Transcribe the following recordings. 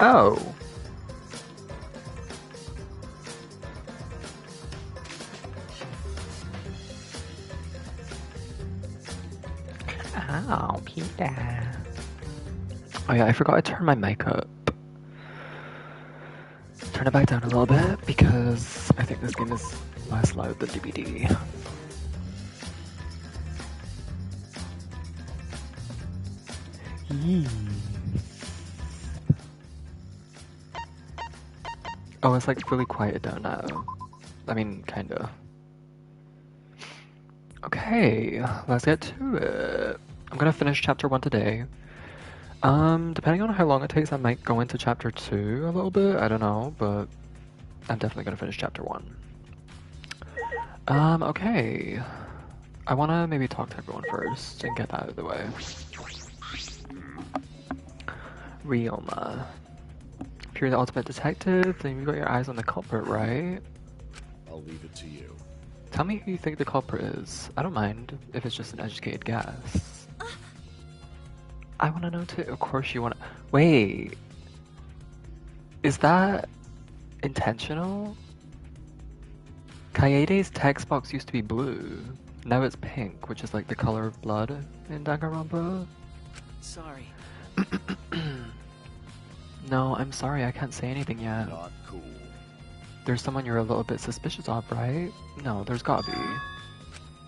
Oh. Oh, Peter. Oh yeah, I forgot I turned my mic up. Turn it back down a little bit because I think this game is less loud than DBD. Oh, it's like really quiet down now. I mean, kinda. Okay, let's get to it. I'm gonna finish chapter 1 today. Depending on how long it takes, I might go into chapter 2 a little bit, I don't know, but I'm definitely gonna finish chapter 1. Okay. I wanna maybe talk to everyone first and get that out of the way. Ryoma. If you're the ultimate detective, then you've got your eyes on the culprit, right? I'll leave it to you. Tell me who you think the culprit is. I don't mind if it's just an educated guess. I want to know too. Of course you want to. Wait. Is that intentional? Kaede's text box used to be blue. Now it's pink, which is like the color of blood in Danganronpa. Sorry. No, I'm sorry, I can't say anything yet. Not cool. There's someone you're a little bit suspicious of, right? No, there's gotta be.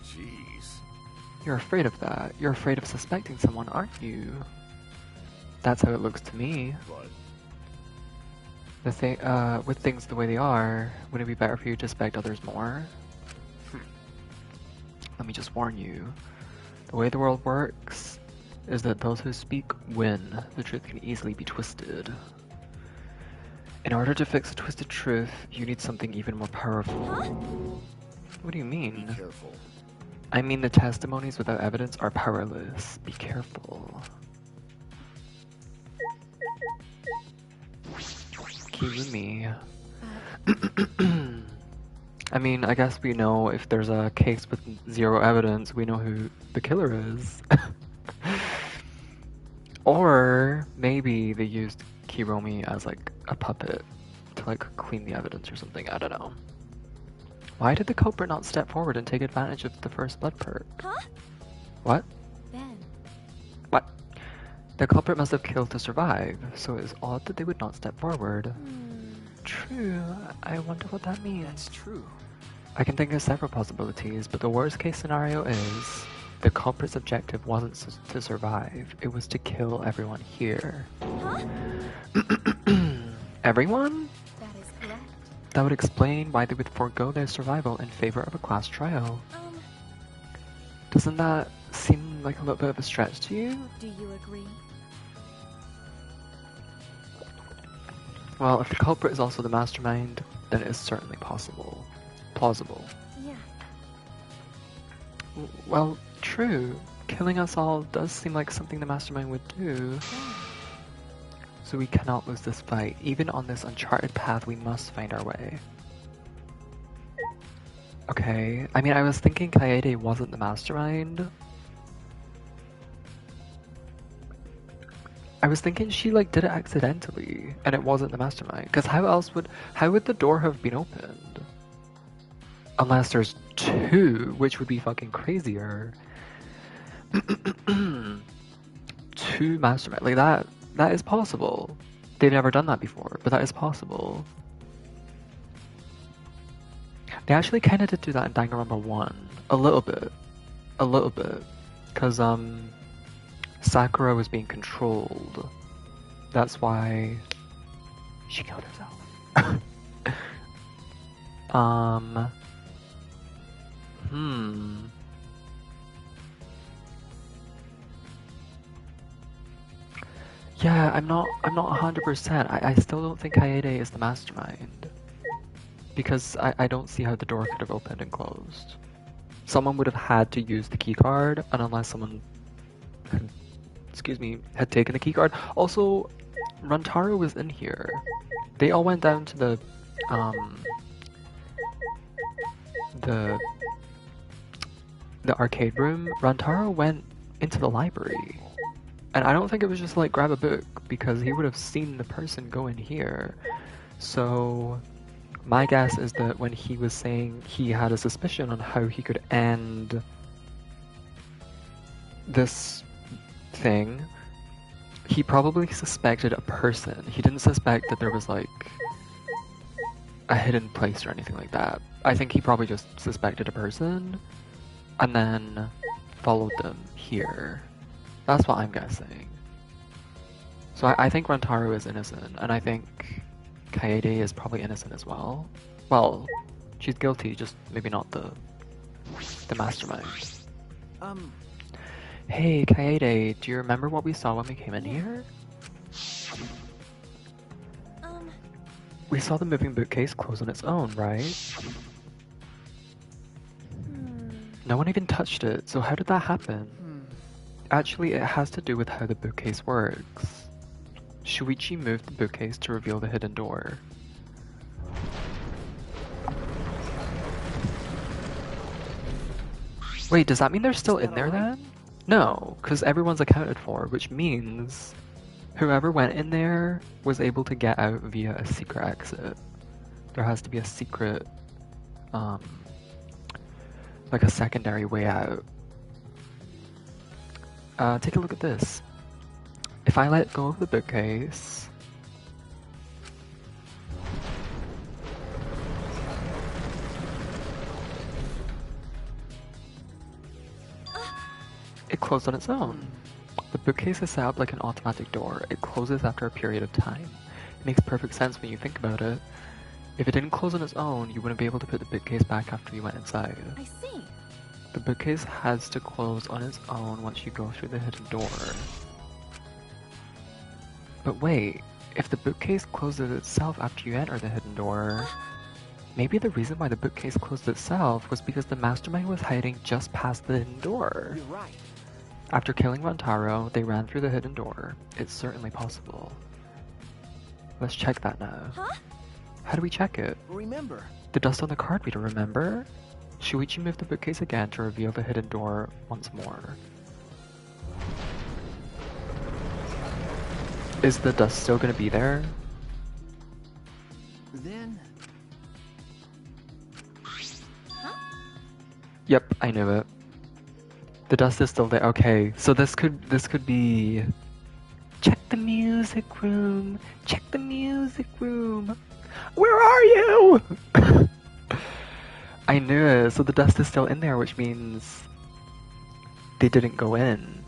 Jeez. You're afraid of that. You're afraid of suspecting someone, aren't you? That's how it looks to me. But With things the way they are, wouldn't it be better for you to suspect others more? Let me just warn you. The way the world works is that those who speak win. The truth can easily be twisted. In order to fix a twisted truth, you need something even more powerful. What do you mean? be careful. I mean the testimonies without evidence are powerless. Be careful. Kirumi. I mean, I guess we know if there's a case with zero evidence, we know who the killer is. Or maybe they used Kirumi as like a puppet to like clean the evidence or something, I don't know. Why did the culprit not step forward and take advantage of the first blood perk? Huh? What? Ben. What? The culprit must have killed to survive, so it is odd that they would not step forward. True, I wonder what that means. That's true. I can think of several possibilities, but the worst case scenario is the culprit's objective wasn't to survive, it was to kill everyone here. Huh? Everyone? That is correct. That would explain why they would forego their survival in favor of a class trial. Doesn't that seem like a little bit of a stretch to you? Do you agree? Well, if the culprit is also the mastermind, then it is certainly possible. Plausible. Yeah. Well, true. Killing us all does seem like something the mastermind would do. So we cannot lose this fight. Even on this uncharted path, we must find our way. Okay, I mean, I was thinking Kaede wasn't the mastermind. I was thinking she like did it accidentally, and it wasn't the mastermind. Because how would the door have been opened? Unless there's two, which would be fucking crazier. Two mastermind, like that is possible. They've never done that before, but that is possible. They actually kind of did do that in Danganronpa 1. A little bit. Because, Sakura was being controlled. That's why she killed herself. Yeah, I'm not 100%. I still don't think Kaede is the mastermind. Because I don't see how the door could have opened and closed. Someone would have had to use the keycard, and unless someone had taken the keycard. Also, Rantaro was in here. They all went down to the arcade room. Rantaro went into the library. And I don't think it was just like grab a book, because he would have seen the person go in here. So my guess is that when he was saying he had a suspicion on how he could end this thing, he probably suspected a person. He didn't suspect that there was like a hidden place or anything like that. I think he probably just suspected a person and then followed them here. That's what I'm guessing. So I think Rantaro is innocent, and I think Kaede is probably innocent as well. Well, she's guilty, just maybe not the mastermind. Hey, Kaede, do you remember what we saw when we came in here? We saw the moving bookcase close on its own, right? No one even touched it, so how did that happen? Actually, it has to do with how the bookcase works. Shuichi moved the bookcase to reveal the hidden door. Wait, does that mean they're still in there then? No, because everyone's accounted for, which means whoever went in there was able to get out via a secret exit. There has to be a secret, like a secondary way out. Take a look at this. If I let go of the bookcase, it closed on its own. The bookcase is set up like an automatic door. It closes after a period of time. It makes perfect sense when you think about it. If it didn't close on its own, you wouldn't be able to put the bookcase back after you went inside. I see. The bookcase has to close on its own once you go through the hidden door. But wait, if the bookcase closes itself after you enter the hidden door, maybe the reason why the bookcase closed itself was because the mastermind was hiding just past the hidden door. You're right. After killing Rantaro, they ran through the hidden door. It's certainly possible. Let's check that now. Huh? How do we check it? Remember. The dust on the card reader, remember? Shuichi moved the bookcase again to reveal the hidden door once more. Is the dust still gonna be there? Then. Yep, I knew it. The dust is still there. Okay, so this could be. Check the music room. Check the music room. Where are you? I knew it. So the dust is still in there, which means they didn't go in.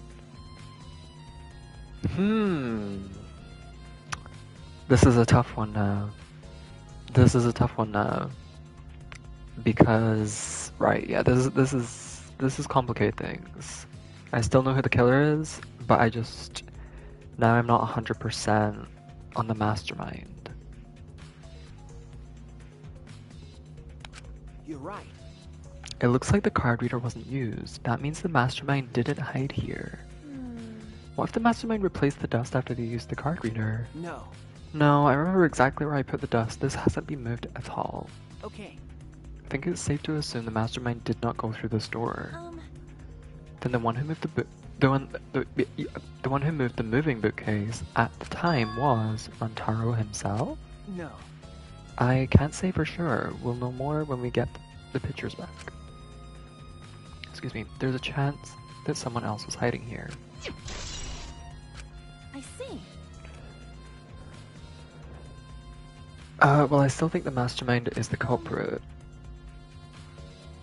This is a tough one now. This is a tough one now. Because yeah, this is complicated things. I still know who the killer is, but now I'm not 100% on the mastermind. You're right. It looks like the card reader wasn't used. That means the mastermind didn't hide here. What if the mastermind replaced the dust after they used the card reader? No. No, I remember exactly where I put the dust. This hasn't been moved at all. Okay. I think it's safe to assume the mastermind did not go through this door. Then the one who moved the one who moved the moving bookcase at the time was Rantaro himself? No. I can't say for sure. We'll know more when we get the pictures back. Excuse me. There's a chance that someone else was hiding here. I see. Well, I still think the mastermind is the culprit.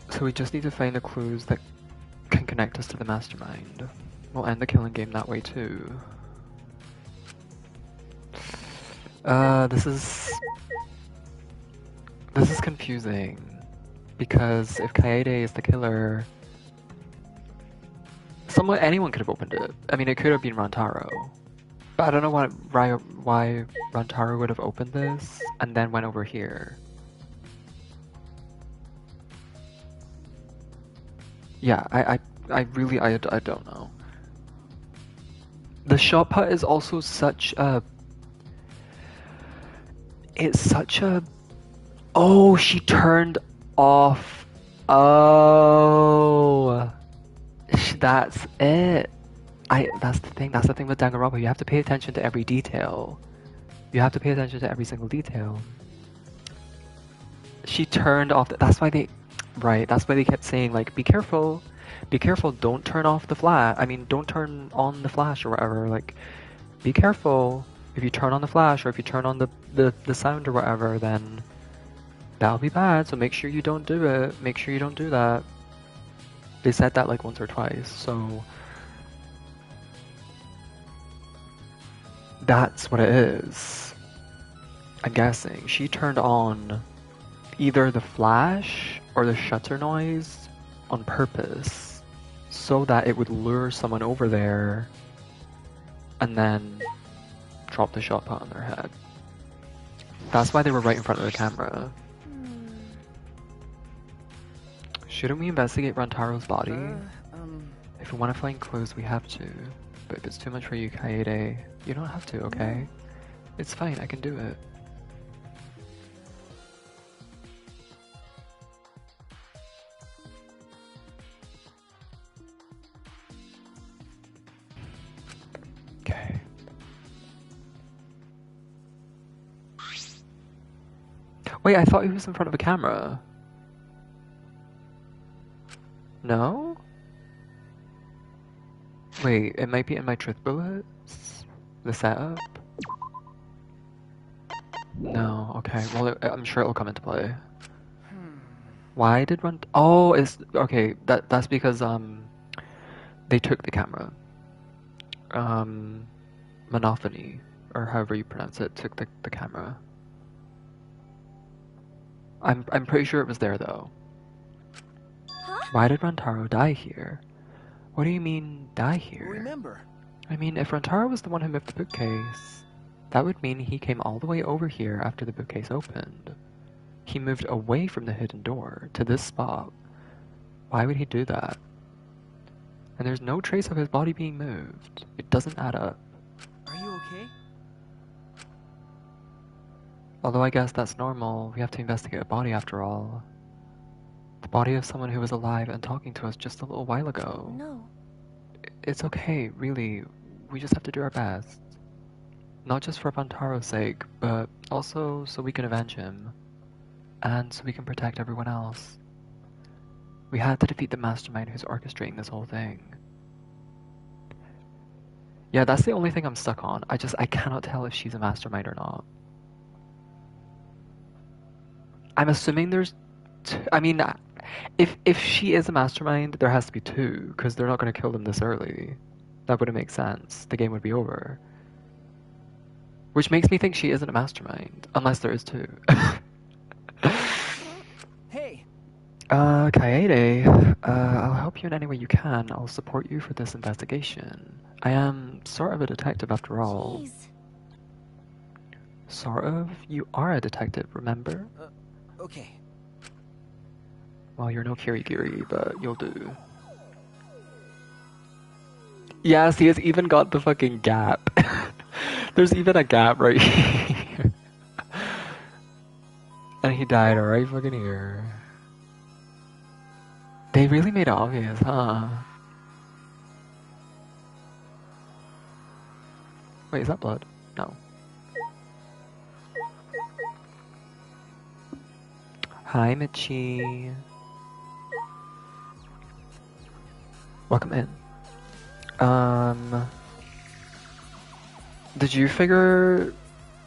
So we just need to find the clues that can connect us to the mastermind. We'll end the killing game that way too. This is confusing. Because if Kaede is the killer, anyone could have opened it. I mean, it could have been Rantaro. But I don't know why Rantaro would have opened this and then went over here. Yeah, I really don't know. The shot put is also such a... It's such a... Oh, she turned off. Oh, that's it. That's the thing. That's the thing with Danganronpa. You have to pay attention to every detail. You have to pay attention to every single detail. She turned off. That's why they. Right. That's why they kept saying like, be careful. Be careful. Don't turn off the flash. I mean, don't turn on the flash or whatever. Like, be careful. If you turn on the flash or if you turn on the sound or whatever, then that'll be bad. So make sure you don't do it. Make sure you don't do that. They said that like once or twice. So that's what it is. I'm guessing she turned on either the flash or the shutter noise on purpose so that it would lure someone over there and then drop the shot put on their head. That's why they were right in front of the camera. Shouldn't we investigate Rantaro's body? If we want to find clues, we have to. But if it's too much for you, Kaede, you don't have to, okay? It's fine, I can do it. Okay. Wait, I thought he was in front of a camera. No? Wait, it might be in my truth bullets? The setup? No, okay. Well, I'm sure it'll come into play. Why did Run... Oh, it's... Okay, that's because, they took the camera. Monophony, or however you pronounce it, took the camera. I'm pretty sure it was there, though. Why did Rantaro die here? What do you mean, die here? Remember. I mean, if Rantaro was the one who moved the bookcase, that would mean he came all the way over here after the bookcase opened. He moved away from the hidden door to this spot. Why would he do that? And there's no trace of his body being moved. It doesn't add up. Are you okay? Although I guess that's normal, we have to investigate a body after all. The body of someone who was alive and talking to us just a little while ago. No. It's okay, really. We just have to do our best. Not just for Rantaro's sake, but also so we can avenge him. And so we can protect everyone else. We had to defeat the mastermind who's orchestrating this whole thing. Yeah, that's the only thing I'm stuck on. I cannot tell if she's a mastermind or not. I'm assuming there's I mean, if she is a mastermind, there has to be two, because they're not going to kill them this early. That wouldn't make sense. The game would be over. Which makes me think she isn't a mastermind, unless there is two. Hey! Kaede, I'll help you in any way you can. I'll support you for this investigation. I am sort of a detective after all. Jeez. Sort of? You are a detective, remember? Okay. Well, you're no Kirigiri, but you'll do. Yes, he has even got the fucking gap. There's even a gap right here. And he died right fucking here. They really made it obvious, huh? Wait, is that blood? No. Hi, Michi. Welcome in. Did you figure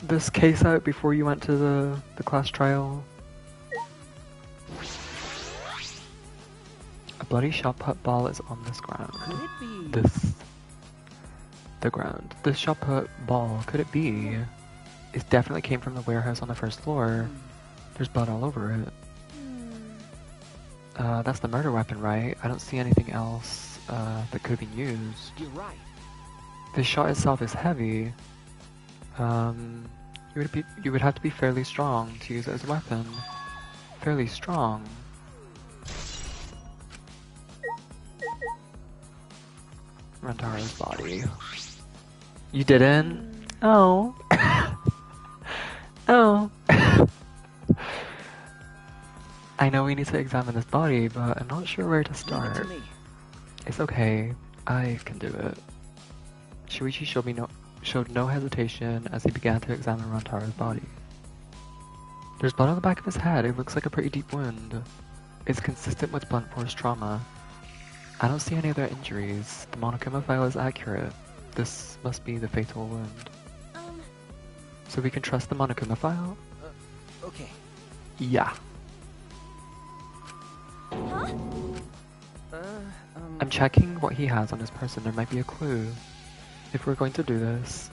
this case out before you went to the class trial? A bloody shot put ball is on this ground. Could it be? The ground. This shot put ball, could it be? It definitely came from the warehouse on the first floor. There's blood all over it. That's the murder weapon, right? I don't see anything else that could have been used. You're right. The shot itself is heavy. You would have to be fairly strong to use it as a weapon. Fairly strong. Rantaro's body. You didn't? Oh. Oh. I know we need to examine this body, but I'm not sure where to Leave it start. to me. It's okay. I can do it. Shuichi showed no hesitation as he began to examine Rantaro's body. There's blood on the back of his head. It looks like a pretty deep wound. It's consistent with blunt force trauma. I don't see any other injuries. The Monokuma file is accurate. This must be the fatal wound. So we can trust the Monokuma file? Okay. Yeah. Huh? I'm checking what he has on his person. There might be a clue. If we're going to do this,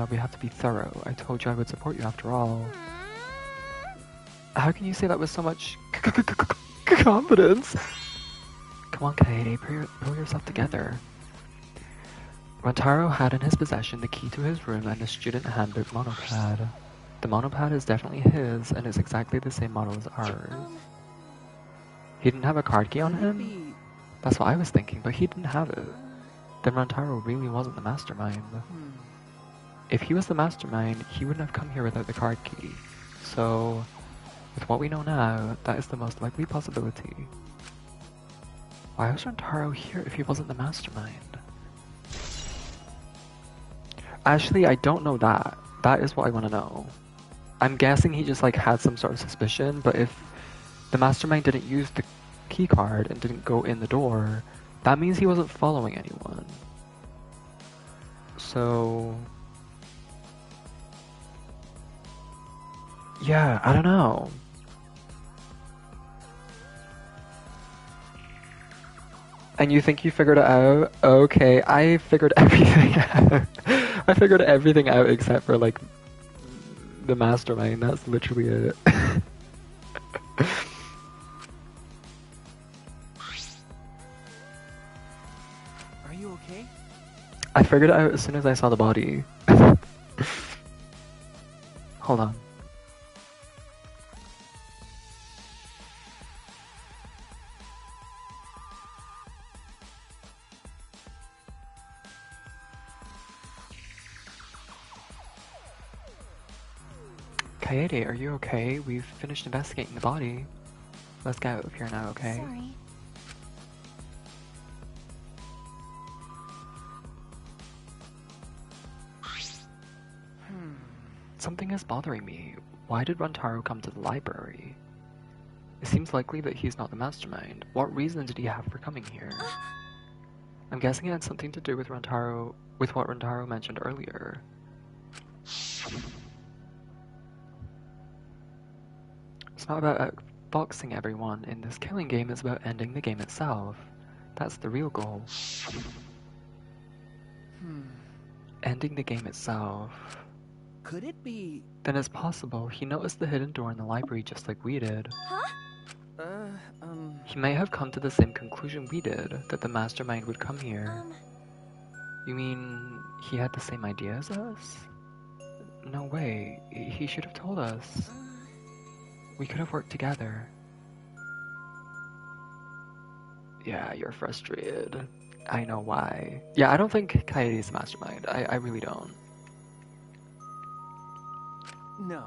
we have to be thorough. I told you I would support you after all. How can you say that with so much confidence? Come on, Kaede, pull yourself together. Rantaro had in his possession the key to his room and the student handbook monopad. The monopad is definitely his, and it's exactly the same model as ours. He didn't have a card key on him? That's what I was thinking, but he didn't have it. Then Rantaro really wasn't the mastermind. If he was the mastermind, he wouldn't have come here without the card key. So, with what we know now, that is the most likely possibility. Why was Rantaro here if he wasn't the mastermind? Actually, I don't know that. That is what I want to know. I'm guessing he just like had some sort of suspicion, but if the mastermind didn't use the key card and didn't go in the door, that means he wasn't following anyone. So... yeah, I don't know. And you think you figured it out? Okay, I figured everything out. I figured everything out except for like the mastermind. That's literally it. Are you okay? I figured it out as soon as I saw the body. Hold on. Kaede, are you okay? We've finished investigating the body. Let's get out of here now, okay? Sorry. Something is bothering me. Why did Rantaro come to the library? It seems likely that he's not the mastermind. What reason did he have for coming here? I'm guessing it had something to do with what Rantaro mentioned earlier. It's not about outboxing everyone in this killing game, it's about ending the game itself. That's the real goal. Ending the game itself. Could it be... Then it's possible he noticed the hidden door in the library just like we did. Huh? He may have come to the same conclusion we did, that the mastermind would come here. You mean he had the same idea as us? No way, he should have told us. We could have worked together. Yeah, you're frustrated. I know why. Yeah, I don't think Kaede is the mastermind. I really don't. No.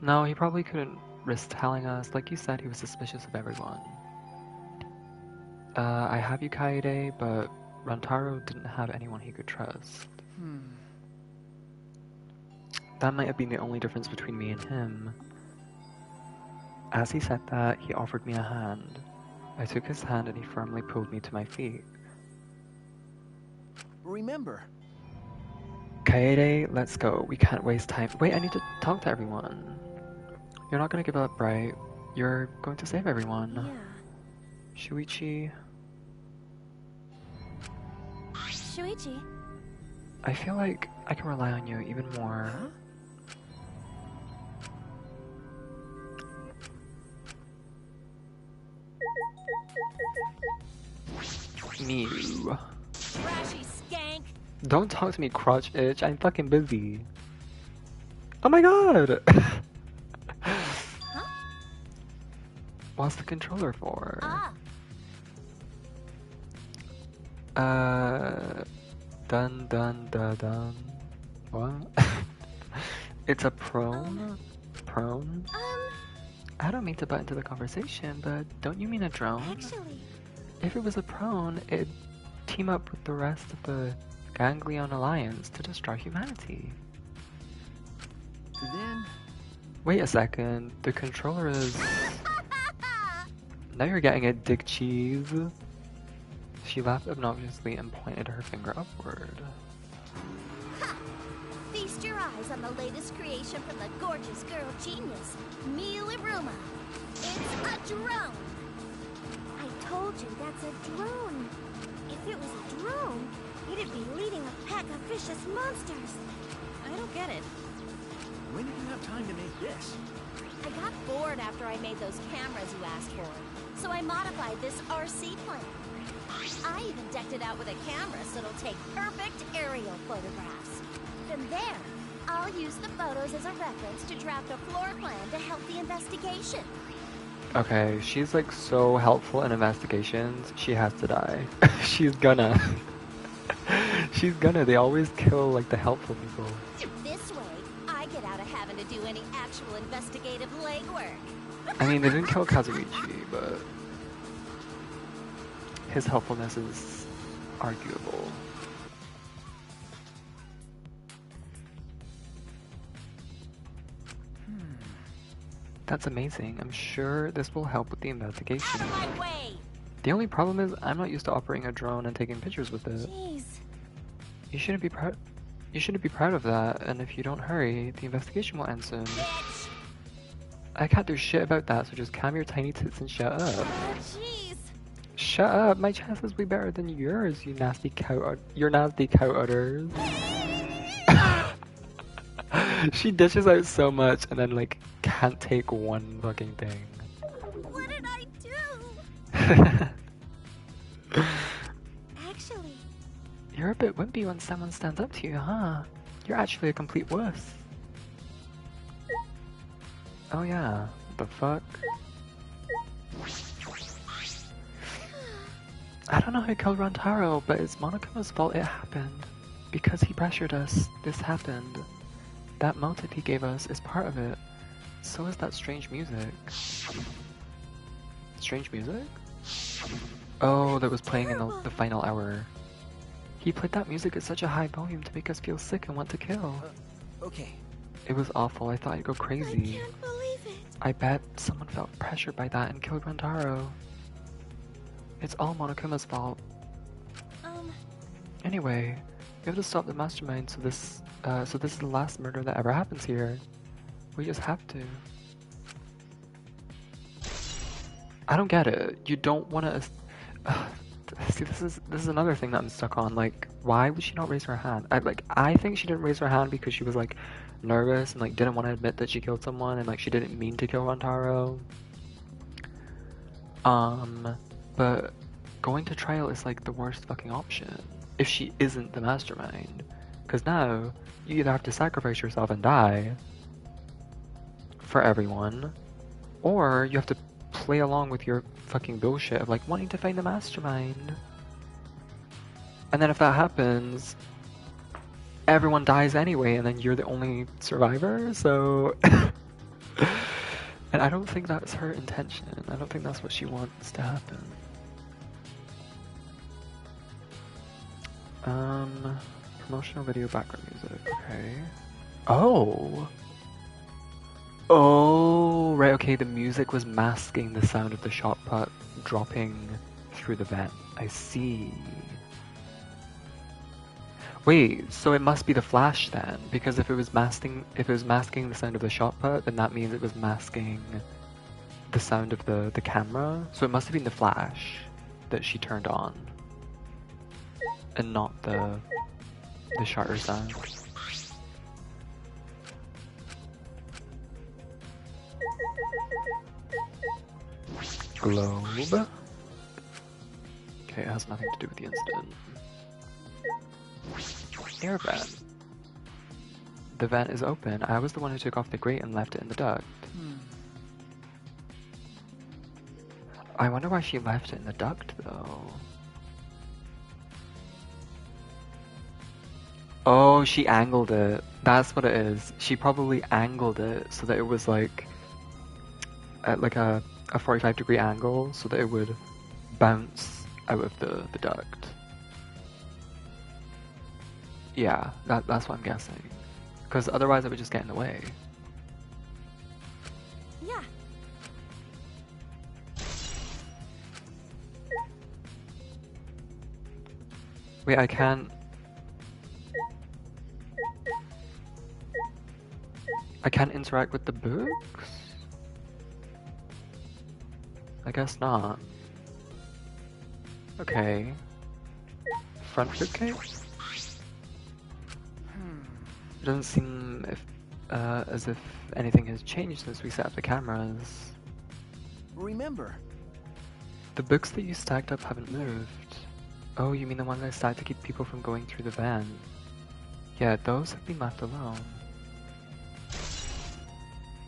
No, he probably couldn't risk telling us. Like you said, he was suspicious of everyone. I have you, Kaede, but Rantaro didn't have anyone he could trust. That might have been the only difference between me and him. As he said that, he offered me a hand. I took his hand and he firmly pulled me to my feet. Remember. Kaede, let's go. We can't waste time. Wait, I need to talk to everyone. You're not gonna give up, right? You're going to save everyone. Yeah. Shuichi, Shuichi. I feel like I can rely on you even more. Huh? Mew. Trashy skank. Don't talk to me, crotch itch. I'm fucking busy. Oh my god! Huh? What's the controller for? Ah. Dun dun dun dun. What? It's a prone? Prone? I don't mean to butt into the conversation, but don't you mean a drone? Actually. If it was a prone, it'd team up with the rest of the Ganglion Alliance to destroy humanity. Then, Wait a second, the controller is... Now you're getting it, dick cheese. She laughed obnoxiously and pointed her finger upward. Feast your eyes on the latest creation from the gorgeous girl genius, Miliruma. It's a drone. I told you that's a drone. If it was a drone, it'd be leading a pack of vicious monsters. I don't get it. when did you have time to make this? I got bored after I made those cameras you asked for, so I modified this RC plane. I even decked it out with a camera so it'll take perfect aerial photographs. From there, I'll use the photos as a reference to draft a floor plan to help the investigation. Okay, she's like so helpful in investigations, she has to die. She's gonna. She's gonna, they always kill like the helpful people. This way, I get out of having to do any actual investigative legwork. I mean, they didn't kill Kazuichi, but his helpfulness is arguable. That's amazing. I'm sure this will help with the investigation. Out of my way! The only problem is I'm not used to operating a drone and taking pictures with it. Jeez. You shouldn't be proud. You shouldn't be proud of that. And if you don't hurry, the investigation will end soon. Bitch! I can't do shit about that. So just calm your tiny tits and shut up. Oh, jeez. Shut up. My chances will be better than yours. You nasty cow. Your nasty cow udders. She dishes out so much and then like can't take one fucking thing. What did I do? Actually, You're a bit wimpy when someone stands up to you, huh? You're actually a complete wuss. Oh yeah, the fuck? I don't know who killed Rantaro, but it's Monokuma's fault it happened. Because he pressured us, this happened. That motive he gave us is part of it. So is that strange music. Strange music? Oh, that was playing in the final hour. He played that music at such a high volume to make us feel sick and want to kill. Okay. It was awful, I thought I'd go I crazy. can't believe it. I bet someone felt pressured by that and killed Rantaro. It's all Monokuma's fault. Anyway, we have to stop the mastermind so this is the last murder that ever happens here. We just have to. I don't get it. You don't want to... see, this is another thing that I'm stuck on. Like, why would she not raise her hand? I think she didn't raise her hand because she was like nervous and like didn't want to admit that she killed someone and like she didn't mean to kill Rantaro. But going to trial is like the worst fucking option if she isn't the mastermind. Because now you either have to sacrifice yourself and die for everyone, or you have to play along with your fucking bullshit of like wanting to find the mastermind. And then if that happens, everyone dies anyway, and then you're the only survivor, so... And I don't think that's her intention. I don't think that's what she wants to happen. Promotional video background music, okay. Oh! Oh, right, okay, the music was masking the sound of the shot put dropping through the vent. I see. Wait, so it must be the flash then, because if it was masking the sound of the shot put, then that means it was masking the sound of the camera. So it must have been the flash that she turned on, and not the shutter sound. Globe. Okay, it has nothing to do with the incident. Air vent. The vent is open. I was the one who took off the grate and left it in the duct. I wonder why she left it in the duct, though. Oh, she angled it. That's what it is. She probably angled it so that it was like at like a 45-degree angle so that it would bounce out of the duct. Yeah, that's what I'm guessing. Because otherwise it would just get in the way. Yeah. Wait, I can't... I can't interact with the books? I guess not. Okay. Front bookcase? It doesn't seem as if anything has changed since we set up the cameras. Remember, The books that you stacked up haven't moved. Oh, you mean the ones I stacked to keep people from going through the van? Yeah, those have been left alone.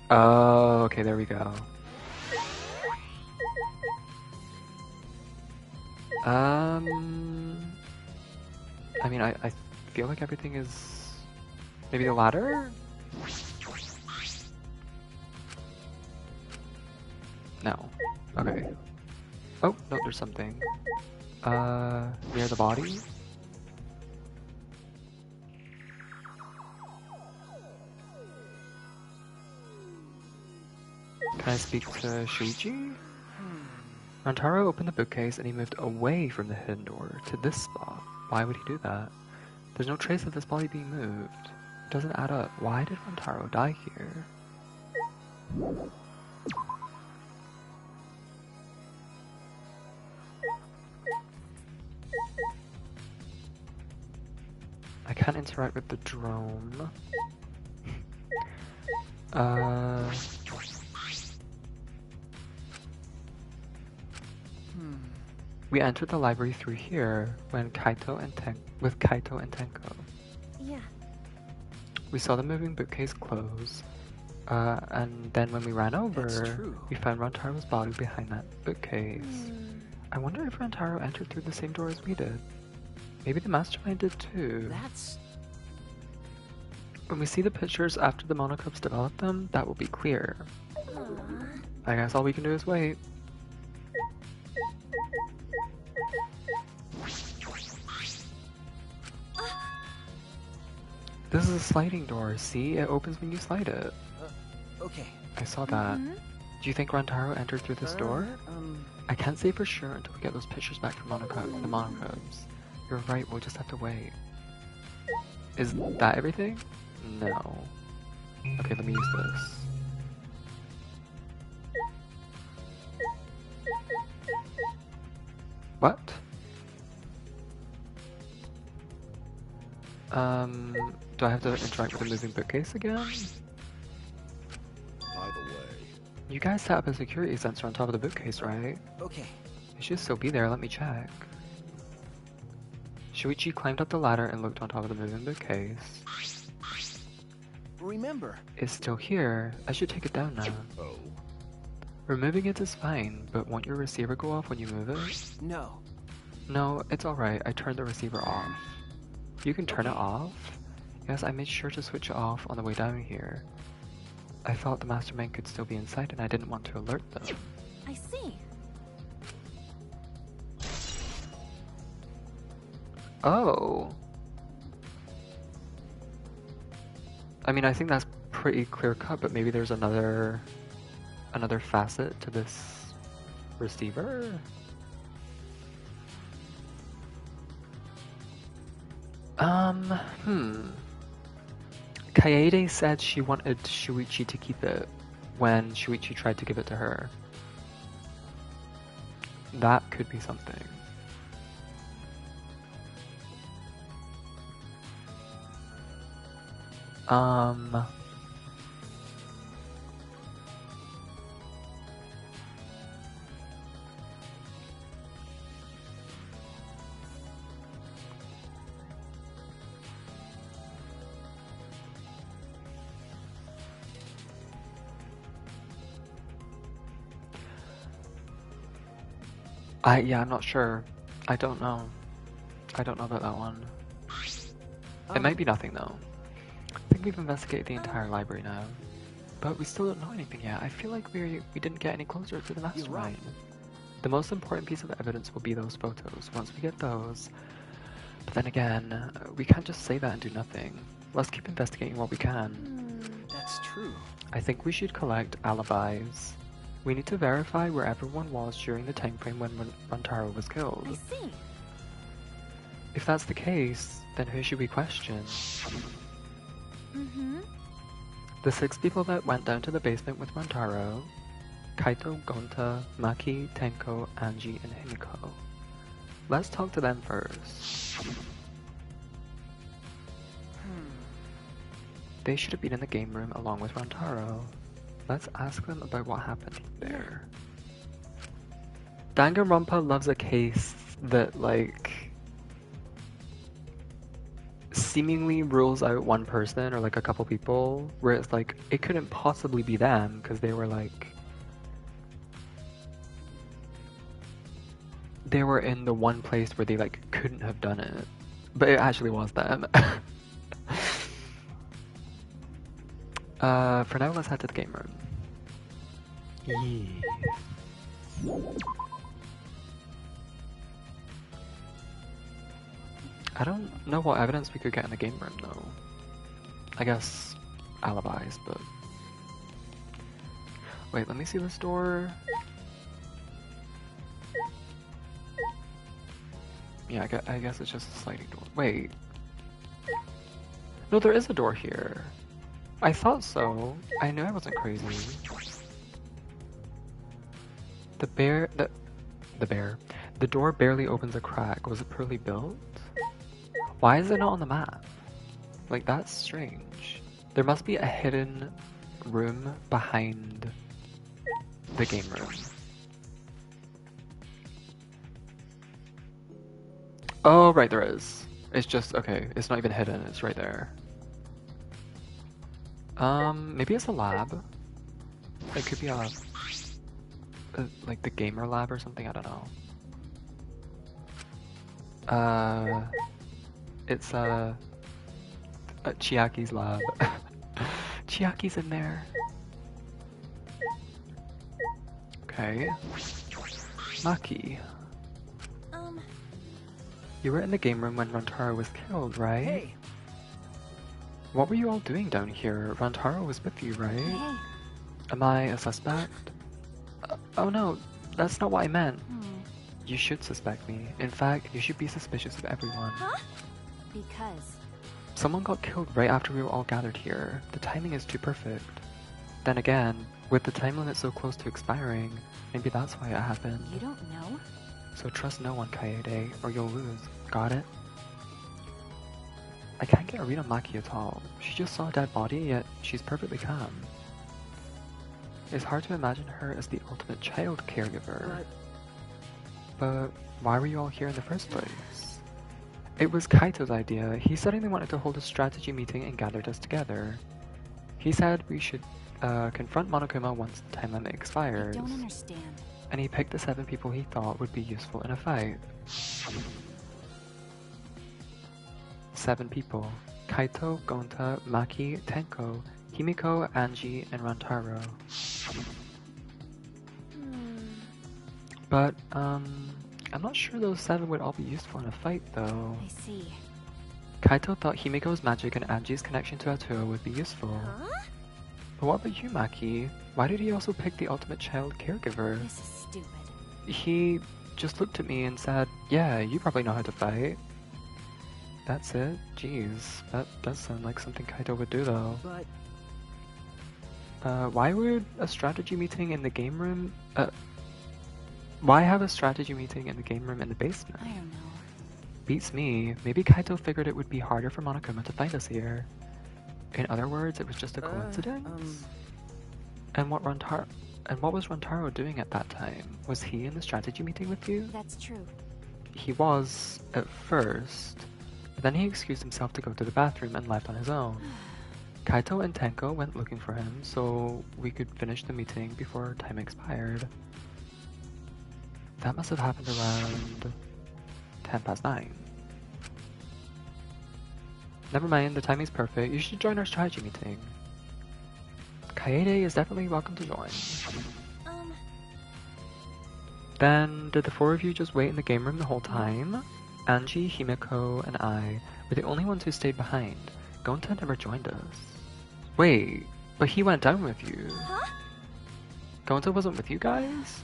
Oh, okay, there we go. I mean, I feel like everything is... Maybe the ladder? No. Okay. Oh, no, there's something. Near the body? Can I speak to Shuichi? Rantaro opened the bookcase and he moved away from the hidden door to this spot. Why would he do that? There's no trace of this body being moved. It doesn't add up. Why did Rantaro die here? I can't interact with the drone. We entered the library through here when Kaito and Tenko. Yeah. We saw the moving bookcase close, and then when we ran over, we found Rantaro's body behind that bookcase. I wonder if Rantaro entered through the same door as we did. Maybe the mastermind did too. that's... When we see the pictures after the monocubes develop them, that will be clear. I guess all we can do is wait. This is a sliding door, see? It opens when you slide it. Okay. I saw that. Do you think Rantaro entered through this door? I can't say for sure until we get those pictures back from the monocubes. You're right, we'll just have to wait. Is that everything? No. Okay, let me use this. What? Do I have to interact with the moving bookcase again? By the way, You guys set up a security sensor on top of the bookcase, right? Okay. It should still be there, let me check. Shuichi climbed up the ladder and looked on top of the moving bookcase. Remember, It's still here. I should take it down now. oh, Removing it is fine, but won't your receiver go off when you move it? no. No, it's alright. I turned the receiver off. You can turn it off? Yes, I made sure to switch it off on the way down here. I thought the mastermind could still be inside and I didn't want to alert them. I see. Oh. I mean, I think that's pretty clear cut, but maybe there's another facet to this receiver? Kaede said she wanted Shuichi to keep it when Shuichi tried to give it to her. That could be something. Yeah, I'm not sure. I don't know. I don't know about that one. It might be nothing though. I think we've investigated the entire library now. But we still don't know anything yet. I feel like we didn't get any closer to the mastermind. The most important piece of evidence will be those photos. Once we get those, But then again, we can't just say that and do nothing. Let's keep investigating what we can. That's true. I think we should collect alibis. We need to verify where everyone was during the time frame when Rantaro was killed. I see. If that's the case, then who should we question? The 6 people that went down to the basement with Rantaro: Kaito, Gonta, Maki, Tenko, Angie, and Himiko. Let's talk to them first. They should have been in the game room along with Rantaro. Let's ask them about what happened there. Danganronpa loves a case that, like, seemingly rules out one person or like a couple people, where it's like, it couldn't possibly be them because they were like, they were in the one place where they like couldn't have done it, but it actually was them. For now, let's head to the game room. I don't know what evidence we could get in the game room though. I guess alibis, but... Wait, let me see this door. Yeah, I guess it's just a sliding door. Wait. No, there is a door here. I thought so. I knew I wasn't crazy. The door barely opens a crack. Was it poorly built? Why is it not on the map? Like, that's strange. There must be a hidden room behind the game room. Oh, right, there is. It's just, okay, it's not even hidden, it's right there. Maybe it's a lab. It could be a like the gamer lab or something, I don't know. It's Chiaki's lab. Chiaki's in there. Okay. Maki. You were in the game room when Rantaro was killed, right? Hey. What were you all doing down here? Rantaro was with you, right? Hey. Am I a suspect? Oh no, that's not what I meant. You should suspect me. In fact, you should be suspicious of everyone. Huh? Because... Someone got killed right after we were all gathered here. The timing is too perfect. Then again, with the time limit so close to expiring, maybe that's why it happened. You don't know? So trust no one, Kaede, or you'll lose. Got it? I can't get a read on Maki at all. She just saw a dead body, yet she's perfectly calm. It's hard to imagine her as the ultimate child caregiver. But why were you all here in the first place? It was Kaito's idea. He suddenly wanted to hold a strategy meeting and gathered us together. He said we should confront Monokuma once the time limit expires. I don't understand. And he picked the 7 people he thought would be useful in a fight. 7 people. Kaito, Gonta, Maki, Tenko, Himiko, Angie, and Rantaro. But, I'm not sure those 7 would all be useful in a fight, though. I see. Kaito thought Himiko's magic and Angie's connection to Atua would be useful. Huh? But what about you, Maki? Why did he also pick the ultimate child caregiver? This is stupid. He just looked at me and said, yeah, you probably know how to fight. That's it? Jeez, that does sound like something Kaito would do, though. But... Why would a strategy meeting in the game room... why have a strategy meeting in the game room in the basement? I don't know. Beats me. Maybe Kaito figured it would be harder for Monokuma to find us here. In other words, it was just a coincidence? And what was Rantaro doing at that time? Was he in the strategy meeting with you? That's true. He was, at first, but then he excused himself to go to the bathroom and left on his own. Kaito and Tenko went looking for him so we could finish the meeting before time expired. That must have happened around 9:10. Never mind, the timing's perfect. You should join our strategy meeting. Kaede is definitely welcome to join. Then, did the 4 of you just wait in the game room the whole time? Angie, Himiko, and I were the only ones who stayed behind. Gonta never joined us. Wait, but he went down with you. Huh? Gonta wasn't with you guys?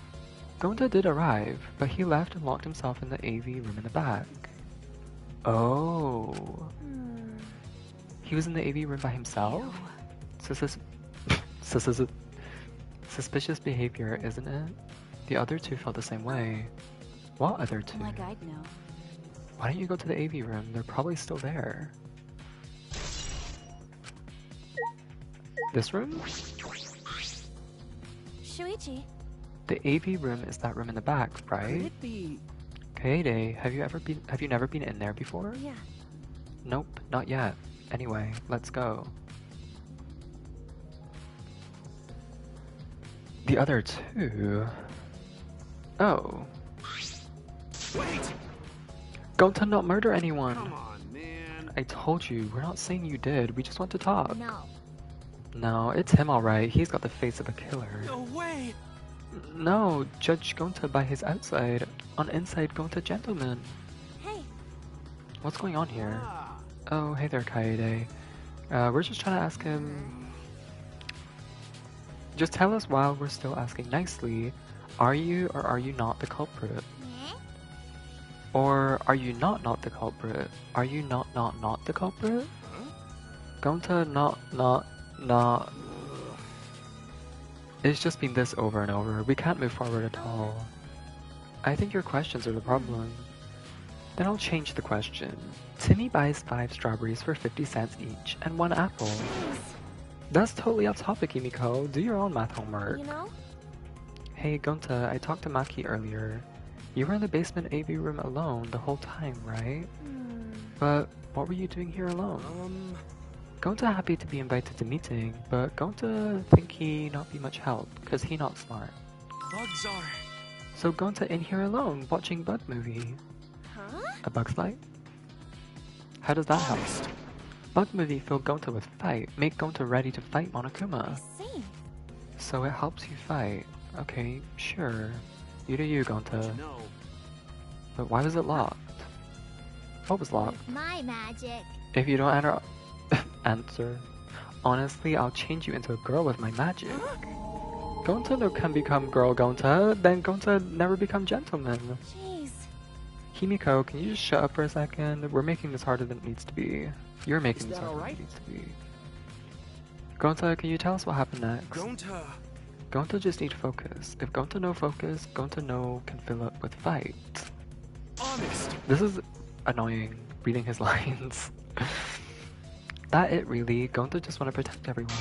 Gonta did arrive, but he left and locked himself in the AV room in the back. Oh. He was in the AV room by himself? Suspicious behavior, isn't it? The other two felt the same way. What other two? Like I'd know. Why don't you go to the AV room? They're probably still there. This room? Shuichi. The AV room is that room in the back, Could right? it be? Kaede, have you never been in there before? Yeah. Nope, not yet. Anyway, let's go. The other two. Oh. Wait! Gonta not murder anyone. Come on, man. I told you, we're not saying you did. We just want to talk. No. No, it's him alright. He's got the face of a killer. No way! No, judge Gonta by his outside. On inside, Gonta gentleman. Hey. What's going on here? Ah, Oh, hey there, Kaede. We're just trying to ask him... Just tell us while we're still asking nicely, are you or are you not the culprit? Or are you not the culprit? Are you not the culprit? Gonta not. It's just been this over and over. We can't move forward at all. I think your questions are the problem. Then I'll change the question. Timmy buys 5 strawberries for 50 cents each and 1 apple. That's totally off topic, Himiko. Do your own math homework. You know? Hey, Gonta, I talked to Maki earlier. You were in the basement AV room alone the whole time, right? But what were you doing here alone? Gonta happy to be invited to meeting, but Gonta think he not be much help, cause he not smart. bugs are. So Gonta in here alone, watching bug movie. Huh? A Bug's Life? How does that help? Bug movie fill Gonta with fight, make Gonta ready to fight I Monokuma. see. So it helps you fight. Okay, sure. You do you, Gonta. No. But why was it locked? What was locked? My magic. If you don't answer, honestly, I'll change you into a girl with my magic. Gonta no can become girl Gonta, then Gonta never become gentleman. Jeez. Himiko, can you just shut up for a second? We're making this harder than it needs to be. You're making this that harder than alright? it needs to be. Gonta, can you tell us what happened next? Gonta. Gonta just need focus. If Gonta no focus, Gonta no can fill up with fight. Honest. This is annoying, reading his lines. That it really, Gonta just wanna protect everyone.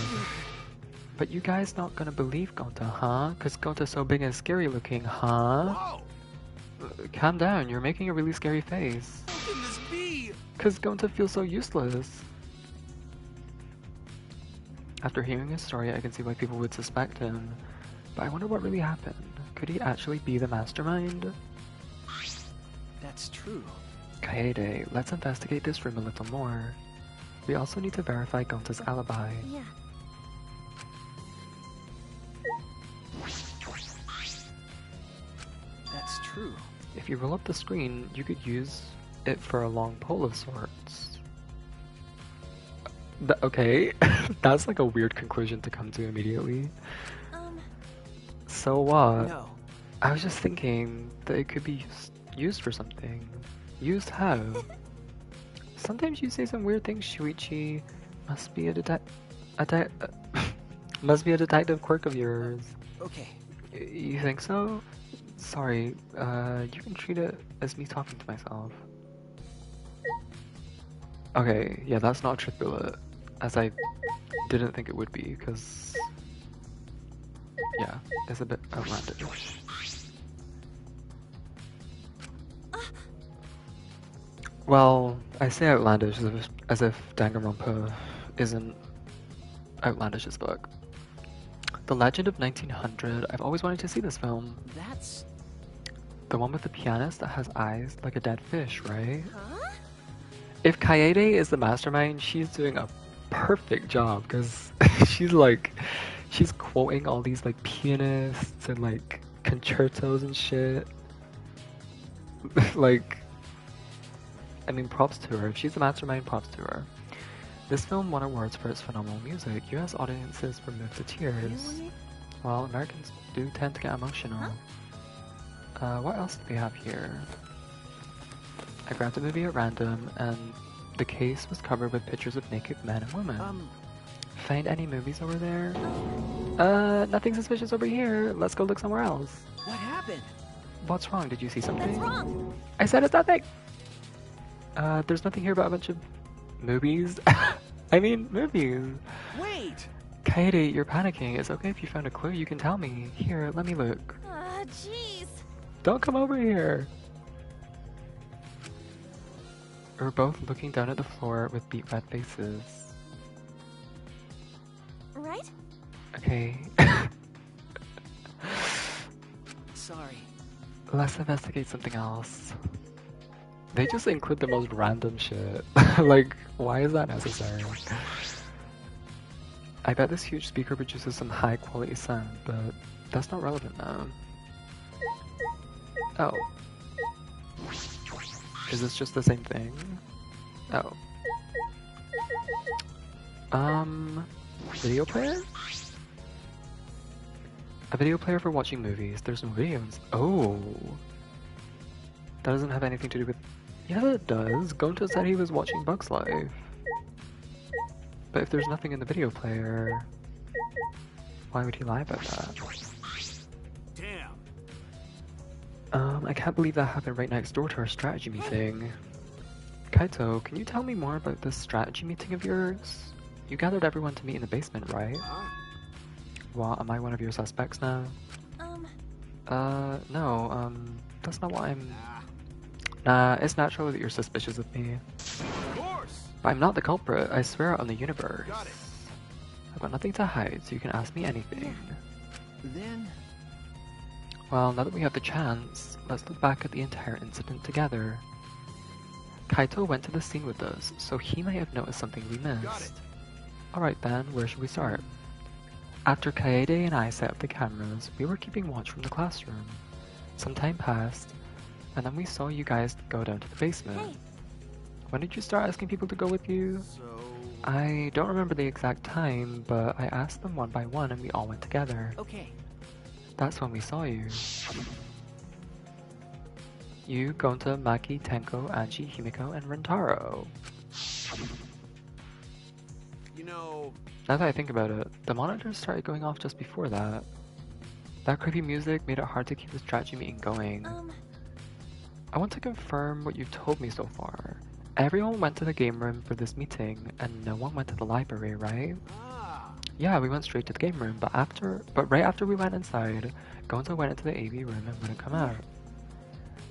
But you guys not gonna believe Gonta, huh? Cause Gonta's so big and scary looking, huh? Whoa! Calm down, you're making a really scary face. How can this be? Cause Gonta feels so useless. After hearing his story, I can see why people would suspect him. But I wonder what really happened. Could he actually be the mastermind? That's true. Kaede, let's investigate this room a little more. We also need to verify Gonta's alibi. Yeah. That's true. If you roll up the screen, you could use it for a long pole of sorts. Okay, that's like a weird conclusion to come to immediately. So what? No. I was just thinking that it could be used for something. Used how? Sometimes you say some weird things, Shuichi. Must be a must be a detective quirk of yours. Okay. You think so? Sorry, you can treat it as me talking to myself. Okay, yeah, that's not a trick bullet, as I didn't think it would be, because, yeah, it's a bit outlandish. Well, I say outlandish as if Danganronpa isn't outlandish as fuck. The Legend of 1900, I've always wanted to see this film. That's... The one with the pianist that has eyes like a dead fish, right? Huh? If Kaede is the mastermind, she's doing a perfect job, because she's quoting all these like pianists and like concertos and shit. Like, I mean, props to her. If she's the mastermind, props to her. This film won awards for its phenomenal music. US audiences were moved to tears. Really? While Americans do tend to get emotional. What else do they have here? I grabbed a movie at random, and the case was covered with pictures of naked men and women. Find any movies over there? Nothing suspicious over here. Let's go look somewhere else. What happened? What's wrong? Did you see something? That's wrong. I said it's nothing! There's nothing here but a bunch of movies. I mean, movies. Wait! Katie, you're panicking. It's okay if you found a clue, you can tell me. Here, let me look. Jeez. Don't come over here! We're both looking down at the floor with beet red faces. Right? Okay. Sorry. Let's investigate something else. They just include the most random shit. Like, why is that necessary? I bet this huge speaker produces some high quality sound, but that's not relevant now. Oh. Is this just the same thing? Oh. Video player? A video player for watching movies. There's no videos. Oh. That doesn't have anything to do with... Yeah, it does. Gonta said he was watching Bugs Life. But if there's nothing in the video player, why would he lie about that? Damn. I can't believe that happened right next door to our strategy meeting. Kaito, can you tell me more about this strategy meeting of yours? You gathered everyone to meet in the basement, right? Huh? What, am I one of your suspects now? No, that's not what I'm... Nah, it's natural that you're suspicious of me. Of course. But I'm not the culprit, I swear on the universe. Got it. I've got nothing to hide, so you can ask me anything. Then... Well, now that we have the chance, let's look back at the entire incident together. Kaito went to the scene with us, so he might have noticed something we Got it. missed. Alright then, where should we start? After Kaede and I set up the cameras, we were keeping watch from the classroom. Some time passed, and then we saw you guys go down to the basement. Hey. When did you start asking people to go with you? So. I don't remember the exact time, but I asked them one by one and we all went together. Okay. That's when we saw you. You, Gonta, Maki, Tenko, Anji, Himiko, and Rentaro. You know. Now that I think about it, the monitors started going off just before that. That creepy music made it hard to keep the strategy meeting going. I want to confirm what you've told me so far. Everyone went to the game room for this meeting, and no one went to the library, right? Ah. Yeah, we went straight to the game room, but right after we went inside, Gonzo went into the AV room and wouldn't come out.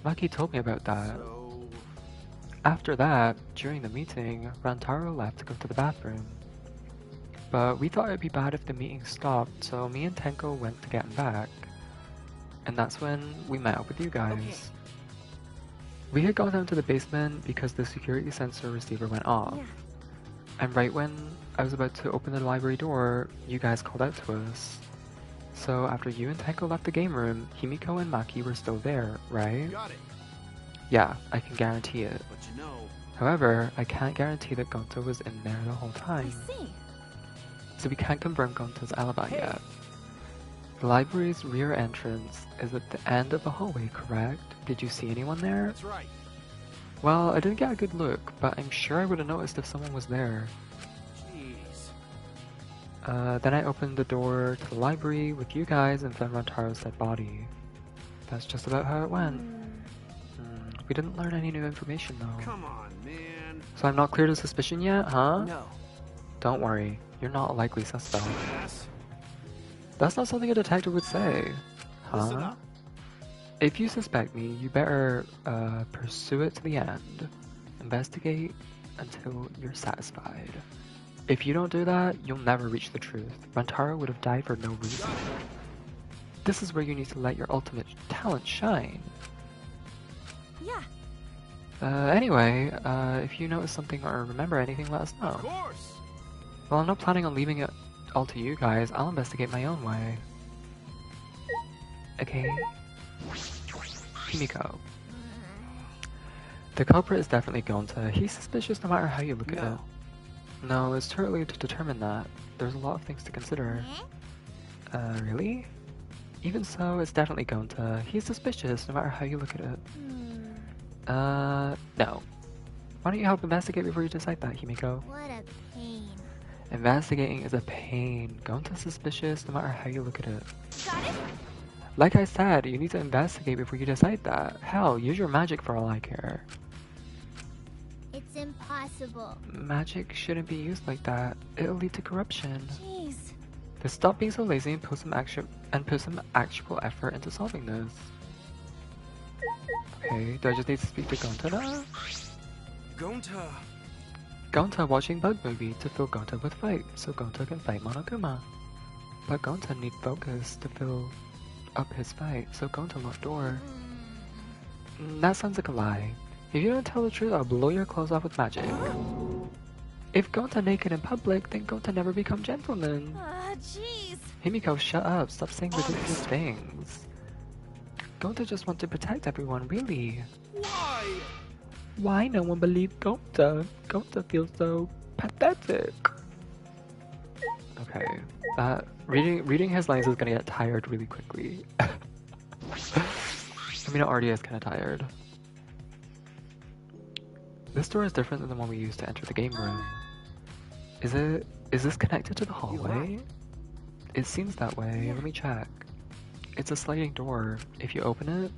Maki told me about that. So. After that, during the meeting, Rantaro left to go to the bathroom. But we thought it'd be bad if the meeting stopped, so me and Tenko went to get him back. And that's when we met up with you guys. Okay. We had gone down to the basement because the security sensor receiver went off. Yeah. And right when I was about to open the library door, you guys called out to us. So after you and Tenko left the game room, Himiko and Maki were still there, right? Got it. Yeah, I can guarantee it. But you know. However, I can't guarantee that Gonta was in there the whole I time. see. So we can't confirm Gonta's alibi Hey. yet. The library's rear entrance is at the end of the hallway, correct? Did you see anyone there? That's right. Well, I didn't get a good look, but I'm sure I would have noticed if someone was there. Jeez. Then I opened the door to the library with you guys and found Rantaro's dead body. That's just about how it went. We didn't learn any new information though. Come on, man. So I'm not clear to suspicion yet, huh? No. Don't worry, you're not a likely suspect. Yes. That's not something a detective would say. Listen Huh? up. If you suspect me, you better pursue it to the end. Investigate until you're satisfied. If you don't do that, you'll never reach the truth. Rantaro would have died for no reason. This is where you need to let your ultimate talent shine. Yeah. Anyway, if you notice something or remember anything, let us know. Of course. Well, I'm not planning on leaving it all to you guys. I'll investigate my own way. Okay. Himiko. The culprit is definitely Gonta. He's suspicious no matter how you look at No. it. No, it's too early to determine that. There's a lot of things to consider. Really? Even so, it's definitely Gonta. He's suspicious no matter how you look at it. No. Why don't you help investigate before you decide that, Himiko? What a pain. Investigating is a pain. Gonta's suspicious no matter how you look at it. Got it? Like I said, you need to investigate before you decide that. Hell, use your magic for all I care. It's impossible. Magic shouldn't be used like that. It'll lead to corruption. Jeez. Then stop being so lazy and put some actual effort into solving this. Okay, do I just need to speak to Gonta now? Gonta. Gonta watching Bug Movie to fill Gonta with fight, so Gonta can fight Monokuma. But Gonta need focus to fill up his fight, so Gonta locked door. That sounds like a lie. If you don't tell the truth, I'll blow your clothes off with magic. If Gonta naked in public, then Gonta never become gentleman. Jeez. Himiko, shut up. Stop saying ridiculous things. Gonta just wants to protect everyone, really. Why? Why no one believed Gonta? Gonta feels so pathetic. Okay, reading his lines is gonna get tired really quickly. I mean, it already is kind of tired. This door is different than the one we used to enter the game room. Is this connected to the hallway? It seems that way. Let me check. It's a sliding door. If you open it,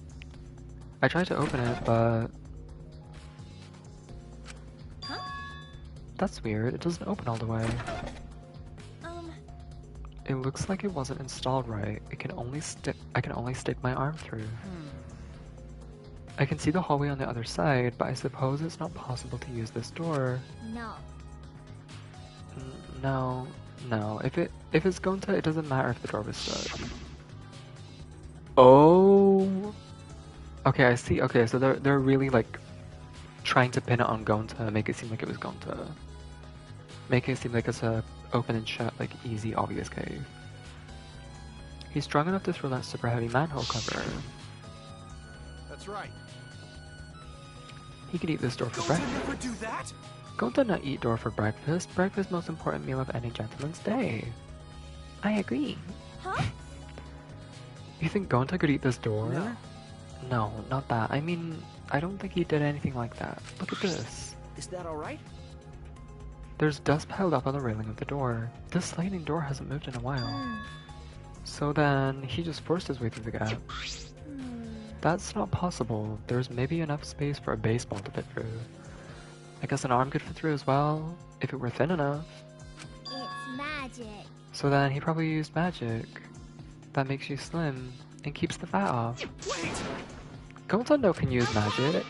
I tried to open it, but that's weird. It doesn't open all the way. It looks like it wasn't installed right. I can only stick my arm through. I can see the hallway on the other side, but I suppose it's not possible to use this door. No. No. If it's Gonta, it doesn't matter if the door was shut. Oh. Okay, I see. Okay, so they're really like trying to pin it on Gonta, make it seem like it was Gonta. Make it seem like it's a open and shut, like easy, obvious cave. He's strong enough to throw that super heavy manhole cover. That's right. He could eat this door for Gonta breakfast. never do that? Gonta not eat door for breakfast. Breakfast most important meal of any gentleman's day. I agree. Huh? You think Gonta could eat this door? No. No, not that. I mean, I don't think he did anything like that. Look at this. Is that alright? There's dust piled up on the railing of the door. This sliding door hasn't moved in a while. So then, he just forced his way through the gap. That's not possible. There's maybe enough space for a baseball to fit through. I guess an arm could fit through as well, if it were thin enough. It's magic. So then he probably used magic. That makes you slim, and keeps the fat off. Wait! Gonta can use magic.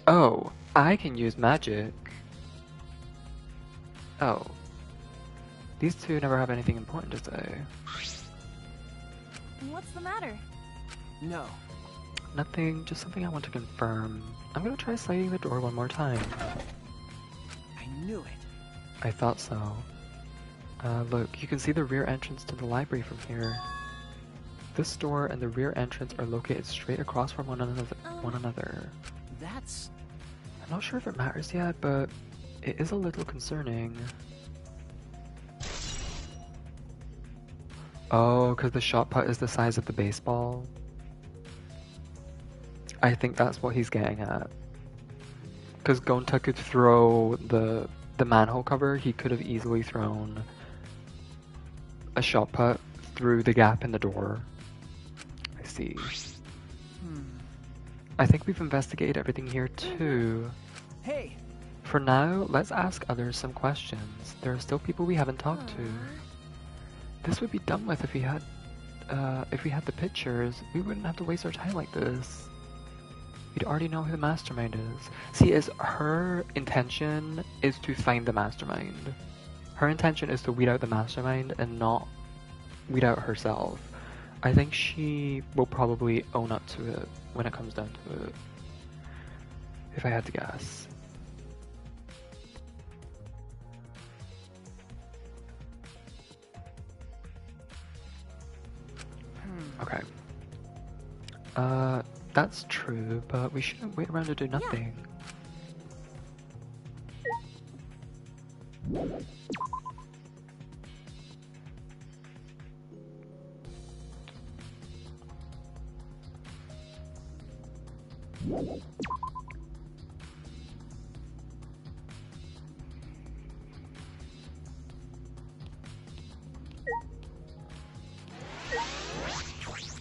Oh, I can use magic. Oh. These two never have anything important to say. What's the matter? No. Nothing, just something I want to confirm. I'm gonna try sliding the door one more time. I knew it. I thought so. Look, you can see the rear entrance to the library from here. This door and the rear entrance are located straight across from one another. That's... I'm not sure if it matters yet, but it is a little concerning. Oh, because the shot put is the size of the baseball. I think that's what he's getting at. Because Gonta could throw the manhole cover, he could have easily thrown a shot put through the gap in the door. I see. I think we've investigated everything here too. Hey! For now, let's ask others some questions. There are still people we haven't talked to. This would be done with if we had the pictures. We wouldn't have to waste our time like this. We'd already know who the mastermind is. See, her intention is to find the mastermind. Her intention is to weed out the mastermind and not weed out herself. I think she will probably own up to it when it comes down to it. If I had to guess. Okay. That's true, but we shouldn't wait around to do nothing.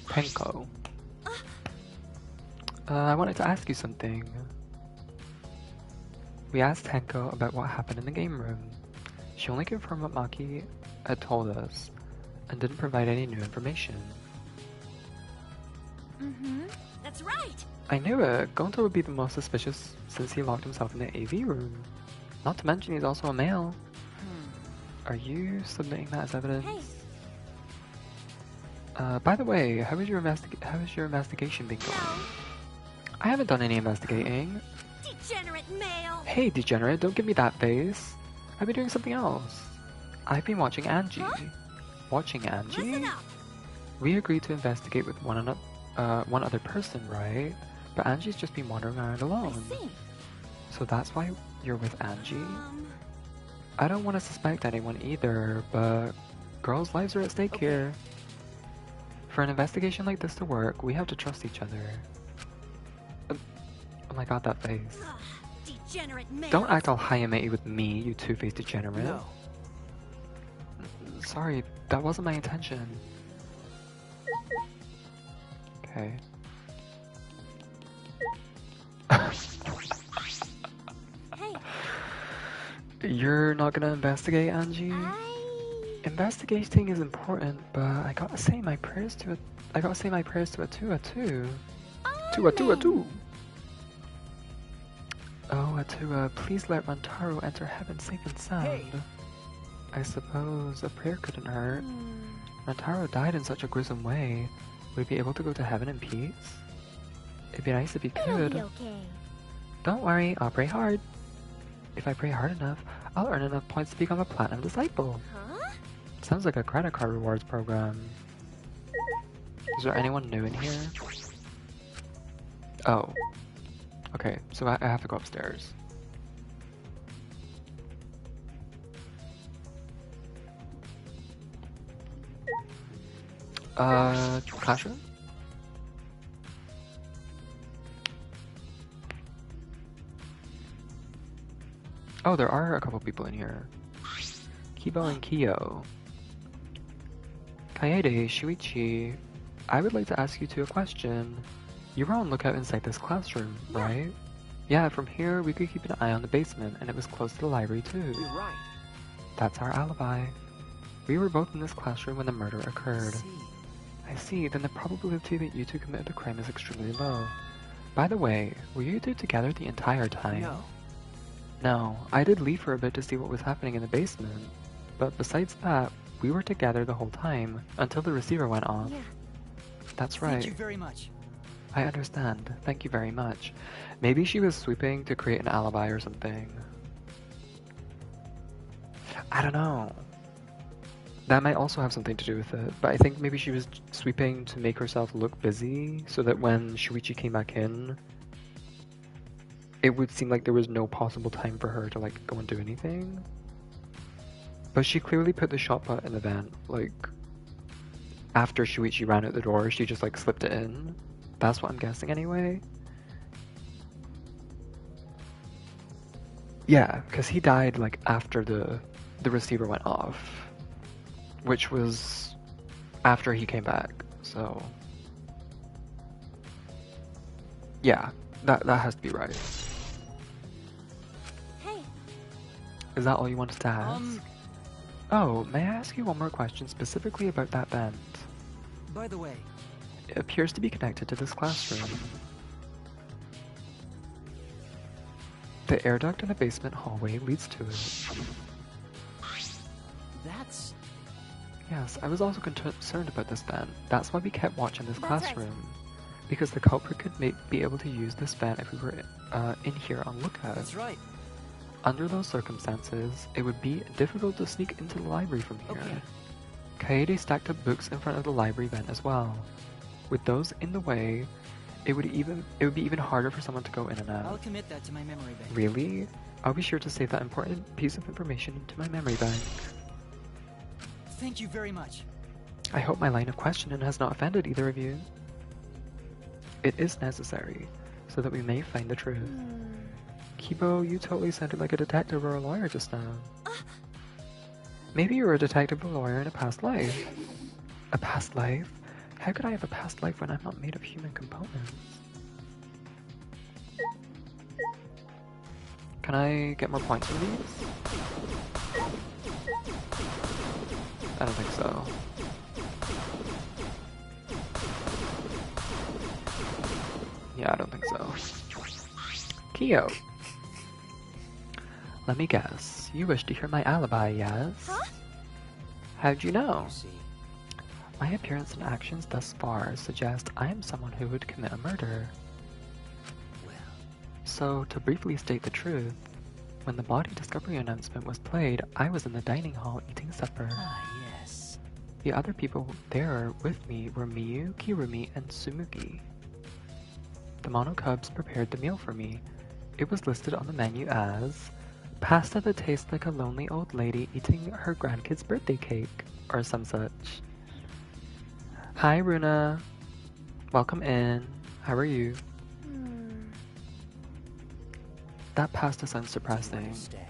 Penko. I wanted to ask you something. We asked Tenko about what happened in the game room. She only confirmed what Maki had told us, and didn't provide any new information. That's right. I knew it. Gonta would be the most suspicious since he locked himself in the AV room. Not to mention he's also a male. Are you submitting that as evidence? Hey. By the way, how is your investigation been going? No. I haven't done any investigating. Degenerate male. Hey, degenerate, don't give me that face. I've been doing something else. I've been watching Angie. Huh? Watching Angie? Listen up. We agreed to investigate with one other person, right? But Angie's just been wandering around alone. I see. So that's why you're with Angie? I don't want to suspect anyone either, but girls' lives are at stake here. For an investigation like this to work, we have to trust each other. Oh my god, that face. Degenerate male. Don't act all high and mighty with me, you two-faced degenerate. No. Sorry, that wasn't my intention. Okay. Hey. You're not gonna investigate, Angie? Investigating is important, but I gotta say my prayers to a 2. A 2. Oh, Atua, please let Rantaro enter heaven safe and sound. Hey. I suppose a prayer couldn't hurt. Rantaro died in such a gruesome way. Would he be able to go to heaven in peace? It'd be nice if he It'll could. be okay. Don't worry, I'll pray hard. If I pray hard enough, I'll earn enough points to become a platinum disciple. Huh? Sounds like a credit card rewards program. Is there anyone new in here? Oh. Okay, so I have to go upstairs. Classroom? Oh, there are a couple people in here. Kibo and Kyo. Kaede, Shuichi, I would like to ask you two a question. You were on lookout inside this classroom, right? Yeah, from here we could keep an eye on the basement, and it was close to the library too. You're right. That's our alibi. We were both in this classroom when the murder occurred. I see, then the probability that you two committed the crime is extremely low. By the way, were you two together the entire time? No. No, I did leave for a bit to see what was happening in the basement. But besides that, we were together the whole time, until the receiver went off. Yeah. That's right. Thank you very much. I understand. Thank you very much. Maybe she was sweeping to create an alibi or something. I don't know. That might also have something to do with it, but I think maybe she was sweeping to make herself look busy, so that when Shuichi came back in, it would seem like there was no possible time for her to like go and do anything. But she clearly put the shot put in the vent, like, after Shuichi ran out the door, she just like slipped it in. That's what I'm guessing anyway. Yeah, because he died like after the receiver went off. Which was after he came back, so... Yeah, that has to be right. Hey. Is that all you wanted to ask? Oh, may I ask you one more question specifically about that vent? By the way, It appears to be connected to this classroom. The air duct in the basement hallway leads to it. that's... Yes, I was also concerned about this vent. That's why we kept watching this That's right. classroom. Because the culprit could be able to use this vent if we were in here on lookout. That's right. Under those circumstances, it would be difficult to sneak into the library from here. Kaede stacked up books in front of the library vent as well. With those in the way, It would be even harder for someone to go in and I'll out. commit that to my memory bank. Really? I'll be sure to save that important piece of information into my memory bank. Thank you very much. I hope my line of questioning has not offended either of you. It is necessary, so that we may find the truth. Kibo, you totally sounded like a detective or a lawyer just now. Maybe you were a detective or lawyer in a past life. A past life? How could I have a past life when I'm not made of human components? Can I get more points from these? I don't think so. Yeah, I don't think so. Kyo. Let me guess. You wish to hear my alibi, yes? Huh? How'd you know? See. My appearance and actions thus far suggest I am someone who would commit a murder. Well, So, to briefly state the truth, when the body discovery announcement was played, I was in the dining hall eating supper. yes. The other people there with me were Miyu, Kirumi, and Tsumugi. The Mono Cubs prepared the meal for me. It was listed on the menu as pasta that tastes like a lonely old lady eating her grandkid's birthday cake, or some such. Hi, Runa. Welcome in. How are you? That pasta sounds depressing. Understand.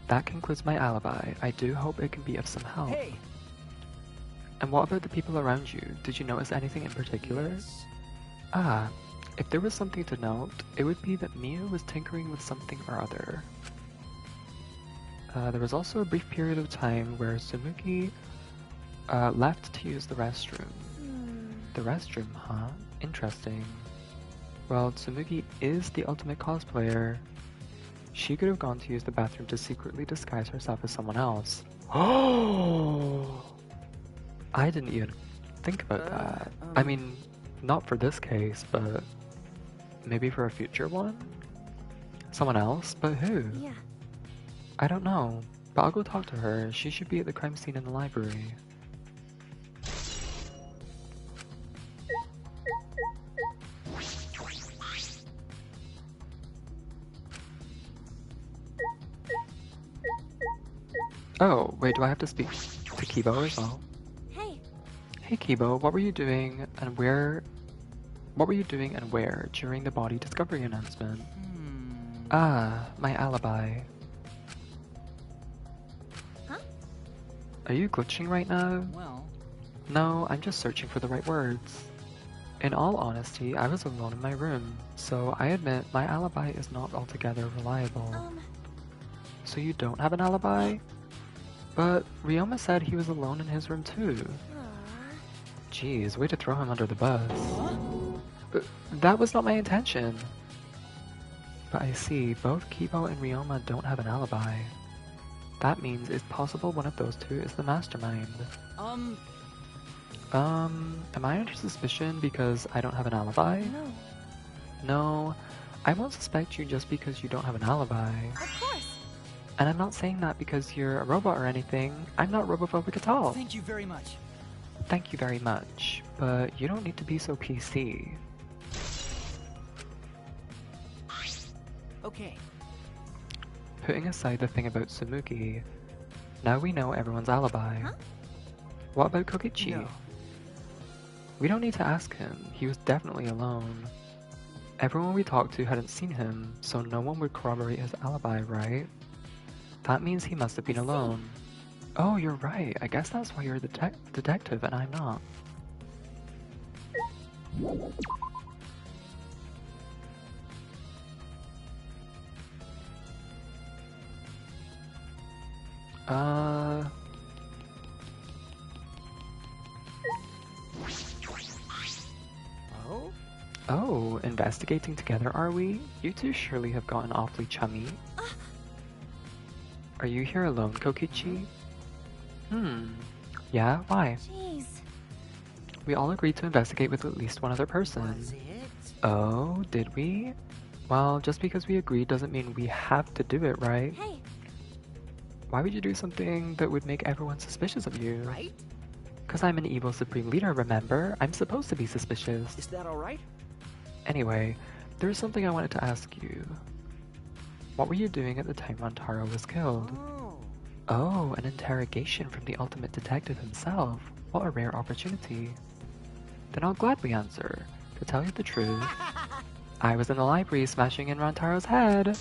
That concludes my alibi. I do hope it can be of some help. Hey. And what about the people around you? Did you notice anything in particular? Yes. Ah, if there was something to note, it would be that Miyu was tinkering with something or other. There was also a brief period of time where Tsumugi left to use the restroom. The restroom, huh? Interesting. Well, Tsumugi is the ultimate cosplayer. She could have gone to use the bathroom to secretly disguise herself as someone else. Oh! I didn't even think about that. I mean, not for this case, but maybe for a future one? Someone else? But who? Yeah. I don't know, but I'll go talk to her. She should be at the crime scene in the library. Oh, wait, do I have to speak to Kibo as well? Hey, Hey Kibo, what were you doing and where? What were you doing and where during the body discovery announcement? Ah, my alibi. Huh? Are you glitching right now? Well, No, I'm just searching for the right words. In all honesty, I was alone in my room, so I admit my alibi is not altogether reliable. So you don't have an alibi? But Ryoma said he was alone in his room too. aw. Jeez, way to throw him under the bus. That was not my intention. But I see, both Kibo and Ryoma don't have an alibi. That means it's possible one of those two is the mastermind. Am I under suspicion because I don't have an alibi? No. No, I won't suspect you just because you don't have an alibi. Of course. And I'm not saying that because you're a robot or anything. I'm not robophobic at all. thank you very much. Thank you very much, but you don't need to be so PC. Okay. Putting aside the thing about Tsumugi, now we know everyone's alibi. Huh? What about Kokichi? No. We don't need to ask him. He was definitely alone. Everyone we talked to hadn't seen him, so no one would corroborate his alibi, right? That means he must have been alone. Oh, you're right. I guess that's why you're the detective and I'm not. Oh? Oh, investigating together, are we? You two surely have gotten awfully chummy. Are you here alone, Kokichi? Yeah, why? Jeez. We all agreed to investigate with at least one other person. Was it? Oh, did we? Well, just because we agreed doesn't mean we have to do it, right? Hey, Why would you do something that would make everyone suspicious of you? Right? Because I'm an evil supreme leader, remember? I'm supposed to be suspicious. Is that all right? Anyway, there's something I wanted to ask you. What were you doing at the time Rantaro was killed? Oh. Oh, an interrogation from the ultimate detective himself. What a rare opportunity. Then I'll gladly answer. To tell you the truth, I was in the library smashing in Rantaro's head.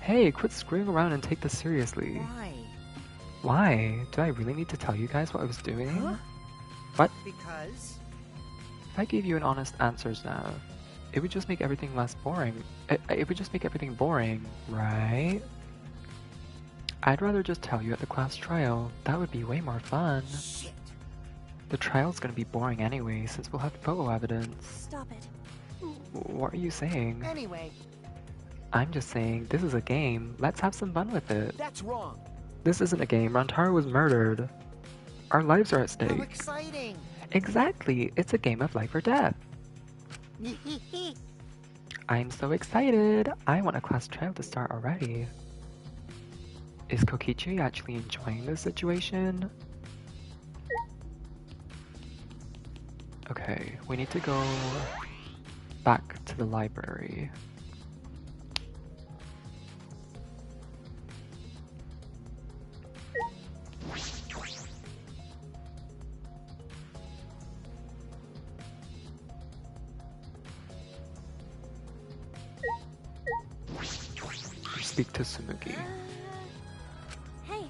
Hey, quit screwing around and take this seriously. Why? Why? Do I really need to tell you guys what I was doing? Huh? What? Because? If I gave you an honest answers now, it would just make everything less boring. It would just make everything boring, right? I'd rather just tell you at the class trial. That would be way more fun. Shit. The trial's gonna be boring anyway, since we'll have photo evidence. Stop it. What are you saying? Anyway, I'm just saying, this is a game. Let's have some fun with it. That's wrong. This isn't a game. Rantaro was murdered. Our lives are at how stake. exciting. Exactly. It's a game of life or death. I'm so excited. I want a class trial to start already. Is Kokichi actually enjoying this situation? Okay, we need to go back to the library. Speak to Tsumugi. Hey.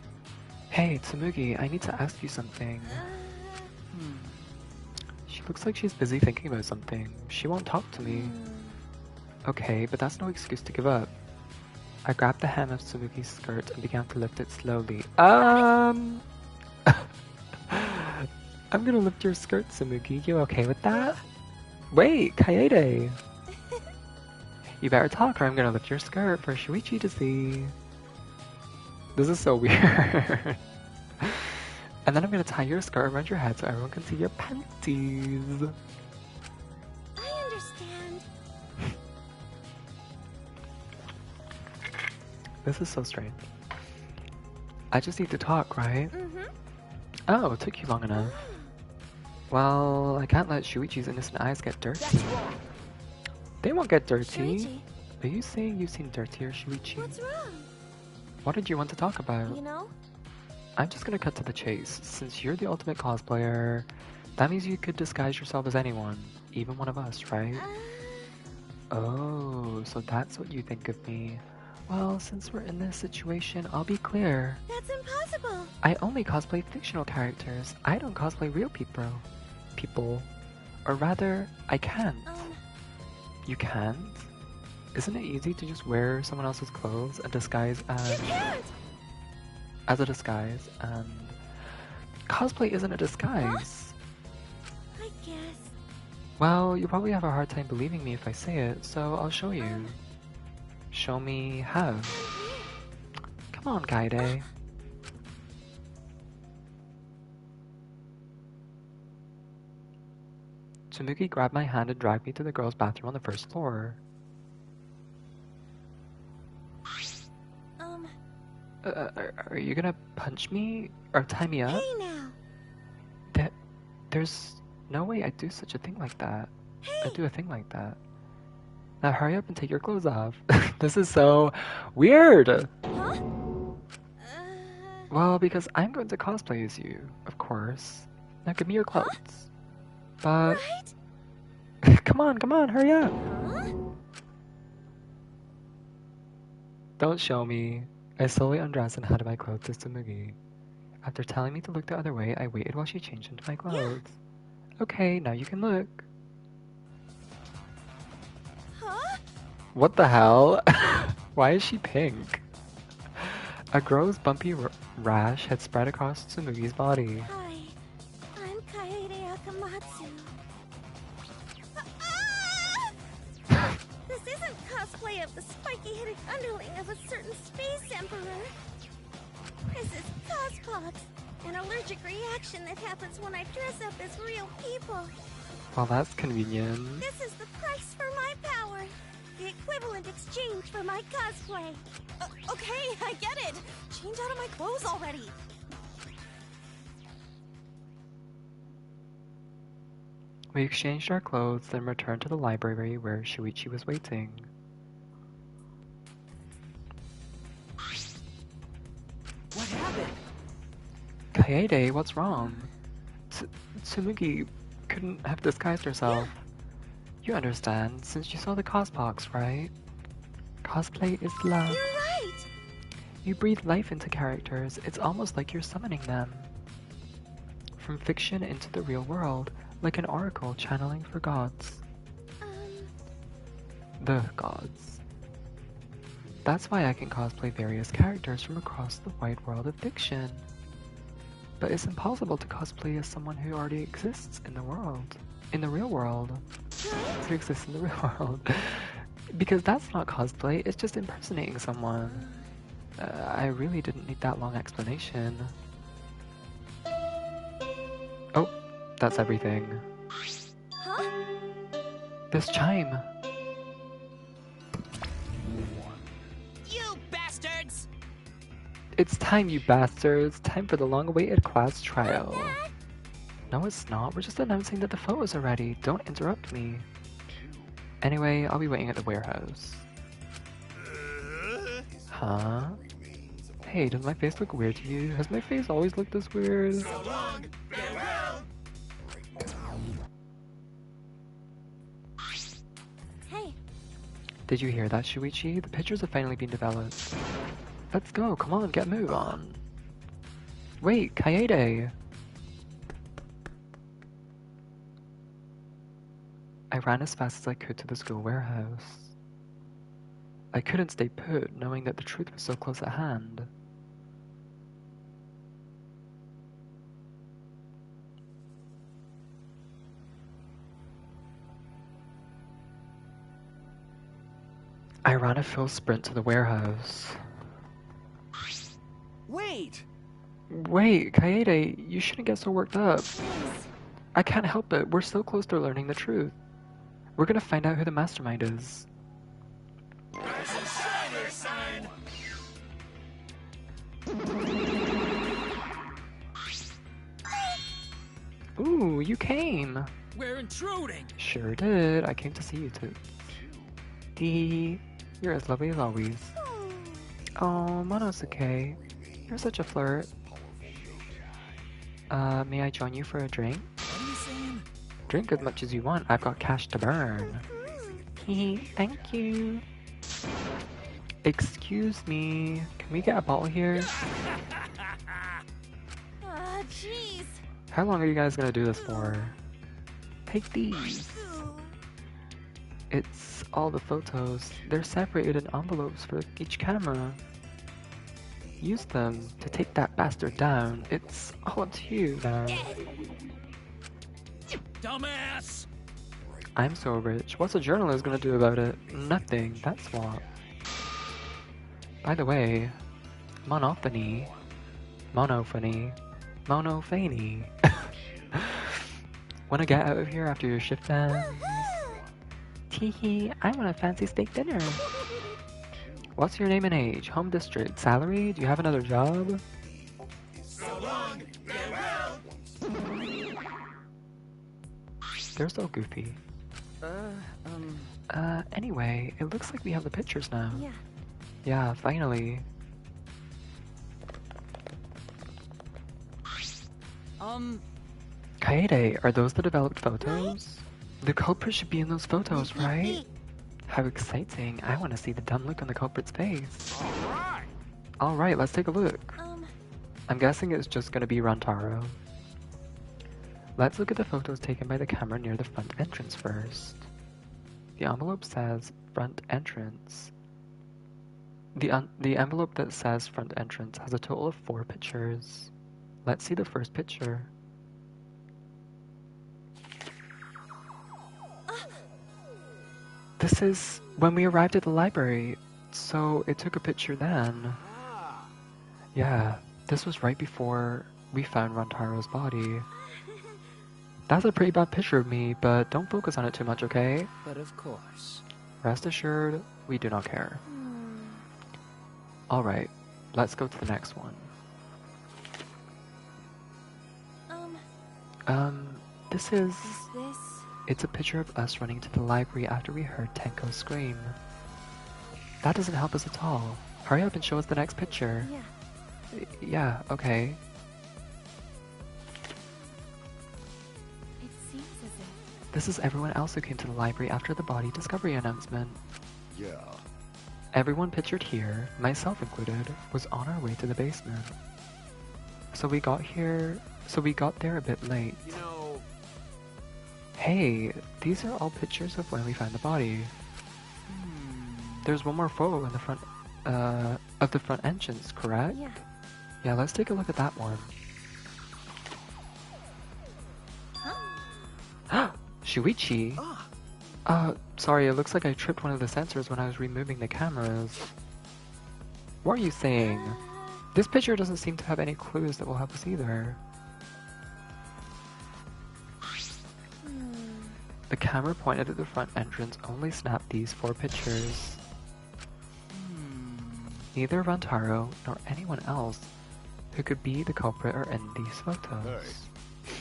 Hey, Tsumugi, I need to ask you something. Hmm. She looks like she's busy thinking about something. She won't talk to me. Okay, but that's no excuse to give up. I grabbed the hem of Tsumugi's skirt and began to lift it slowly. I'm gonna lift your skirt, Tsumugi. You okay with that? Wait, Kaede! You better talk or I'm gonna lift your skirt for Shuichi to see. This is so weird. And then I'm gonna tie your skirt around your head so everyone can see your panties. I understand. This is so strange. I just need to talk, right? Mm-hmm. Oh, it took you long enough. Well, I can't let Shuichi's innocent eyes get dirty. That's wrong. They won't get dirty. Shuichi, Are you saying you've seen dirtier, Shuichi? what's wrong? What did you want to talk about? You know? I'm just gonna cut to the chase. Since you're the ultimate cosplayer, that means you could disguise yourself as anyone, even one of us, right? Oh, so that's what you think of me. Well, since we're in this situation, I'll be clear. That's impossible. I only cosplay fictional characters. I don't cosplay real people. Or rather, I can't. You can't? Isn't it easy to just wear someone else's clothes and disguise You as... can't! as a disguise, and... Cosplay isn't a disguise. I guess. Well, you'll probably have a hard time believing me if I say it, so I'll show you. Show me how. Come on, Kaede. Tsumugi grabbed my hand and dragged me to the girls' bathroom on the first floor. Are you gonna punch me? Or tie me up? Hey now! There's no way I'd do such a thing like that. Hey! I'd do a thing like that. Now hurry up and take your clothes off. This is so weird! Huh? Well, because I'm going to cosplay as you, of course. Now give me your clothes. But... Right? come on, hurry up! Huh? Don't show me. I slowly undressed and handed my clothes to Tsumugi. After telling me to look the other way, I waited while she changed into my clothes. Okay, now you can look. Huh? What the hell? Why is she pink? A gross, bumpy rash had spread across Tsumugi's body. Hi, I'm Kaede Akamatsu. This isn't cosplay of the spiky-headed underling of a certain space emperor. This is cospox, an allergic reaction that happens when I dress up as real people. Well, that's convenient. This is the price for my power. The equivalent exchange for my cosplay. Okay, I get it. Change out of my clothes already. We exchanged our clothes, then returned to the library where Shuichi was waiting. What happened? Kaede, what's wrong? Tsumugi couldn't have disguised herself. You understand, since you saw the cosbox, right? Cosplay is love. You're right! You breathe life into characters, it's almost like you're summoning them. From fiction into the real world, like an oracle channeling for gods. The gods. That's why I can cosplay various characters from across the wide world of fiction. But it's impossible to cosplay as someone who already exists in the world. In the real world. Who exists in the real world. Because that's not cosplay, it's just impersonating someone. I really didn't need that long explanation. Oh, that's everything. Huh? This chime. You bastards! It's time, you bastards. Time for the long-awaited class trial. No, it's not. We're just announcing that the photos are ready. Don't interrupt me. Anyway, I'll be waiting at the warehouse. Huh? Hey, does my face look weird to you? Has my face always looked this weird? So long, farewell! Hey, Did you hear that, Shuichi? The pictures have finally been developed. Let's go, come on, get a move on. Wait, Kaede! I ran as fast as I could to the school warehouse. I couldn't stay put, knowing that the truth was so close at hand. I ran a full sprint to the warehouse. Wait! Wait, Kaede, you shouldn't get so worked up. please. I can't help it, we're so close to learning the truth. We're gonna find out who the mastermind is. Ooh, you came! We're intruding! Sure did, I came to see you too. Dee, you're as lovely as always. Oh, Monosuke, you're such a flirt. May I join you for a drink? What are you saying? Drink as much as you want, I've got cash to burn. Hee, thank you. Excuse me, can we get a bottle here? Ah, jeez. How long are you guys gonna do this for? Take these. It's all the photos. They're separated in envelopes for each camera. Use them to take that bastard down. It's all up to you now. Dumbass! I'm so rich. What's a journalist gonna do about it? Nothing, that's what. By the way, monophony. Wanna get out of here after your shift ends? Teehee, I want a fancy steak dinner. What's your name and age? Home district? Salary? Do you have another job? So long, farewell! They're so goofy. Anyway, it looks like we have the pictures now. Yeah. Yeah, finally. Kaede, are those the developed photos? The culprit should be in those photos, right? How exciting. I want to see the dumb look on the culprit's face. Alright! Alright, let's take a look. I'm guessing it's just gonna be Rantaro. Let's look at the photos taken by the camera near the front entrance first. The envelope says front entrance. The envelope that says front entrance has a total of 4 pictures. Let's see the first picture. This is when we arrived at the library, so it took a picture then. Ah, Yeah, this was right before we found Rantaro's body. That's a pretty bad picture of me, but don't focus on it too much, okay? but of course. Rest assured, we do not care. Alright, let's go to the next one. This is... Is this? It's a picture of us running to the library after we heard Tenko scream. That doesn't help us at all. Hurry up and show us the next picture. Yeah. Yeah, okay. It seems as if... This is everyone else who came to the library after the body discovery announcement. Yeah. Everyone pictured here, myself included, was on our way to the basement. So we got there a bit late. You know, Hey, these are all pictures of when we found the body. There's one more photo in the front, of the front entrance, correct? Yeah. Yeah, let's take a look at that one. Shuichi? Sorry, it looks like I tripped one of the sensors when I was removing the cameras. What are you saying? This picture doesn't seem to have any clues that will help us either. The camera pointed at the front entrance only snapped these 4 pictures. Neither Rantaro nor anyone else who could be the culprit are in these photos. Hey.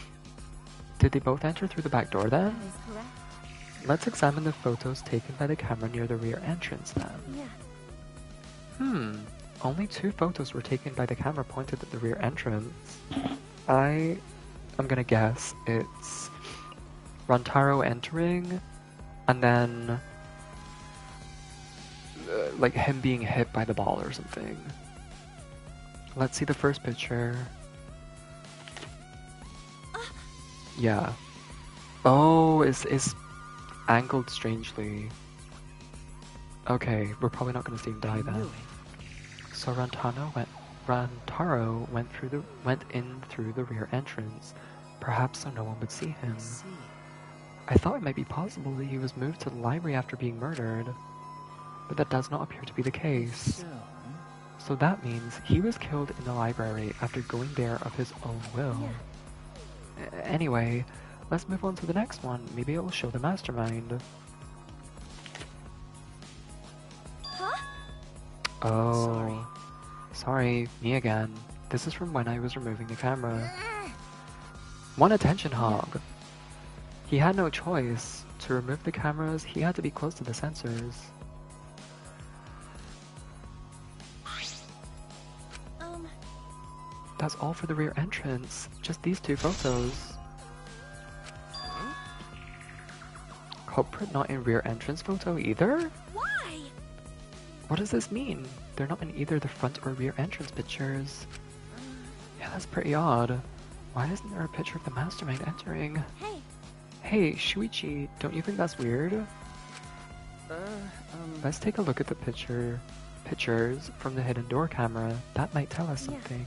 Did they both enter through the back door then? That is correct. Let's examine the photos taken by the camera near the rear entrance then. Yeah. Only 2 photos were taken by the camera pointed at the rear entrance. I'm gonna guess it's Rantaro entering, and then like him being hit by the ball or something. Let's see the first picture. Yeah. Oh, it's angled strangely. Okay, we're probably not gonna see him die then. So Rantaro went in through the rear entrance, perhaps so no one would see him. I thought it might be possible that he was moved to the library after being murdered, but that does not appear to be the case. So that means he was killed in the library after going there of his own will. Anyway, let's move on to the next one. Maybe it will show the mastermind. Oh, sorry, me again. This is from when I was removing the camera. One attention hog. He had no choice. To remove the cameras, he had to be close to the sensors. That's all for the rear entrance. Just these 2 photos. Culprit not in rear entrance photo either? Why? What does this mean? They're not in either the front or rear entrance pictures. Yeah, that's pretty odd. Why isn't there a picture of the mastermind entering? Hey. Hey, Shuichi, don't you think that's weird? Let's take a look at the pictures from the hidden door camera. That might tell us something.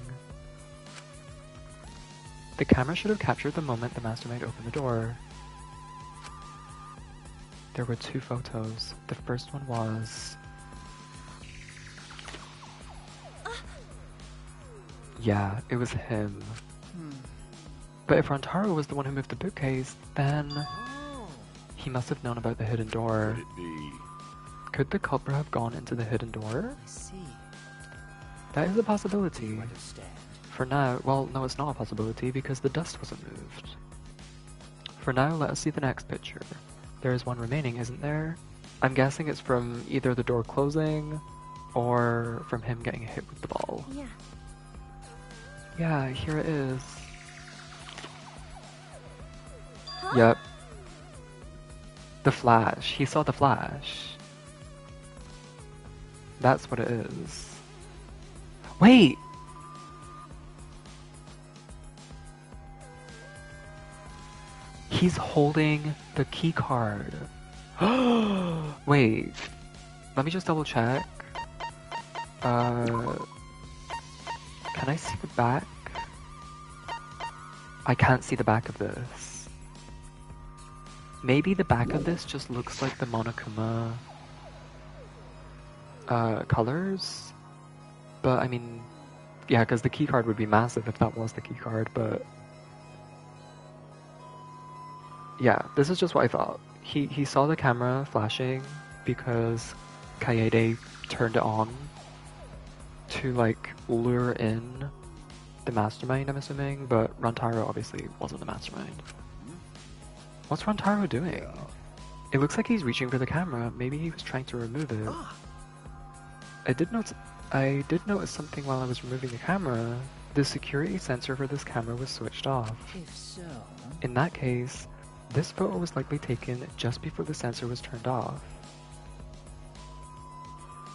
The camera should have captured the moment the mastermind opened the door. There were 2 photos. The first one was... Yeah, it was him. But if Rantaro was the one who moved the bookcase, then... He must have known about the hidden door. Could it be? Could the culprit have gone into the hidden door? I see. That is a possibility. Understand. For now, well, no, it's not a possibility because the dust wasn't moved. For now, let us see the next picture. There is one remaining, isn't there? I'm guessing it's from either the door closing or from him getting hit with the ball. Yeah. Yeah, here it is. Yep. The flash. He saw the flash. That's what it is. Wait! He's holding the key card. Wait. Let me just double check. Can I see the back? I can't see the back of this. Maybe the back of this just looks like the Monokuma colors? But I mean, yeah, because the keycard would be massive if that was the keycard, but yeah, this is just what I thought. He saw the camera flashing because Kaede turned it on to like lure in the mastermind, I'm assuming, but Rantaro obviously wasn't the mastermind. What's Rantaro doing? It looks like he's reaching for the camera. Maybe he was trying to remove it. I did notice something while I was removing the camera. The security sensor for this camera was switched off. If so... In that case, this photo was likely taken just before the sensor was turned off.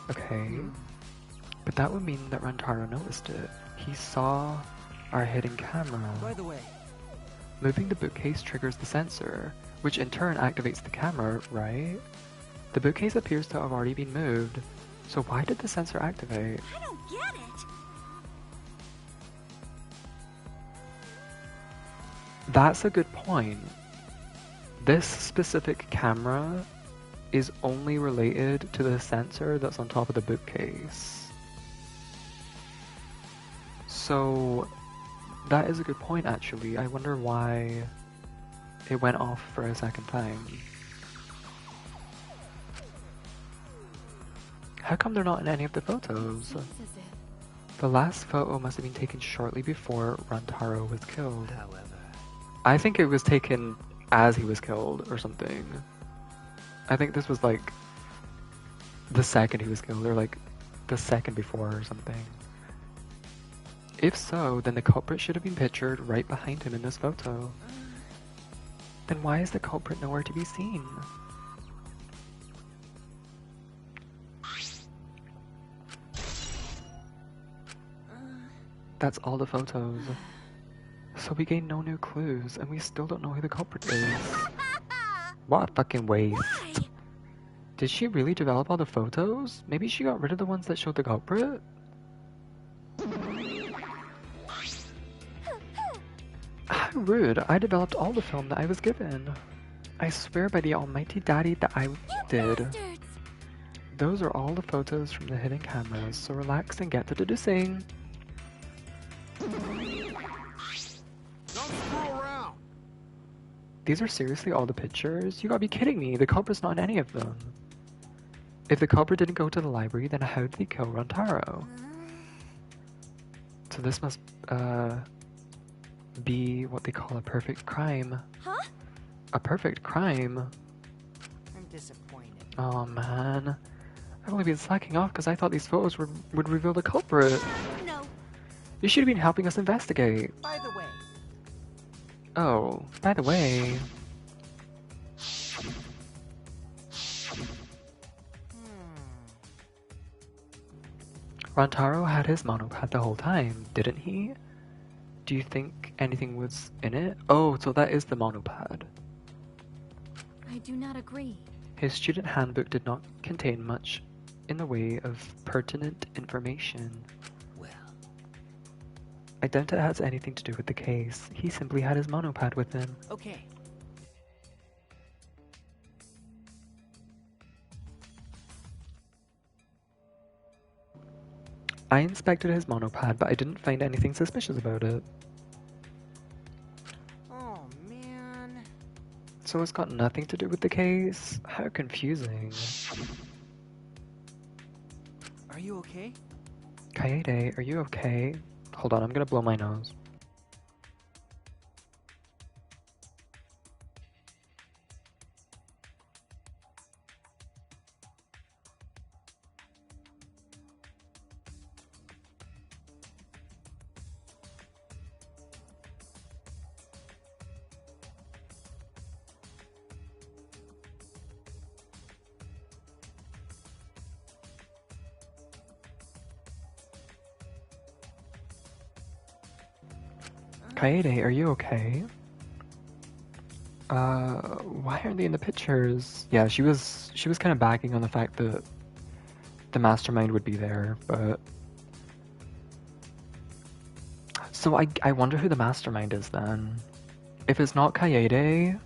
Okay. But that would mean that Rantaro noticed it. He saw our hidden camera. By the way... Moving the bookcase triggers the sensor, which in turn activates the camera, right? The bookcase appears to have already been moved, so why did the sensor activate? I don't get it. That's a good point. This specific camera is only related to the sensor that's on top of the bookcase. So that is a good point actually. I wonder why it went off for a second time. How come they're not in any of the photos? Seems as if The last photo must have been taken shortly before Rantaro was killed. However... I think it was taken as he was killed or something. I think this was like the second he was killed or like the second before or something. If so, then the culprit should have been pictured right behind him in this photo. Then why is the culprit nowhere to be seen? That's all the photos. So we gain no new clues, and we still don't know who the culprit is. What a fucking waste. Why? Did she really develop all the photos? Maybe she got rid of the ones that showed the culprit? How rude. I developed all the film that I was given. I swear by the almighty daddy that I did. Bastards. Those are all the photos from the hidden cameras, so relax and get to deducing. Don't screw around. These are seriously all the pictures? You gotta be kidding me, the culprit's not in any of them. If the culprit didn't go to the library, then how did he kill Rantaro? So this must, be what they call a perfect crime. Huh? A perfect crime? I'm disappointed. Oh man. I've only been slacking off because I thought these photos would reveal the culprit. No. You should have been helping us investigate. By the way... Oh, by the way... Rantaro had his monopad the whole time, didn't he? Do you think anything was in it? Oh, so that is the monopad. I do not agree. His student handbook did not contain much in the way of pertinent information. Well... I doubt it has anything to do with the case. He simply had his monopad with him. Okay. I inspected his monopad, but I didn't find anything suspicious about it. Oh, man... So it's got nothing to do with the case? How confusing. Are you okay? Kaede, are you okay? Hold on, I'm gonna blow my nose. Kaede, are you okay? Why aren't they in the pictures? Yeah, she was kind of backing on the fact that the mastermind would be there, but... So I wonder who the mastermind is then. If it's not Kaede...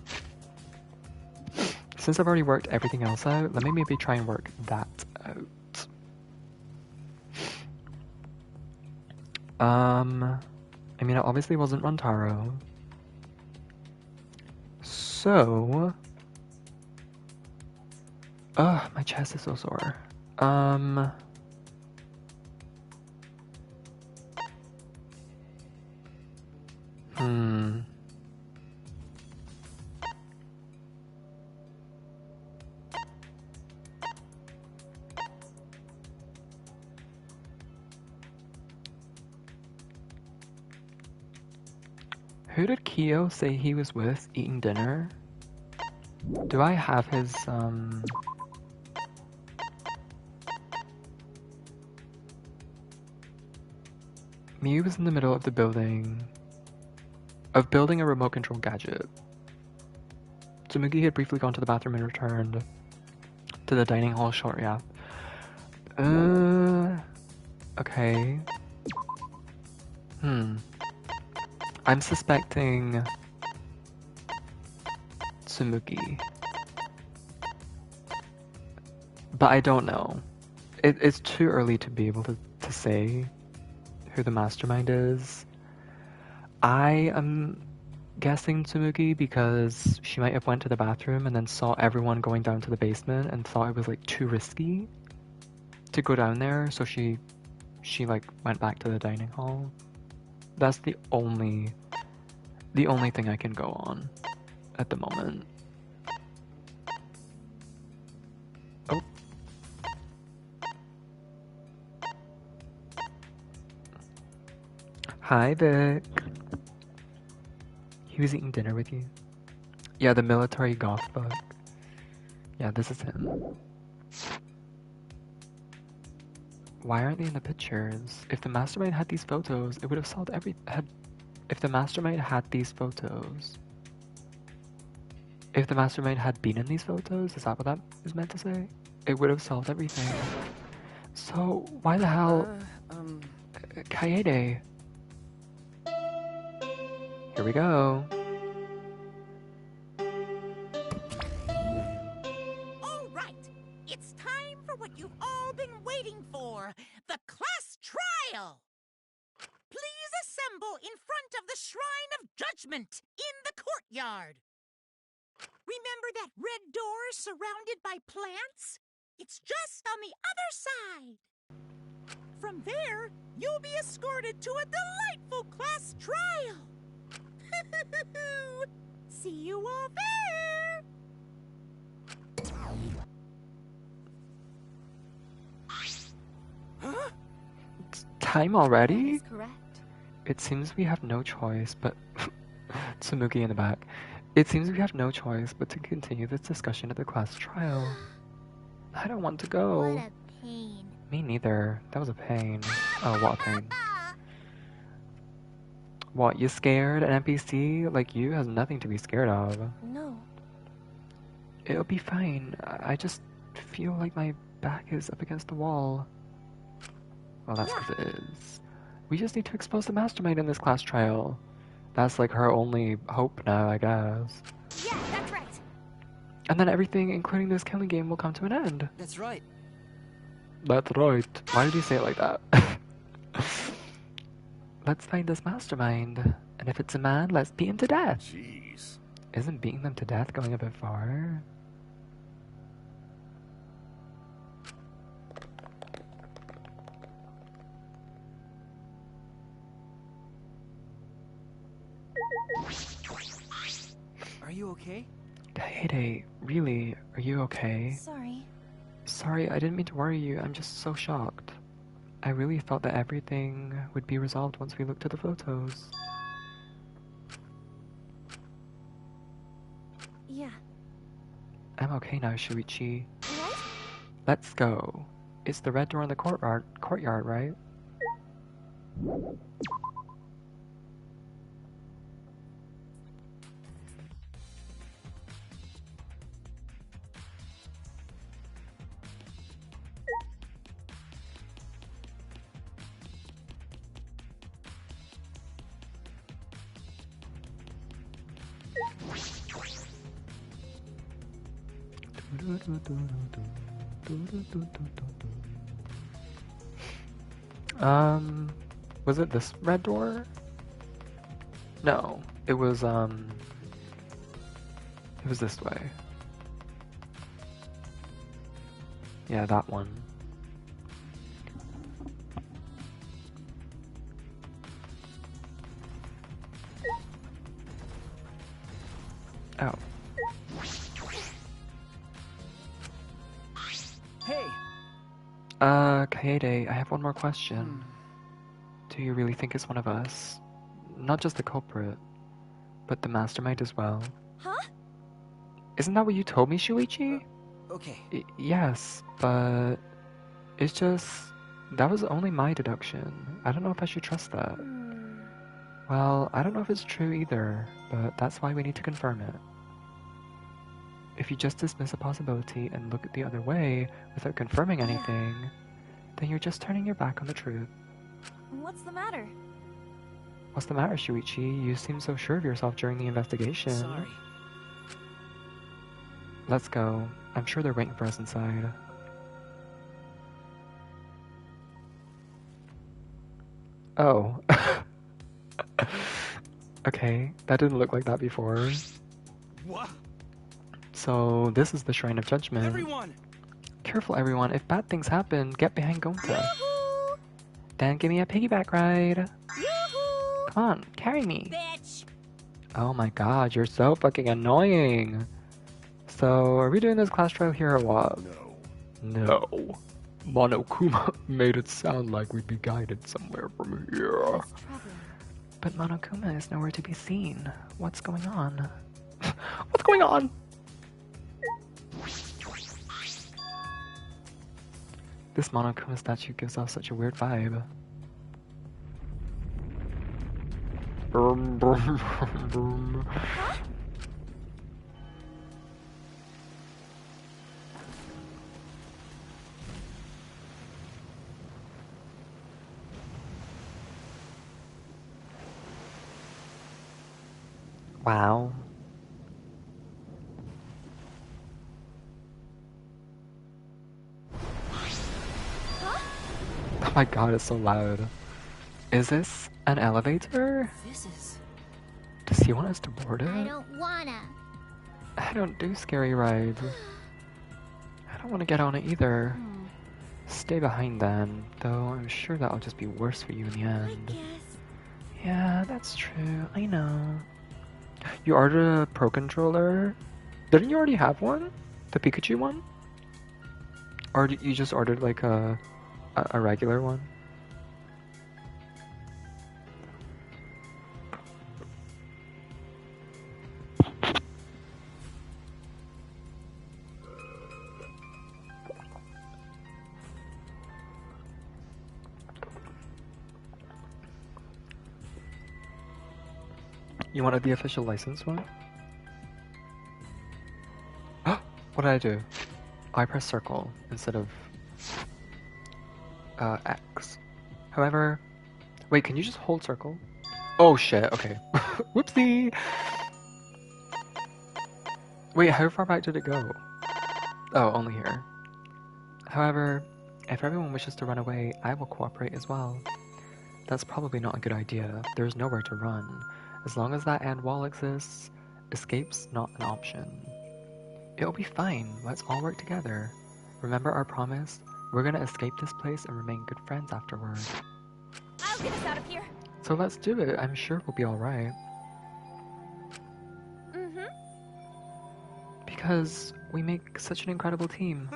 Since I've already worked everything else out, let me maybe try and work that out. I mean, it obviously wasn't Rantaro. So... Ugh, my chest is so sore. Who did Kyo say he was with eating dinner? Do I have his, Miyu was in the middle of building a remote control gadget. Tsumugi had briefly gone to the bathroom and returned to the dining hall shortly after. Okay. I'm suspecting Tsumugi. But I don't know. It's too early to be able to say who the mastermind is. I am guessing Tsumugi because she might have went to the bathroom and then saw everyone going down to the basement and thought it was like too risky to go down there, so she like went back to the dining hall. That's the only thing I can go on at the moment. Oh. Hi, Vic. He was eating dinner with you? Yeah, the military goth book. Yeah, this is him. Why aren't they in the pictures? If the mastermind had these photos, it would have solved if the mastermind had these photos. If the mastermind had been in these photos, is that what that is meant to say? It would have solved everything. So, why the hell... Kaede. Here we go. All right, it's time for what you've all been waiting for, the class trial. Please assemble in front of the Shrine of Judgment in the courtyard. Remember that red door surrounded by plants? It's just on the other side. From there, you'll be escorted to a delightful class trial. See you all there! Huh? It's time already? That is correct. It seems we have no choice but... Tsumugi in the back. It seems we have no choice but to continue this discussion at the class trial. I don't want to go. What a pain. Me neither. That was a pain. Oh, what a pain. What, you scared? An NPC like you has nothing to be scared of. No. It'll be fine. I just feel like my back is up against the wall. Well, that's because it is. We just need to expose the mastermind in this class trial. That's like her only hope now, I guess. Yeah, that's right. And then everything, including this killing game, will come to an end. That's right. That's right. Why did you say it like that? Let's find this mastermind. And if it's a man, let's beat him to death. Jeez. Isn't beating them to death going a bit far? Are you okay? Hey, really? Are you okay? Sorry. Sorry, I didn't mean to worry you. I'm just so shocked. I really thought that everything would be resolved once we looked at the photos. Yeah. I'm okay now, Shuichi. What? Let's go. It's the red door in the courtyard, right? Was it this red door? No, it was this way. Yeah, that one. Oh. Hey! Kaede, I have one more question. Do you really think it's one of us? Not just the culprit, but the mastermind as well. Huh? Isn't that what you told me, Shuichi? Okay. Yes, but it's just... that was only my deduction. I don't know if I should trust that. Well, I don't know if it's true either, but that's why we need to confirm it. If you just dismiss a possibility and look the other way without confirming anything, then you're just turning your back on the truth. What's the matter? What's the matter, Shuichi? You seemed so sure of yourself during the investigation. Sorry. Let's go. I'm sure they're waiting for us inside. Oh. Okay, that didn't look like that before. What? So, this is the Shrine of Judgment. Everyone! Careful, everyone. If bad things happen, get behind Gonta. Yoo-hoo! Then give me a piggyback ride. Yoo-hoo! Come on, carry me. Bitch! Oh my god, you're so fucking annoying. So, are we doing this class trial here or what? No. Monokuma made it sound like we'd be guided somewhere from here. What's troubling? But Monokuma is nowhere to be seen. What's going on? What's going on? This Monokuma statue gives off such a weird vibe. Boom, boom, boom, boom. Wow. Oh my god, it's so loud. Is this an elevator? This is... Does he want us to board I it? don't wanna. I don't do scary rides. I don't want to get on it either. Stay behind then, though I'm sure that'll just be worse for you in the I end. guess... Yeah, that's true. I know. You ordered a Pro Controller? Didn't you already have one? The Pikachu one? Or did you just ordered like a regular one? You wanted the official license one? What did I do? I pressed circle instead of X. However, wait, can you just hold circle? Oh shit, okay. Whoopsie! Wait, how far back did it go? Oh, only here. However, if everyone wishes to run away, I will cooperate as well. That's probably not a good idea. There's nowhere to run. As long as that end wall exists, escape's not an option. It'll be fine. Let's all work together. Remember our promise? We're gonna escape this place and remain good friends afterward. I'll get us out of here. So let's do it. I'm sure we'll be alright. Because we make such an incredible team.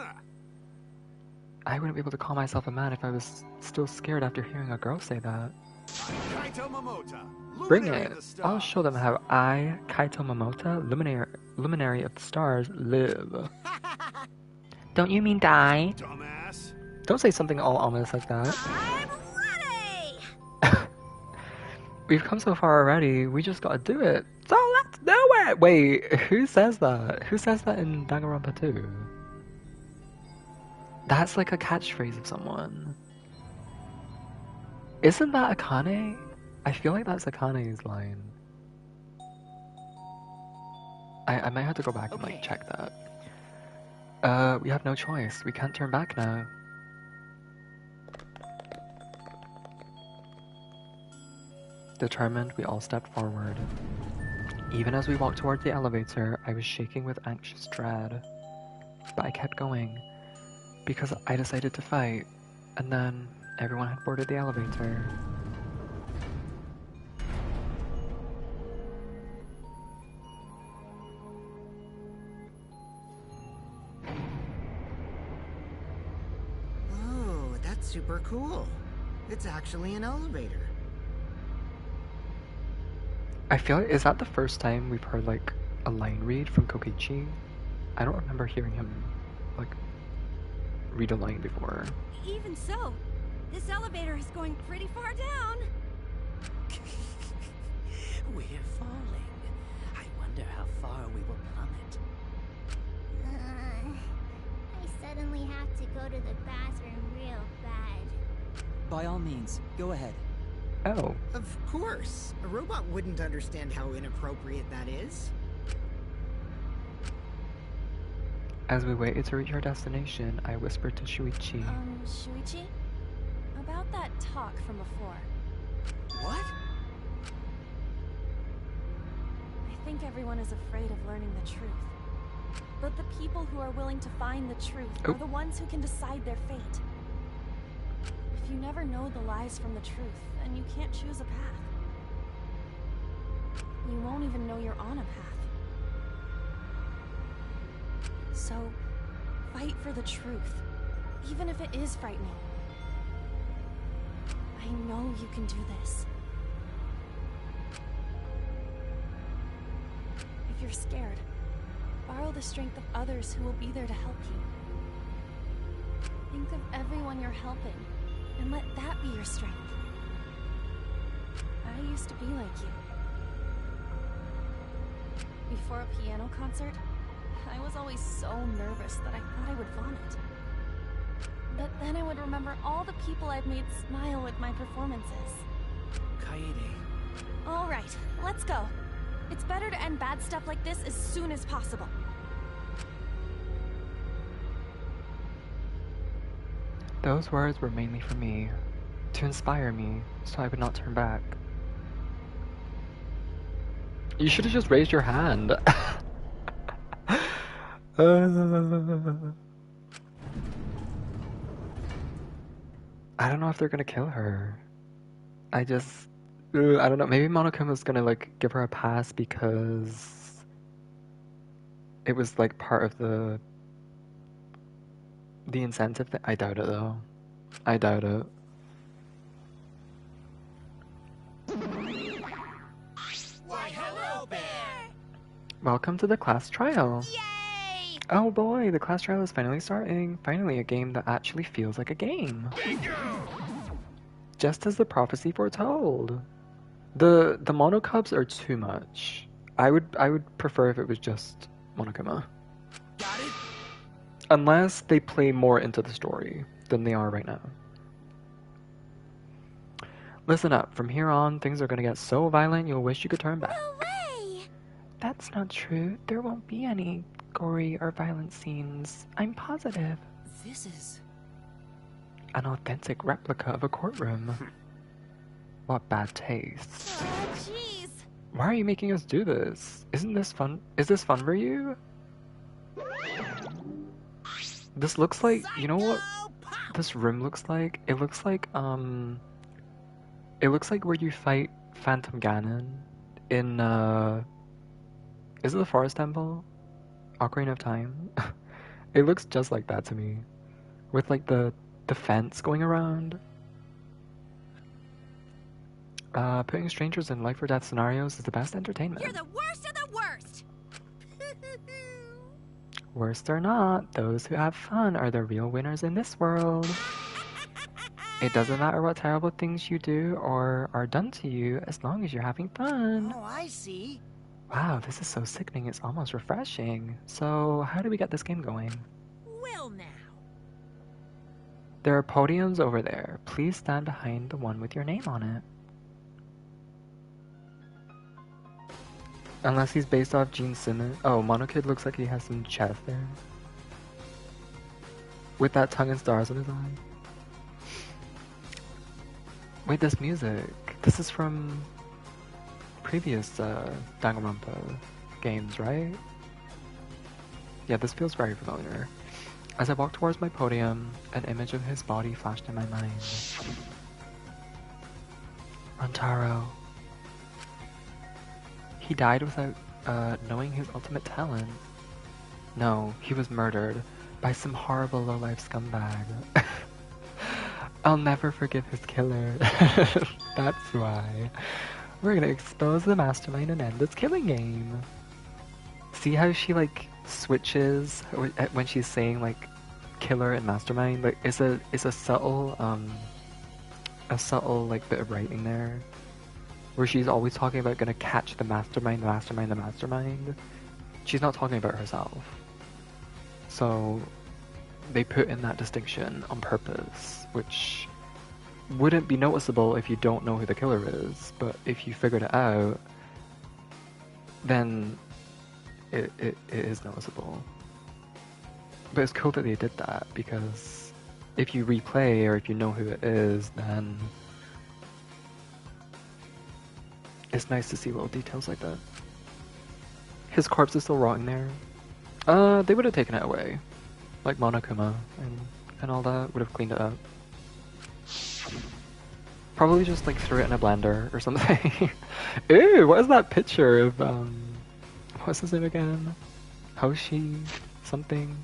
I wouldn't be able to call myself a man if I was still scared after hearing a girl say that. Kaito Momota, Bring luminary it! of the stars. I'll show them how I, Kaito Momota, luminary of the stars, live. Don't you mean die? Dumbass. Don't say something all ominous like that. I'm ready! We've come so far already, we just gotta do it. So let's do it! Wait, who says that? Who says that in Danganronpa 2? That's like a catchphrase of someone. Isn't that Akane? I feel like that's Akane's line. I might have to go back and like check that. We have no choice. We can't turn back now. Determined, we all stepped forward. Even as we walked toward the elevator, I was shaking with anxious dread. But I kept going, because I decided to fight, and then everyone had boarded the elevator. Oh, that's super cool. It's actually an elevator. I feel like, is that the first time we've heard like a line read from Kokichi? I don't remember hearing him like read a line before. Even so, this elevator is going pretty far down. We're falling. I wonder how far we will plummet. I suddenly have to go to the bathroom real bad. By all means, go ahead. Oh, Of course. A robot wouldn't understand how inappropriate that is. as we waited to reach our destination, I whispered to Shuichi. Shuichi? About that talk from before. What? I think everyone is afraid of learning the truth. But the people who are willing to find the truth are the ones who can decide their fate. If you never know the lies from the truth, then you can't choose a path. You won't even know you're on a path. So, fight for the truth, even if it is frightening. I know you can do this. If you're scared, borrow the strength of others who will be there to help you. Think of everyone you're helping, and let that be your strength. I used to be like you. Before a piano concert, I was always so nervous that I thought I would vomit. But then I would remember all the people I've made smile with my performances. Kaede. All right, let's go. It's better to end bad stuff like this as soon as possible. Those words were mainly for me, to inspire me, so I would not turn back. You should have just raised your hand. I don't know if they're gonna kill her. I don't know. Maybe Monokuma's gonna like give her a pass because it was like part of the incentive thing. I doubt it though. I doubt it. Why, hello there! Welcome to the class trial. Yay! Oh boy, the class trial is finally starting. Finally a game that actually feels like a game. Just as the prophecy foretold. The monocubs are too much. I would prefer if it was just Monokuma. Got it? Unless they play more into the story than they are right now. Listen up, from here on things are gonna get so violent you'll wish you could turn back. No way! That's not true. There won't be any gory or violent scenes. I'm positive. This is... An authentic replica of a courtroom. What bad taste. Oh, jeez. Why are you making us do this? Isn't this fun? Is this fun for you? This looks like, you know what this room looks like? It looks like where you fight Phantom Ganon in is it the Forest Temple? Ocarina of Time? It looks just like that to me. With like the fence going around. Putting strangers in life or death scenarios is the best entertainment. You're the worst of the worst! Worst or not, those who have fun are the real winners in this world. It doesn't matter what terrible things you do or are done to you as long as you're having fun. Oh, I see. Wow, this is so sickening, it's almost refreshing. So, how do we get this game going? Well now. There are podiums over there. Please stand behind the one with your name on it. Unless he's based off Gene Simmons. Oh, Monokid looks like he has some chest there. With that tongue and stars on his eye. Wait, this music. This is from previous Danganronpa games, right? Yeah, this feels very familiar. As I walked towards my podium, an image of his body flashed in my mind. Rantaro. He died without knowing his ultimate talent. No, he was murdered by some horrible low-life scumbag. I'll never forgive his killer. That's why. We're gonna expose the mastermind and end this killing game. See how she like switches when she's saying like killer and mastermind? Like it's a subtle like bit of writing there. Where she's always talking about gonna catch the mastermind, the mastermind, the mastermind. She's not talking about herself. So they put in that distinction on purpose, which wouldn't be noticeable if you don't know who the killer is, but if you figured it out, then it is noticeable. But it's cool that they did that, because if you replay or if you know who it is, then it's nice to see little details like that. His corpse is still rotting there. They would have taken it away. Like Monokuma and all that would have cleaned it up. Probably just like threw it in a blender or something. Ew, what is that picture of what's his name again? Hoshi something?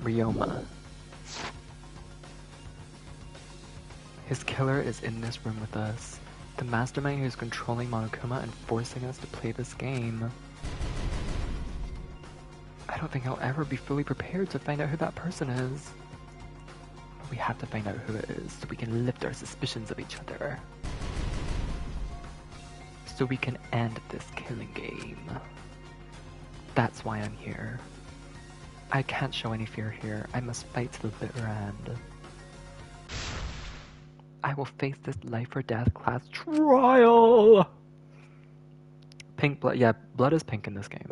Ryoma. His killer is in this room with us. The mastermind who is controlling Monokuma and forcing us to play this game. I don't think I'll ever be fully prepared to find out who that person is. But we have to find out who it is so we can lift our suspicions of each other. So we can end this killing game. That's why I'm here. I can't show any fear here. I must fight to the bitter end. I will face this life or death class trial! Pink blood. Yeah, blood is pink in this game.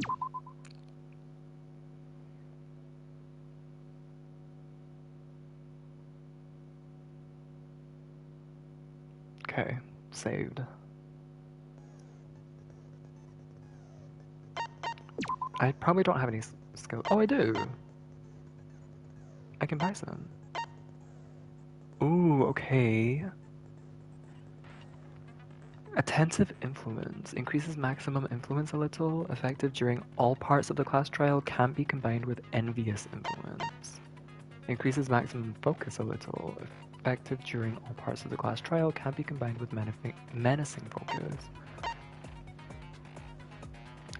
Okay, saved. I probably don't have any skills. Oh, I do! I can buy some. Ooh, okay. Attentive influence increases maximum influence a little, effective during all parts of the class trial, can be combined with envious influence. Increases maximum focus a little, effective during all parts of the class trial, can be combined with menacing focus.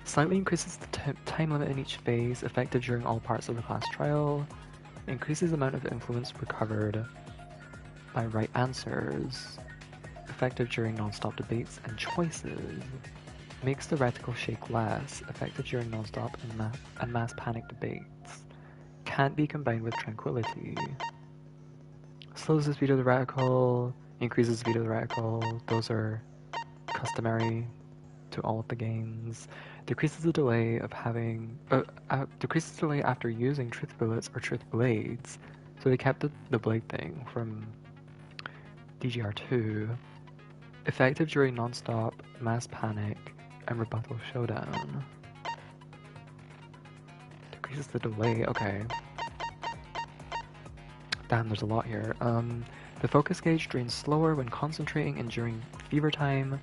Slightly increases the time limit in each phase, effective during all parts of the class trial. Increases the amount of influence recovered by right answers, effective during non-stop debates and choices. Makes the reticle shake less, effective during non-stop and mass panic debates. Can't be combined with tranquility. Slows the speed of the reticle, increases the speed of the reticle. Those are customary to all of the games. Decreases the delay of having decreases the delay after using truth bullets or truth blades. So they kept the blade thing from DGR2. Effective during non-stop, mass panic, and rebuttal showdown. Decreases the delay, okay. Damn, there's a lot here. The focus gauge drains slower when concentrating and during fever time.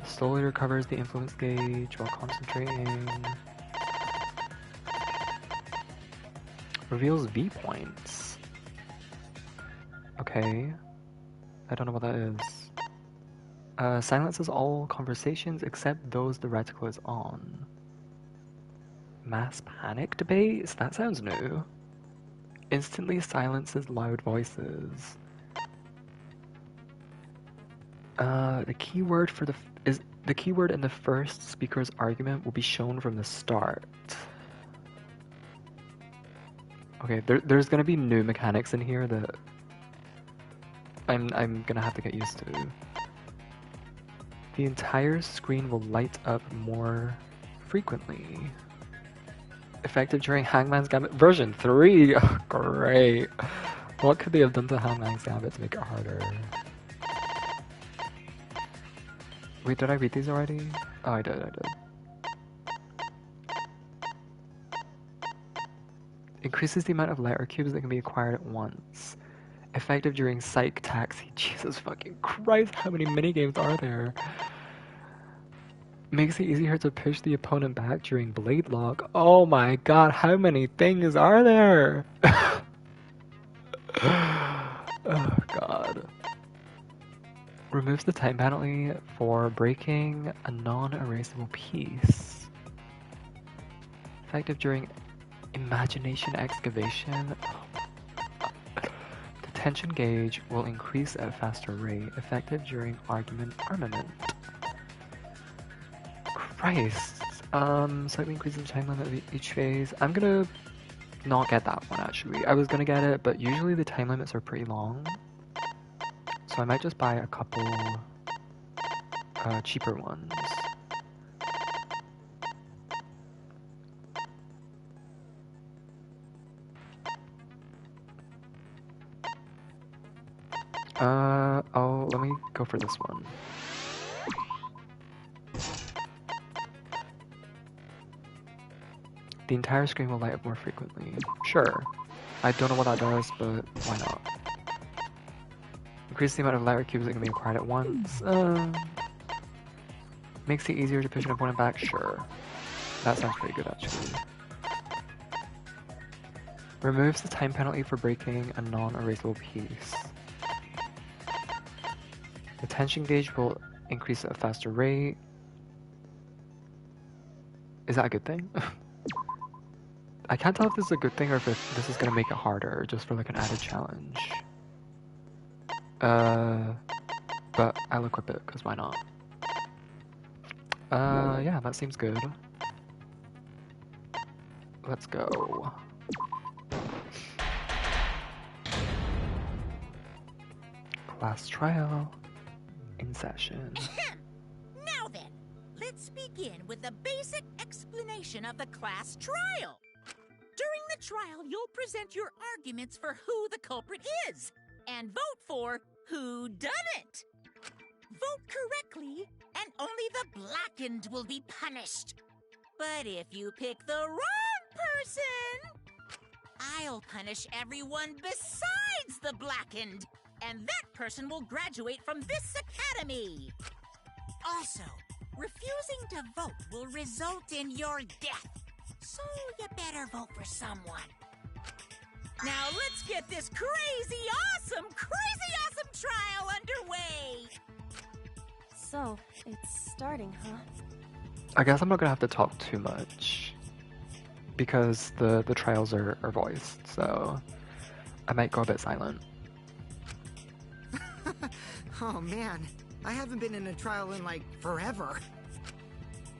Slowly recovers the influence gauge while concentrating. Reveals V points. Okay. I don't know what that is. Silences all conversations except those the reticle is on. Mass panic debates? That sounds new. Instantly silences loud voices. The keyword for the keyword in the first speaker's argument will be shown from the start. Okay, there's gonna be new mechanics in here that I'm gonna have to get used to. The entire screen will light up more frequently. Effective during Hangman's Gambit version 3. Oh, great. What could they have done to Hangman's Gambit to make it harder? Wait, did I read these already? Oh, I did. Increases the amount of letter cubes that can be acquired at once. Effective during Psych Taxi. Jesus fucking Christ, how many minigames are there? Makes it easier to push the opponent back during Blade Lock. Oh my god, how many things are there? Removes the time penalty for breaking a non-erasable piece. Effective during imagination excavation. The tension gauge will increase at a faster rate. Effective during argument armament. Christ. Slightly increasing the time limit of each phase. I'm gonna not get that one actually. I was gonna get it, but usually the time limits are pretty long. So I might just buy a couple cheaper ones. Oh, let me go for this one. The entire screen will light up more frequently. Sure. I don't know what that does, but why not? Increase the amount of light cubes that can be acquired at once. Makes it easier to push an opponent back. Sure. That sounds pretty good, actually. Removes the time penalty for breaking a non-erasable piece. The tension gauge will increase at a faster rate. Is that a good thing? I can't tell if this is a good thing or if this is gonna make it harder, just for like an added challenge. But I'll equip it, because why not? Yeah, that seems good. Let's go. Class trial in session. Now then, let's begin with a basic explanation of the class trial. During the trial, you'll present your arguments for who the culprit is, and vote for who done it. Vote correctly, and only the blackened will be punished. But if you pick the wrong person, I'll punish everyone besides the blackened, and that person will graduate from this academy. Also, refusing to vote will result in your death, so you better vote for someone. Now let's get this crazy awesome trial underway! So, it's starting, huh? I guess I'm not gonna have to talk too much because the trials are voiced, so I might go a bit silent. Oh man, I haven't been in a trial in like forever.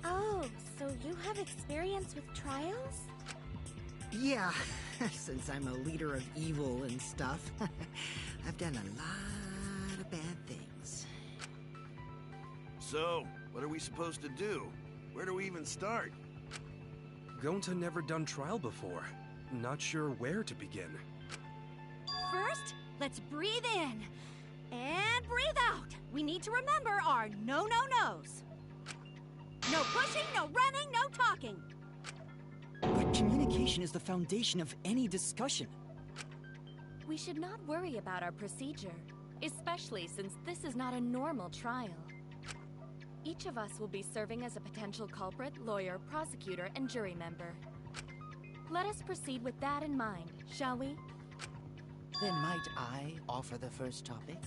Oh, so you have experience with trials? Yeah, since I'm a leader of evil and stuff, I've done a lot of bad things. So, what are we supposed to do? Where do we even start? Gonta never done trial before. Not sure where to begin. First, let's breathe in. And breathe out. We need to remember our no-no-nos. No pushing, no running, no talking. But communication is the foundation of any discussion. We should not worry about our procedure, especially since this is not a normal trial. Each of us will be serving as a potential culprit, lawyer, prosecutor, and jury member. Let us proceed with that in mind, shall we? Then might I offer the first topic?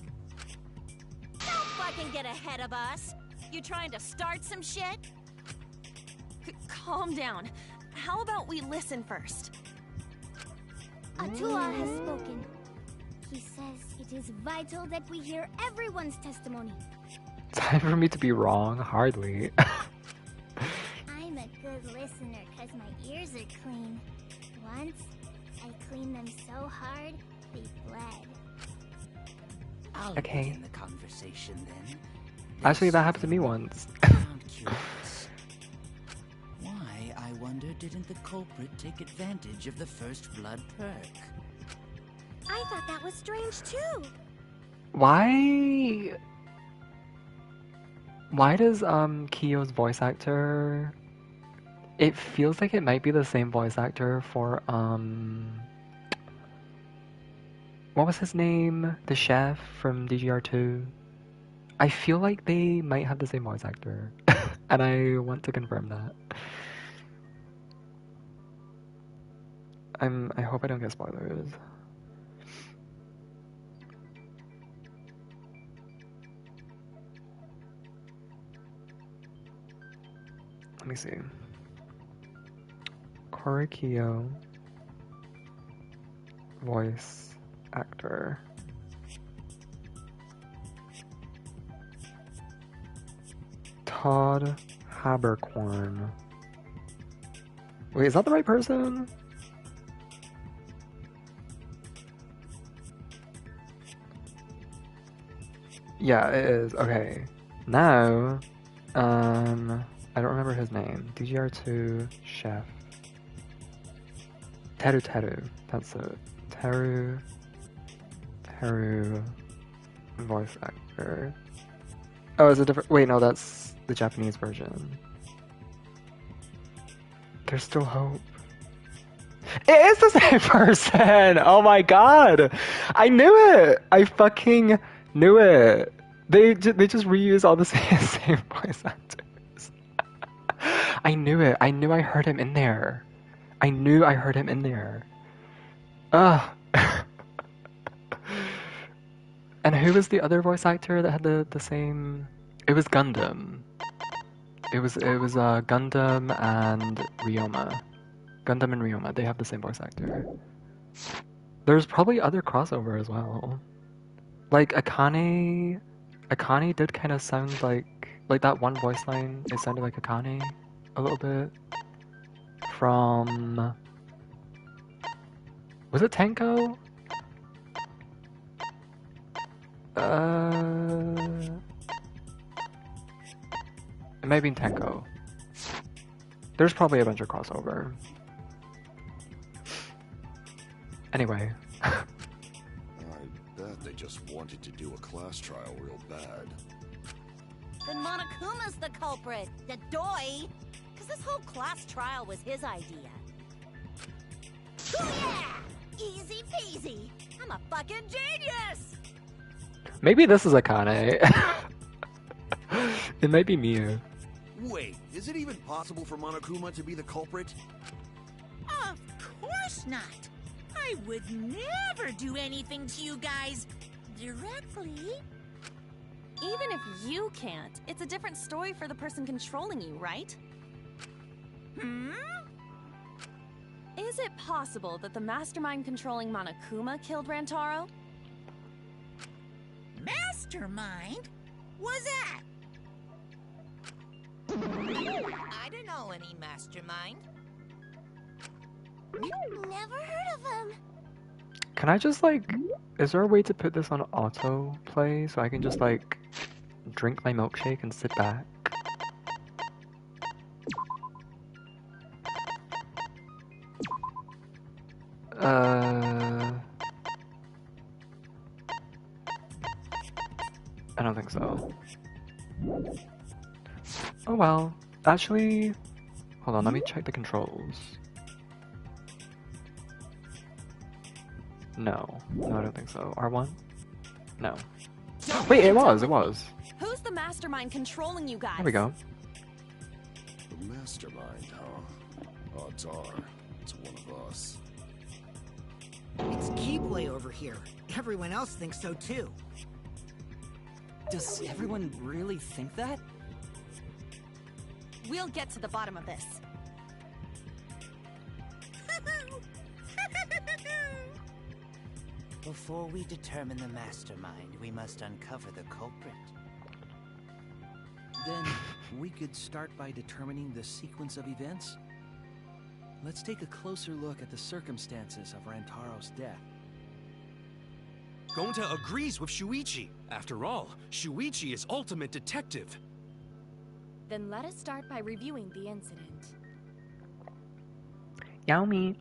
Don't fucking get ahead of us. You trying to start some shit? Calm down. How about we listen first? Atua has spoken. He says it is vital that we hear everyone's testimony. Time for me to be wrong? Hardly. I'm a good listener because my ears are clean. Once, I cleaned them so hard, they bled. I'll Okay. begin the conversation then. Actually, that happened to me once. Sound curious. Why, I wonder, didn't the culprit take advantage of the first blood perk? I thought that was strange too. Why does Kiyo's voice actor, it feels like it might be the same voice actor for what was his name? The chef from DGR2. I feel like they might have the same voice actor. And I want to confirm that. I hope I don't get spoilers. Let me see. Korikyo. Voice actor. Todd Habercorn. Wait, is that the right person? Yeah, it is. Okay. Now, I don't remember his name. DGR2 chef. Teru. That's it. Teru voice actor. Oh, it's a different. Wait, no, that's the Japanese version. There's still hope. It is the same person! Oh my god! I knew it! I fucking knew it! They just reuse all the same voice actors. I knew it. I knew I heard him in there. I knew I heard him in there. Ugh. And who was the other voice actor that had the same? It was Gundam. It was Gundam and Ryoma. Gundam and Ryoma, they have the same voice actor. There's probably other crossover as well. Like Akane did kind of sound like that one voice line. It sounded like Akane a little bit from. Was it Tenko? It might be Tenko. There's probably a bunch of crossover. Anyway. I bet they just wanted to do a class trial real bad. Then Monokuma's the culprit, the doi! Because this whole class trial was his idea. Oh yeah! Easy peasy! I'm a fucking genius! Maybe this is Akane. It might be Miu. Wait, is it even possible for Monokuma to be the culprit? Of course not. I would never do anything to you guys directly. Even if you can't, it's a different story for the person controlling you, right? Hmm? Is it possible that the mastermind controlling Monokuma killed Rantaro? Mastermind? Was that? I don't know any mastermind. Never heard of him. Can I just like, is there a way to put this on auto play so I can just like drink my milkshake and sit back? I don't think so. Oh well. Actually, hold on, let me check the controls. No, I don't think so. R1? No. Wait, it was. Who's the mastermind controlling you guys? There we go. The mastermind, huh? Odds are, it's one of us. It's Keyblade over here. Everyone else thinks so too. Does everyone really think that? We'll get to the bottom of this. Before we determine the mastermind, we must uncover the culprit. Then we could start by determining the sequence of events. Let's take a closer look at the circumstances of Rantaro's death. Gonta agrees with Shuichi. After all, Shuichi is ultimate detective. Then let us start by reviewing the incident. Yaomi.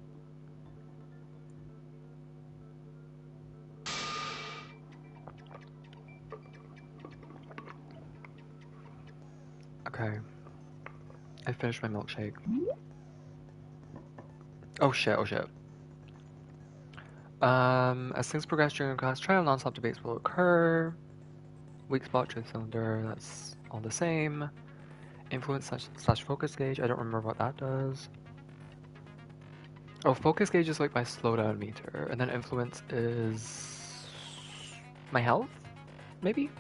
Okay. I finished my milkshake. Oh shit. As things progress during a class trial, non-stop debates will occur. Weak spot, truth cylinder, that's all the same. Influence slash focus gauge, I don't remember what that does. Oh, focus gauge is like my slowdown meter, and then influence is my health? Maybe?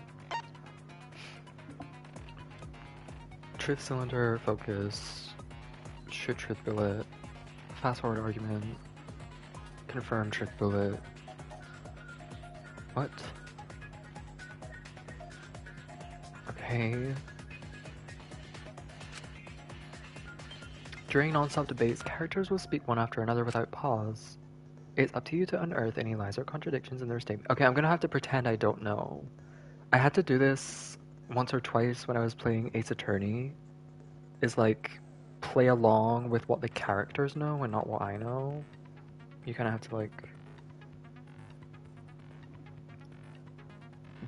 Truth cylinder, focus, shoot truth bullet, fast forward argument, confirm truth bullet. What? Okay. During non-stop debates, characters will speak one after another without pause. It's up to you to unearth any lies or contradictions in their statement. Okay, I'm gonna have to pretend I don't know. I had to do this once or twice when I was playing Ace Attorney. Is like, play along with what the characters know and not what I know. You kind of have to like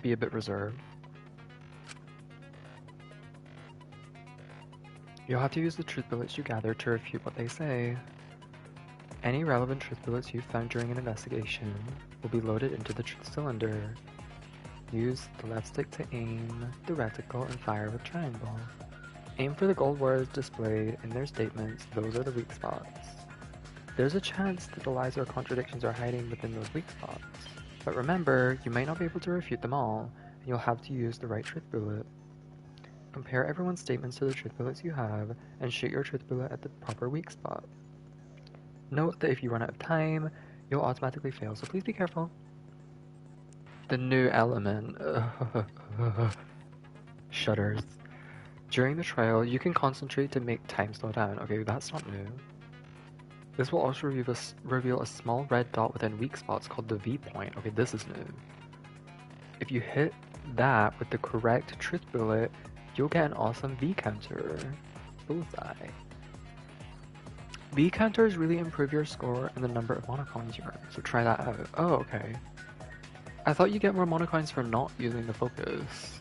be a bit reserved. You'll have to use the truth bullets you gather to refute what they say. Any relevant truth bullets you found during an investigation will be loaded into the truth cylinder. Use the left stick to aim the reticle and fire with triangle. Aim for the gold words displayed in their statements, those are the weak spots. There's a chance that the lies or contradictions are hiding within those weak spots. But remember, you might not be able to refute them all, and you'll have to use the right truth bullet. Compare everyone's statements to the truth bullets you have, and shoot your truth bullet at the proper weak spot. Note that if you run out of time, you'll automatically fail, so please be careful. The new element. Shudders. During the trial, you can concentrate to make time slow down. Okay, that's not new. This will also reveal a small red dot within weak spots called the V point. Okay, this is new. If you hit that with the correct truth bullet, you'll get an awesome V counter. Bullseye. V counters really improve your score and the number of monocoins you earn, so try that out. Oh, okay. I thought you get more monocoins for not using the focus.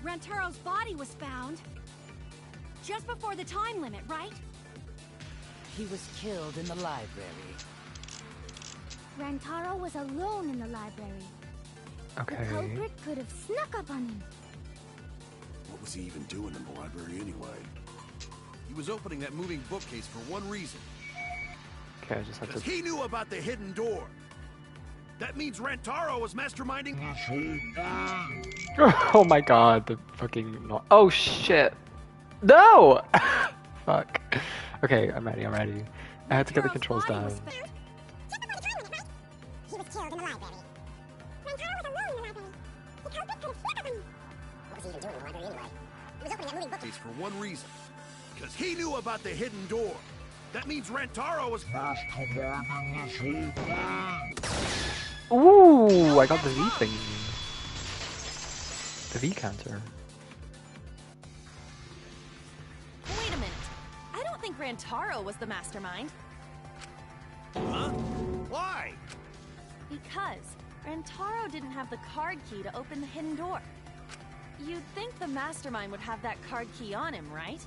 Rantaro's body was found just before the time limit, right? He was killed in the library. Rantaro was alone in the library. Okay. The culprit could have snuck up on him. What was he even doing in the library anyway? He was opening that moving bookcase for one reason. Okay, I just have to... He knew about the hidden door. That means Rantaro was masterminding... Oh my god, the fucking... No. Oh shit! No! Fuck. Okay, I'm ready. I had to get the controls down. He was killed in the library. Rantaro was alone in the library. The culprit could have snuck up on him. What was he even doing in the library anyway? He was opening that moving bookcase for one reason. Because he knew about the hidden door. That means Rantaro was... Ooh, I got the V thing. The V counter. Wait a minute. I don't think Rantaro was the mastermind. Huh? Why? Because Rantaro didn't have the card key to open the hidden door. You'd think the mastermind would have that card key on him, right?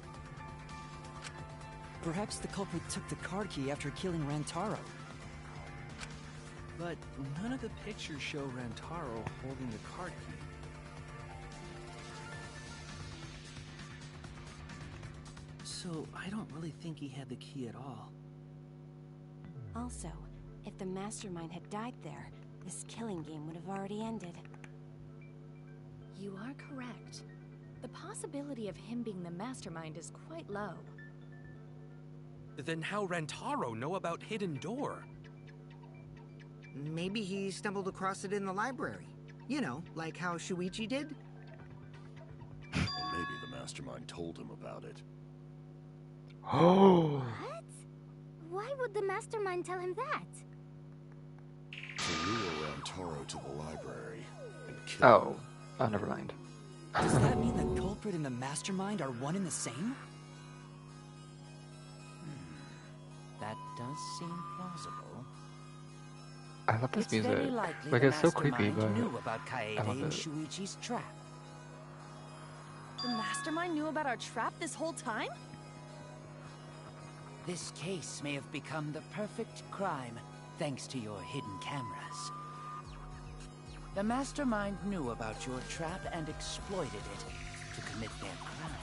Perhaps the culprit took the card key after killing Rantaro. But none of the pictures show Rantaro holding the card key. So I don't really think he had the key at all. Also, if the mastermind had died there, this killing game would have already ended. You are correct. The possibility of him being the mastermind is quite low. Then how Rantaro know about Hidden Door? Maybe he stumbled across it in the library. You know, like how Shuichi did? Or maybe the mastermind told him about it. Oh. What? Why would the mastermind tell him that? To lure Rantaro to the library and kill him. Oh, never mind. Does that mean the culprit and the mastermind are one and the same? That does seem plausible. I love this It's music. very likely Like, the it's so creepy, mastermind but knew about Kaede I love and it. Shuichi's trap. The mastermind knew about our trap this whole time? This case may have become the perfect crime thanks to your hidden cameras. The mastermind knew about your trap and exploited it to commit their crime.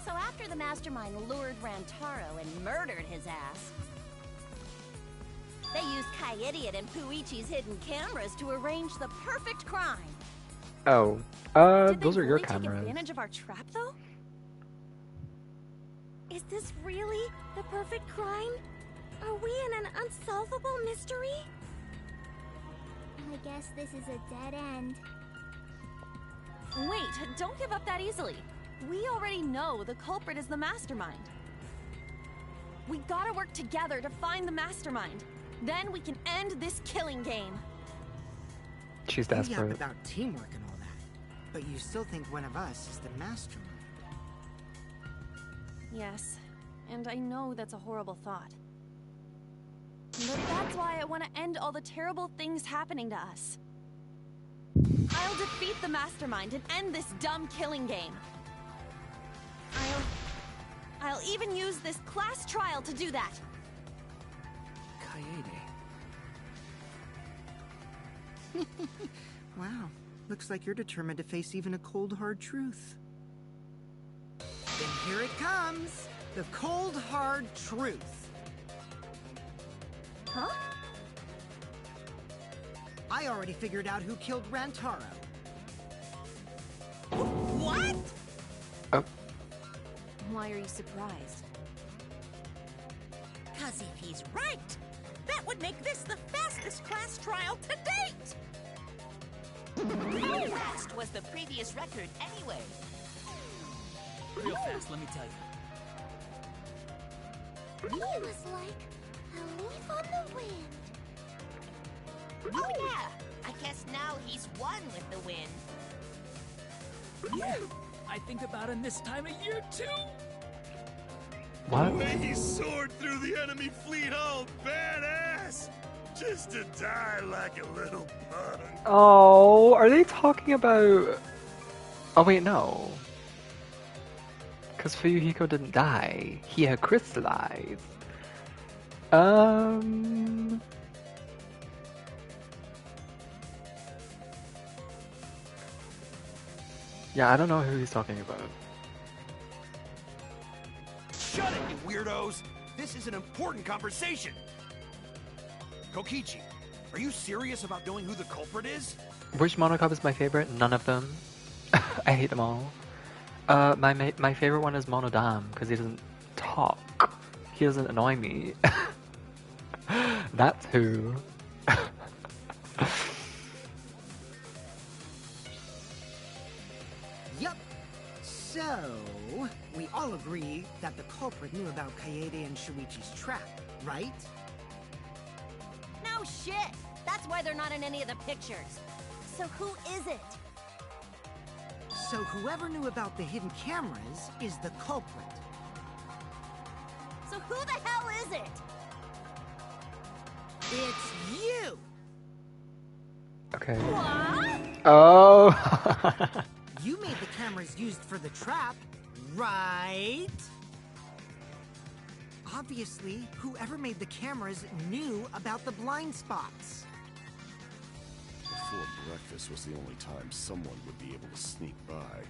So after the mastermind lured Rantaro and murdered his ass, they used Kaidiot and Puichi's hidden cameras to arrange the perfect crime. Oh, Did those they are your really take cameras. advantage of our trap, though? Is this really the perfect crime? Are we in an unsolvable mystery? I guess this is a dead end. Wait, don't give up that easily. We already know the culprit is the mastermind. We gotta work together to find the mastermind. Then we can end this killing game. She's You yap desperate. about teamwork and all that, but you still think one of us is the mastermind. Yes, and I know that's a horrible thought. But that's why I want to end all the terrible things happening to us. I'll defeat the mastermind and end this dumb killing game. I'll even use this class trial to do that. Kaede. Wow, looks like you're determined to face even a cold, hard truth. Then here it comes, the cold, hard truth. Huh? I already figured out who killed Rantaro. What? Oh, Why are you surprised? Cause if he's right, that would make this the fastest class trial to date! How fast was the previous record anyway? Real fast, let me tell you. He was like a leaf on the wind. Oh yeah! I guess now he's one with the wind. Yeah, I think about him this time of year too! what? The way he soared through the enemy fleet, all badass! Just to die like a little punk. Oh, are they talking about... Oh wait, no. Because Fuyuhiko didn't die. He had crystallized. Yeah, I don't know who he's talking about. Shut it, you weirdos! This is an important conversation! Kokichi, are you serious about knowing who the culprit is? Which Monocop is my favorite? None of them. I hate them all. My favorite one is Monodam, because he doesn't talk. He doesn't annoy me. That's who. Yup. So, we all agree that the culprit knew about Kaede and Shuichi's trap, right? No shit! That's why they're not in any of the pictures. So who is it? So whoever knew about the hidden cameras is the culprit. So who the hell is it? It's you! Okay. What? Oh! You made the cameras used for the trap, right? Obviously, whoever made the cameras knew about the blind spots. Before breakfast was the only time someone would be able to sneak by.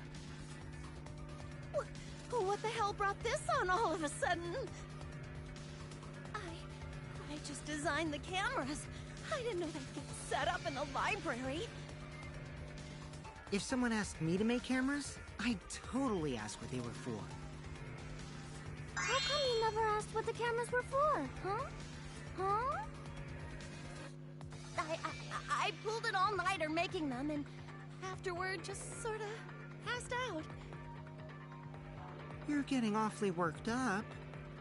What the hell brought this on all of a sudden? I just designed the cameras. I didn't know they'd get set up in the library. If someone asked me to make cameras, I'd totally ask what they were for. How come you never asked what the cameras were for, huh? Huh? I pulled an all-nighter making them, and afterward just sort of passed out. You're getting awfully worked up.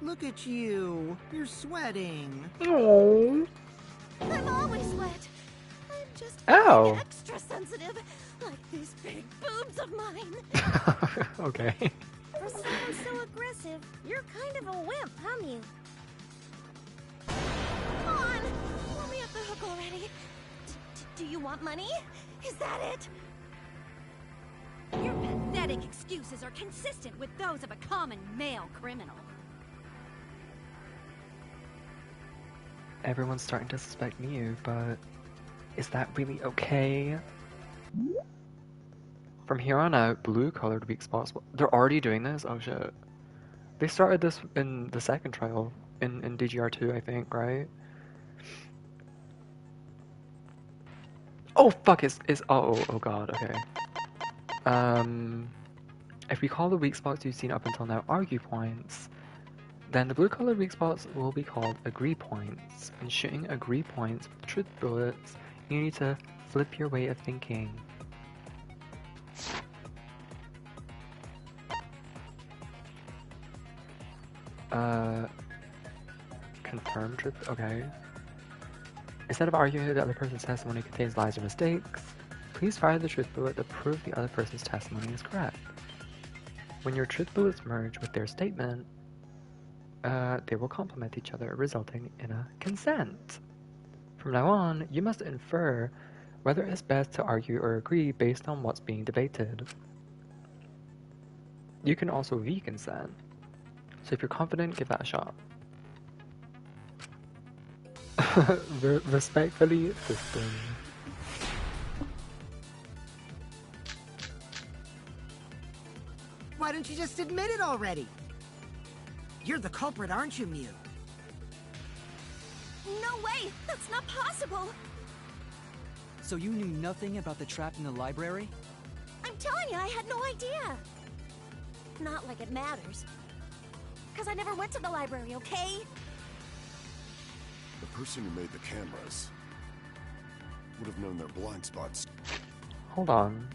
Look at you. You're sweating. Oh. I'm always wet. I'm just Ow. extra sensitive, like these big boobs of mine. Okay. For someone so aggressive, you're kind of a wimp, huh, Mew? Come on, let me off the hook already. Do you want money? Is that it? Your pathetic excuses are consistent with those of a common male criminal. Everyone's starting to suspect Mew, but is that really okay? From here on out, blue-colored weak spots. They're already doing this? Oh shit. They started this in the second trial, in DGR2, I think, right? Oh fuck! Oh god. Okay. If we call the weak spots you've seen up until now argue points, then the blue colored weak spots will be called agree points. In shooting agree points with truth bullets, you need to flip your way of thinking. Confirm truth? Okay. Instead of arguing that the other person's testimony contains lies or mistakes, please fire the truth bullet to prove the other person's testimony is correct. When your truth bullets merge with their statement, they will complement each other, resulting in a consent. From now on, you must infer whether it's best to argue or agree based on what's being debated. You can also V-consent, so if you're confident, give that a shot. Respectfully, system. Why don't you just admit it already? You're the culprit, aren't you, Mew? No way! That's not possible! So you knew nothing about the trap in the library? I'm telling you, I had no idea. Not like it matters. Because I never went to the library, okay? The person who made the cameras would have known their blind spots. Hold on.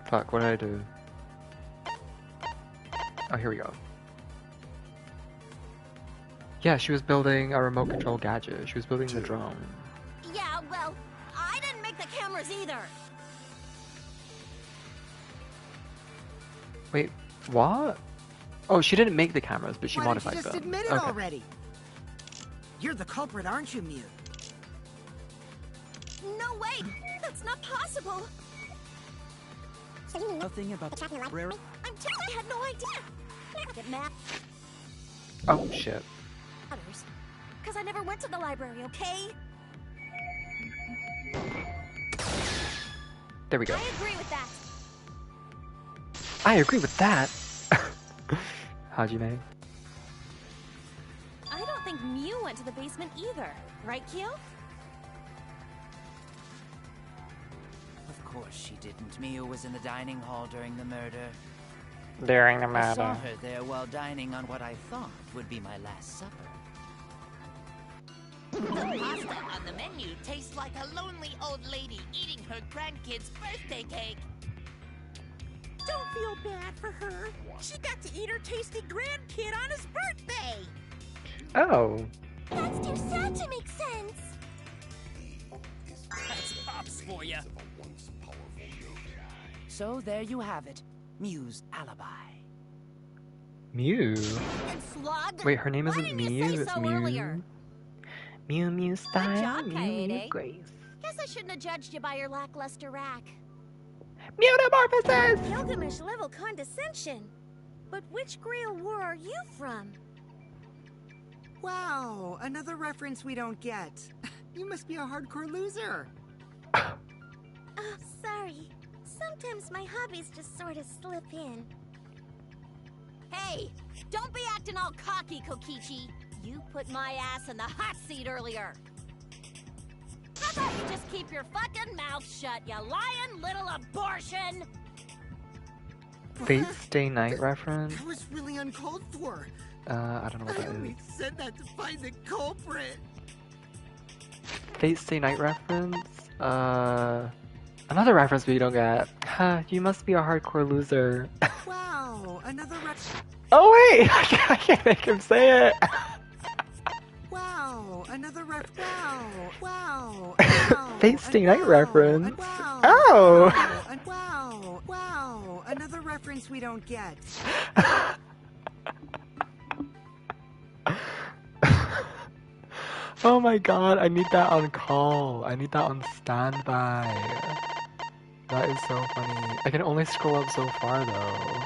Fuck, what did I do? Oh, here we go. Yeah, she was building a remote control gadget. She was building the drone. Yeah, well, I didn't make the cameras either. Wait, what? Oh, she didn't make the cameras, but she modified them. Why don't you just admit it already? You're the culprit, aren't you, Mew? No way! That's not possible! Nothing about the library? I'm telling you, I had no idea. It matters. Oh, shit. Because I never went to the library, okay? There we go. I agree with that. I agree with that. Hajime. I don't think Mew went to the basement either. Right, Q? Of course she didn't. Mia was in the dining hall during the murder. During the I saw murder. her there while dining on what I thought would be my last supper. The pasta on the menu tastes like a lonely old lady eating her grandkid's birthday cake. Don't feel bad for her. She got to eat her tasty grandkid on his birthday. Oh. That's too sad to make sense. That's Pops for you. So there you have it. Mew's alibi. Mew? Slug. Wait, her name Why isn't didn't you Mew, say it's so Mew. earlier? Mew Mew style, job, Mew Kaede. Mew grace. Guess I shouldn't have judged you by your lackluster rack. Mutamorphosis! Gilgamesh level condescension. But which Grail war are you from? Wow, another reference we don't get. You must be a hardcore loser. Oh, sorry. Sometimes my hobbies just sort of slip in. Hey, don't be acting all cocky, Kokichi. You put my ass in the hot seat earlier. How about you just keep your fucking mouth shut, you lying little abortion? Fate Stay Night reference? That was really uncalled for. I don't know what I that only is. said that to find the culprit. Fate Stay Night reference? Another reference we don't get. Huh, you must be a hardcore loser. Wow, another reference. Oh wait! I can't make him say it! Wow, another wow. Fate Stay Night reference? Wow. Oh! Wow, another reference we don't get. Oh my god, I need that on call. I need that on standby. That is so funny. I can only scroll up so far though.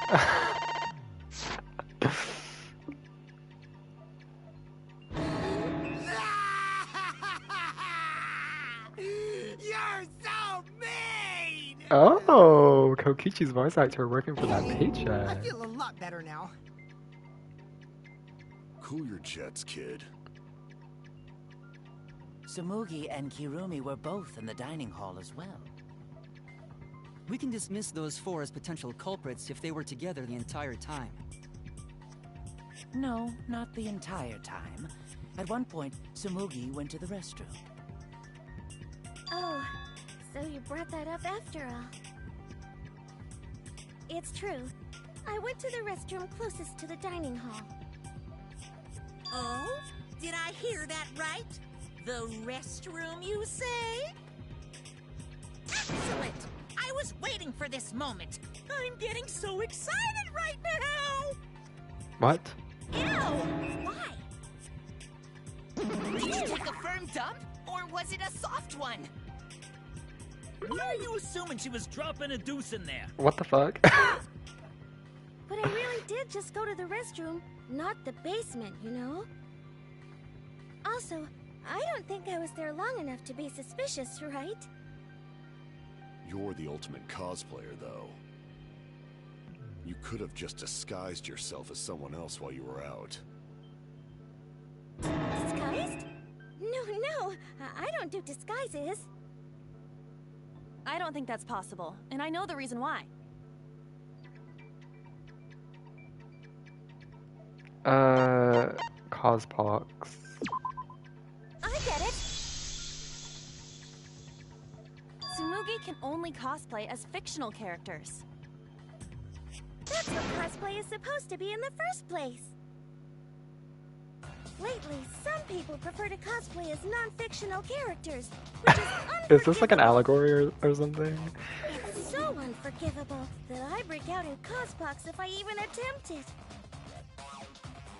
You're so Kokichi's voice actor working for that I paycheck. feel a lot better now. Cool your jets, kid. Tsumugi and Kirumi were both in the dining hall as well. We can dismiss those four as potential culprits if they were together the entire time. No, not the entire time. At one point, Tsumugi went to the restroom. Oh, so you brought that up after all. It's true. I went to the restroom closest to the dining hall. Oh? Did I hear that right? The restroom, you say? Excellent! I was waiting for this moment. I'm getting so excited right now! What? Ew! Why? Did you take a firm dump? Or was it a soft one? Why are you assuming she was dropping a deuce in there? What the fuck? But I really did just go to the restroom, not the basement, you know? Also, I don't think I was there long enough to be suspicious, right? You're the ultimate cosplayer, though. You could have just disguised yourself as someone else while you were out. Disguised? No, I don't do disguises. I don't think that's possible, and I know the reason why. Cospox. I get it! Tsumugi can only cosplay as fictional characters. That's what cosplay is supposed to be in the first place. Lately, some people prefer to cosplay as non-fictional characters, which is unforgivable. Is this like an allegory or something? It's so unforgivable that I break out in cospox if I even attempt it.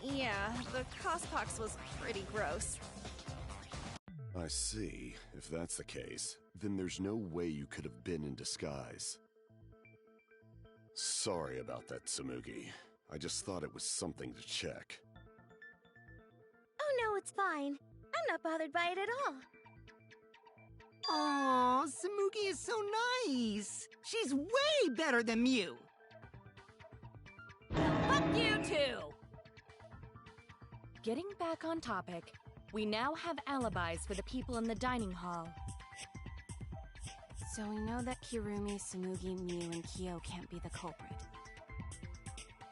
Yeah, the cospox was pretty gross. I see. If that's the case, then there's no way you could have been in disguise. Sorry about that, Tsumugi. I just thought it was something to check. Oh no, it's fine. I'm not bothered by it at all. Aw, Tsumugi is so nice. She's way better than Mew. Fuck you too! Getting back on topic, we now have alibis for the people in the dining hall. So we know that Kirumi, Tsumugi, Mew, and Kyo can't be the culprit.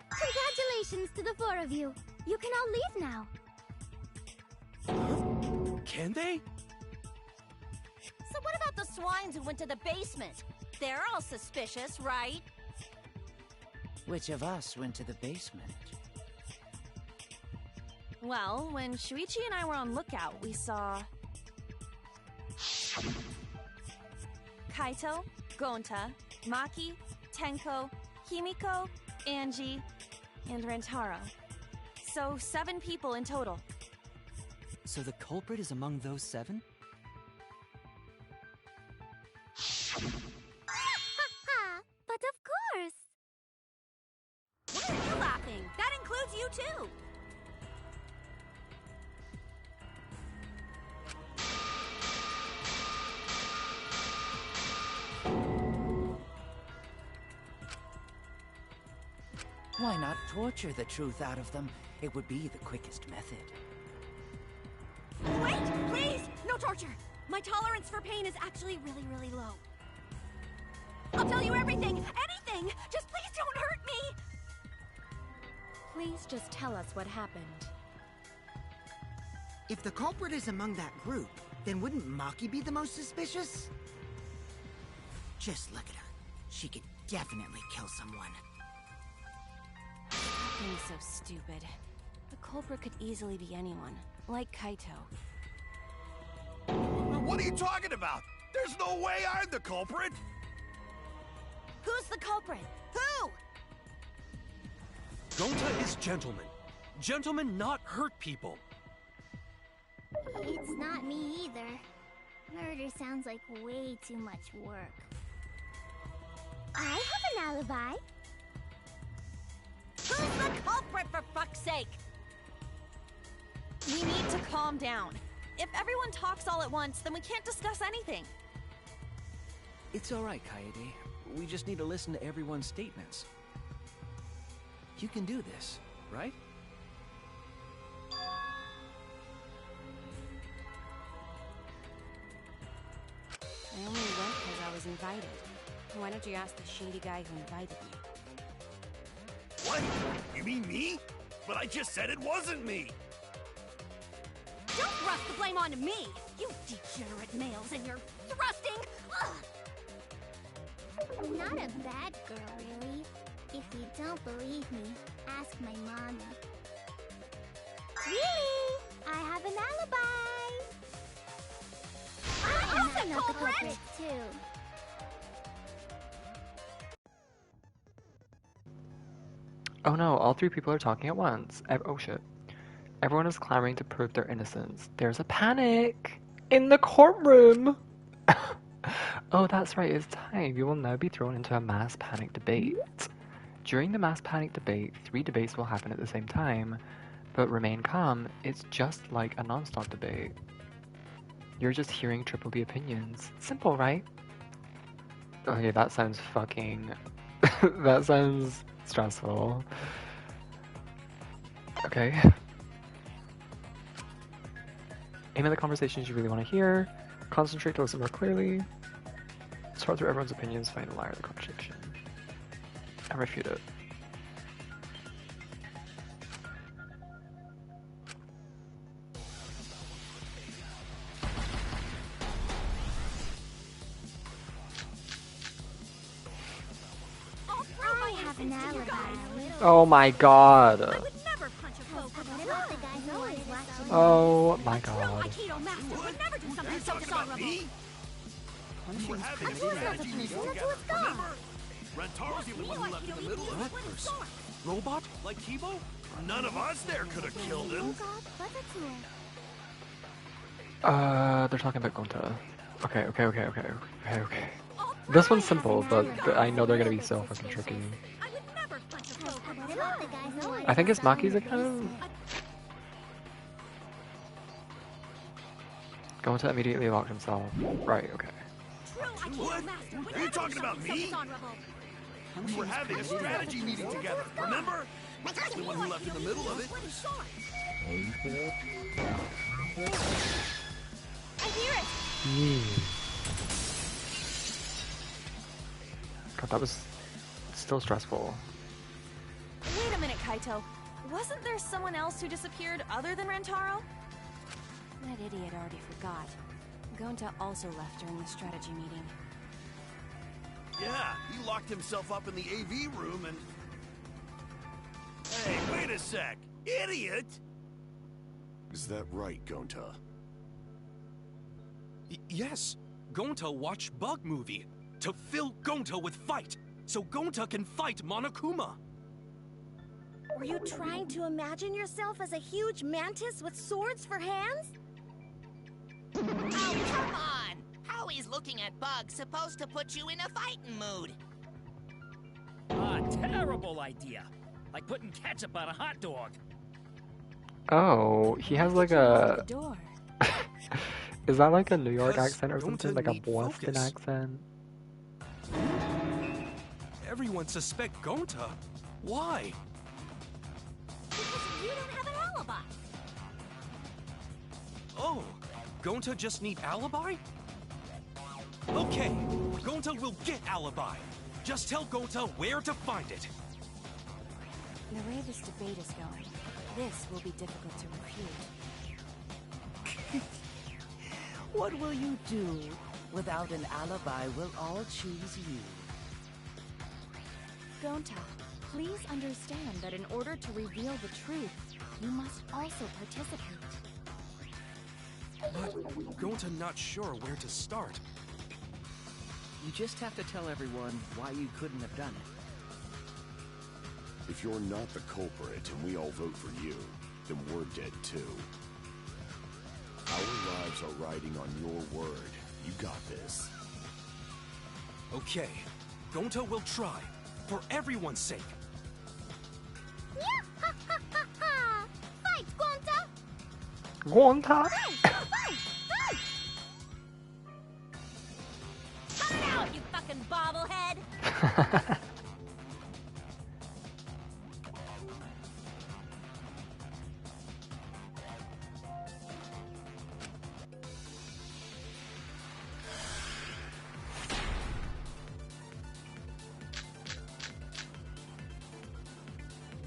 Congratulations to the four of you. You can all leave now. Can they? So what about the swines who went to the basement? They're all suspicious, right? Which of us went to the basement? Well, when Shuichi and I were on lookout, we saw Kaito, Gonta, Maki, Tenko, Himiko, Angie, and Rantaro. So 7 people in total. So the culprit is among those 7? But of course! Why are you laughing? That includes you too! Why not torture the truth out of them? It would be the quickest method. Wait, please! No torture! My tolerance for pain is actually really, really low. I'll tell you everything! Anything! Just please don't hurt me! Please just tell us what happened. If the culprit is among that group, then wouldn't Maki be the most suspicious? Just look at her. She could definitely kill someone. Being so stupid. The culprit could easily be anyone, like Kaito. What are you talking about? There's no way I'm the culprit! Who's the culprit? Who? Gonta is gentleman. Gentlemen not hurt people. It's not me either. Murder sounds like way too much work. I have an alibi. Who's the culprit, for fuck's sake? We need to calm down. If everyone talks all at once, then we can't discuss anything. It's alright, Kaede. We just need to listen to everyone's statements. You can do this, right? I only went because I was invited. Why don't you ask the shady guy who invited me? What? You mean me? But I just said it wasn't me! Don't thrust the blame onto me! You degenerate males and your thrusting! Ugh. I'm not a bad girl, really. If you don't believe me, ask my mommy. Really? I have an alibi! I'm not the culprit, too. Oh no, all three people are talking at once. Oh shit. Everyone is clamoring to prove their innocence. There's a panic in the courtroom! Oh, that's right, it's time. You will now be thrown into a mass panic debate. During the mass panic debate, 3 debates will happen at the same time, but remain calm. It's just like a non-stop debate. You're just hearing triple B opinions. Simple, right? Okay, that sounds fucking... that sounds stressful. Okay. Aim at the conversations you really want to hear. Concentrate to listen more clearly. Sort through everyone's opinions, find the lie or the contradiction. And refute it. I have an alibi. Oh my god. Oh my god. Robot? Like Kibo? None of us there could have killed him. They're talking about Gonta. Okay. This one's simple, but I know they're gonna be so fucking tricky. I think it's Maki's account. Gonta immediately locked himself. Right, okay. What? Are you talking about me? We were having a strategy meeting together, remember? The one who left in the middle of it. I hear it! God, that was still stressful. Wait a minute, Kaito. Wasn't there someone else who disappeared other than Rantaro? That idiot already forgot. Gonta also left during the strategy meeting. Yeah, he locked himself up in the AV room and... Hey, wait a sec! Idiot! Is that right, Gonta? Yes! Gonta watched Bug Movie to fill Gonta with fight, so Gonta can fight Monokuma! Were you trying to imagine yourself as a huge mantis with swords for hands? Oh, come on! How is looking at bugs supposed to put you in a fighting mood? A terrible idea. Like putting ketchup on a hot dog. Oh, he has like a... Is that like a New York accent or something? Like a Boston accent? Everyone suspect Gonta? Why? Because you don't have an alibi. Oh, Gonta just need alibi? Okay, Gonta will get alibi. Just tell Gonta where to find it. The way this debate is going, this will be difficult to refute. What will you do? Without an alibi, we'll all choose you. Gonta, please understand that in order to reveal the truth, you must also participate. But Gonta not sure where to start. You just have to tell everyone why you couldn't have done it. If you're not the culprit and we all vote for you, then we're dead too. Our lives are riding on your word. You got this. Okay, Gonta will try, for everyone's sake. Fight, Gonta! Gonta! Cut it out, you fucking bobblehead!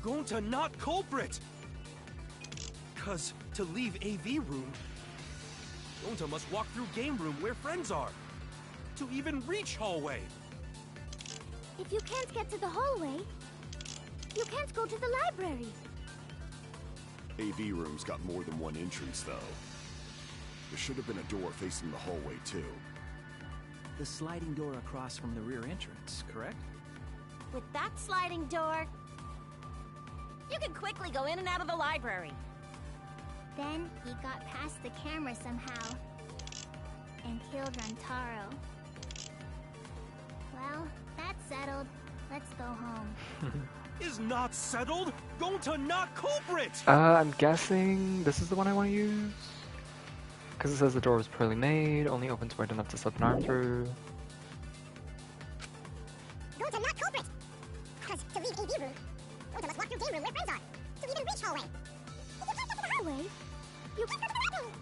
Gonta not culprit! Cause to leave AV room, Gonta must walk through game room where friends are. To even reach hallway. If you can't get to the hallway, you can't go to the library. AV room's got more than one entrance, though. There should have been a door facing the hallway, too. The sliding door across from the rear entrance, correct? With that sliding door, you can quickly go in and out of the library. Then he got past the camera somehow and killed Rantaro. Well, that's settled. Let's go home. Is not settled? Gonta not culprit! I'm guessing this is the one I want to use. Because it says the door was poorly made, only opens wide enough to slip an arm through. Gonta not culprit! Because to leave AV room, Gonta must walk through game room where friends are. To even reach hallway. If you can't get to the hallway, you can't go to the library.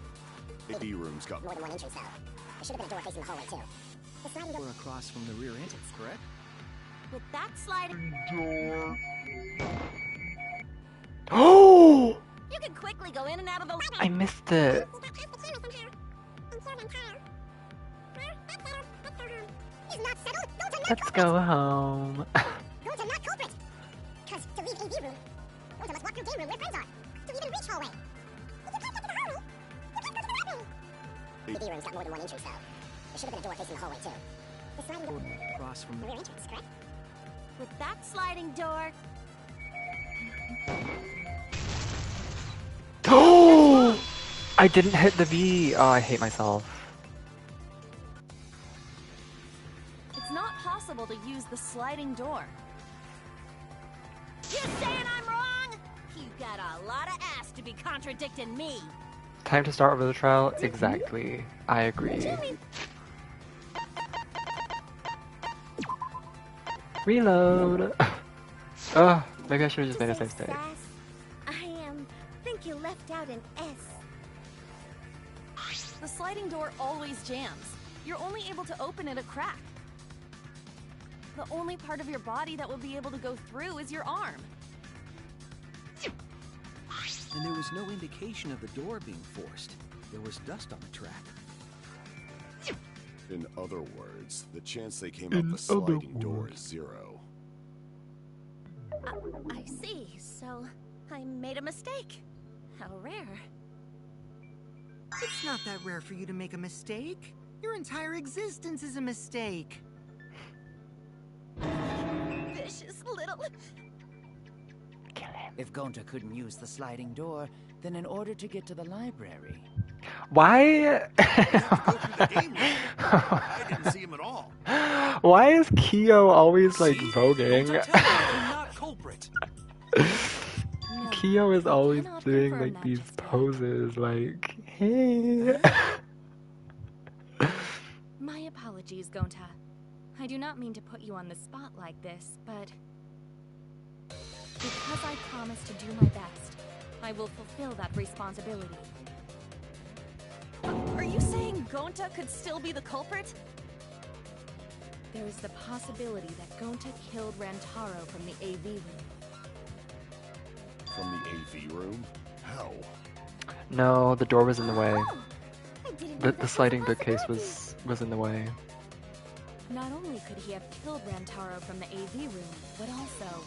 AV room's got more than one entrance, though. There should have been a door facing the hallway, too. The sliding door across from the rear entrance, correct? With that sliding door. Oh! You can quickly go in and out of the library. I missed it. Let's go home. Gonta not culprit! Because to leave AV room, Gonta must walk through game room where friends are. To even reach hallway. If you can't get to the hallway, you can't go to the library. AV room's got more than one entrance, though. There should have been a door facing the hallway, too. The sliding door across from the rear entrance, correct? With that sliding door... Oh! I didn't hit the V. Oh, I hate myself. It's not possible to use the sliding door. You saying I'm wrong? You got a lot of ass to be contradicting me. Time to start over the trial? Exactly. I agree. Reload! Ugh, maybe I should have just made a save state. I think you left out an S. The sliding door always jams. You're only able to open it a crack. The only part of your body that will be able to go through is your arm. And there was no indication of the door being forced. There was dust on the track. In other words, the chance they came up the sliding door is 0. I see. So, I made a mistake. How rare. It's not that rare for you to make a mistake. Your entire existence is a mistake. Vicious little... If Gonta couldn't use the sliding door, then in order to get to the library... Why? I didn't see him at all. Why is Kyo always like voguing? Not culprit. Kyo is always doing like these poses like, hey. My apologies, Gonta. I do not mean to put you on the spot like this, but because I promised to do my best, I will fulfill that responsibility. Are you saying Gonta could still be the culprit? There is the possibility that Gonta killed Rantaro from the AV room. From the AV room? How? No, the door was in the way. The sliding bookcase was in the way. Not only could he have killed Rantaro from the AV room, but also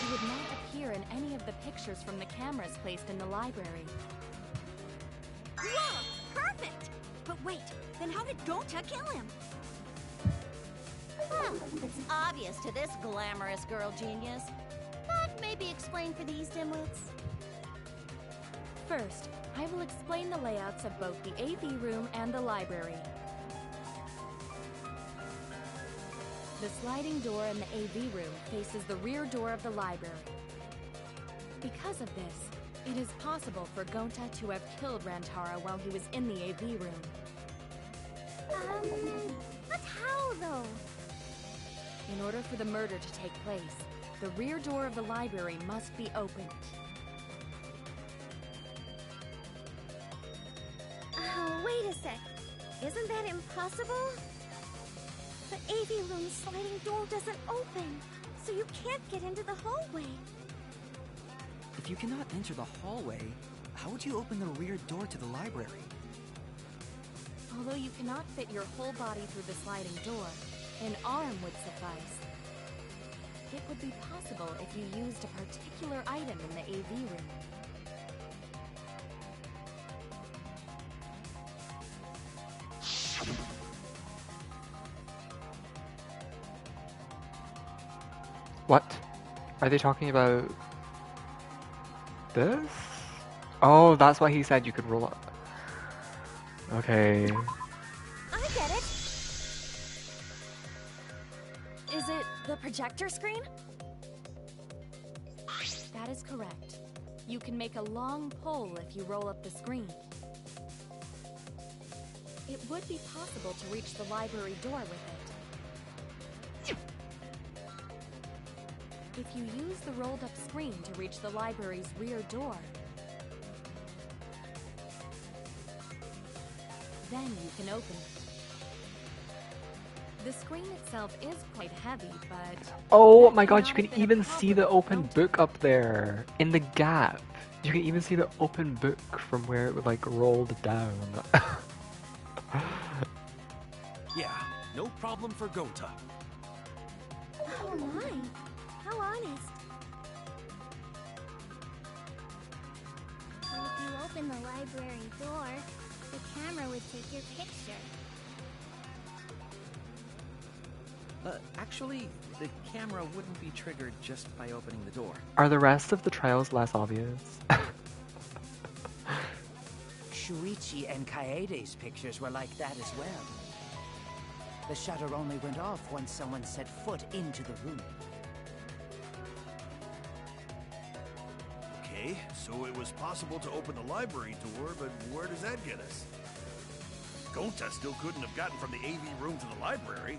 he would not appear in any of the pictures from the cameras placed in the library. Whoa! Perfect! But wait, then how did Gonta kill him? It's obvious to this glamorous girl genius. But maybe explain for these dimwits. First, I will explain the layouts of both the AV room and the library. The sliding door in the AV room faces the rear door of the library. Because of this, it is possible for Gonta to have killed Rantaro while he was in the AV room. But how though? In order for the murder to take place, the rear door of the library must be opened. Oh, wait a sec. Isn't that impossible? The AV room's sliding door doesn't open, so you can't get into the hallway. If you cannot enter the hallway, how would you open the rear door to the library? Although you cannot fit your whole body through the sliding door, an arm would suffice. It would be possible if you used a particular item in the AV room. What? Are they talking about this? Oh, that's why he said you could roll up. Okay. I get it. Is it the projector screen? That is correct. You can make a long pole if you roll up the screen. It would be possible to reach the library door with it. If you use the rolled up screen to reach the library's rear door, then you can open it. The screen itself is quite heavy, but... Oh my god, you can even see the open book up there, in the gap. You can even see the open book from where it would like rolled down. Yeah, no problem for Gonta. Oh my, how honest. So if you open the library door, the camera would take your picture. Actually, the camera wouldn't be triggered just by opening the door. Are the rest of the trials less obvious? Shuichi and Kaede's pictures were like that as well. The shutter only went off once someone set foot into the room. Okay, so it was possible to open the library door, but where does that get us? Gonta still couldn't have gotten from the AV room to the library.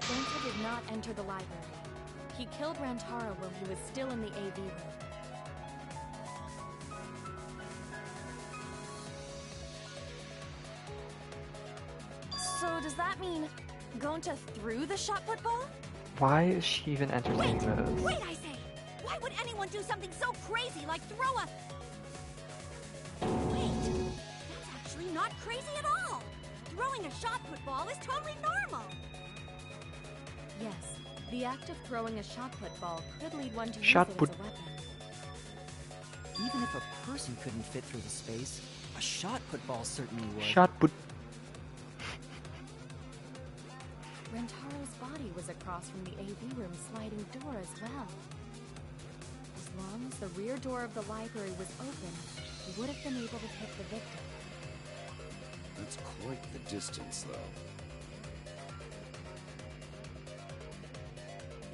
Gonta did not enter the library. He killed Rantaro while he was still in the AV room. So does that mean Gonta threw the shot put ball? Why is she even entertaining this? Wait, I say! Why would anyone do something so crazy like throw a... Wait, that's actually not crazy at all! Throwing a shot put ball is totally normal! Yes, the act of throwing a shot put ball could lead one to use Shot it put. as a weapon. Even if a person couldn't fit through the space, a shot put ball certainly would. Shot put. Rentaro's body was across from the AV room sliding door as well. As long as the rear door of the library was open, he would have been able to hit the victim. That's quite the distance, though.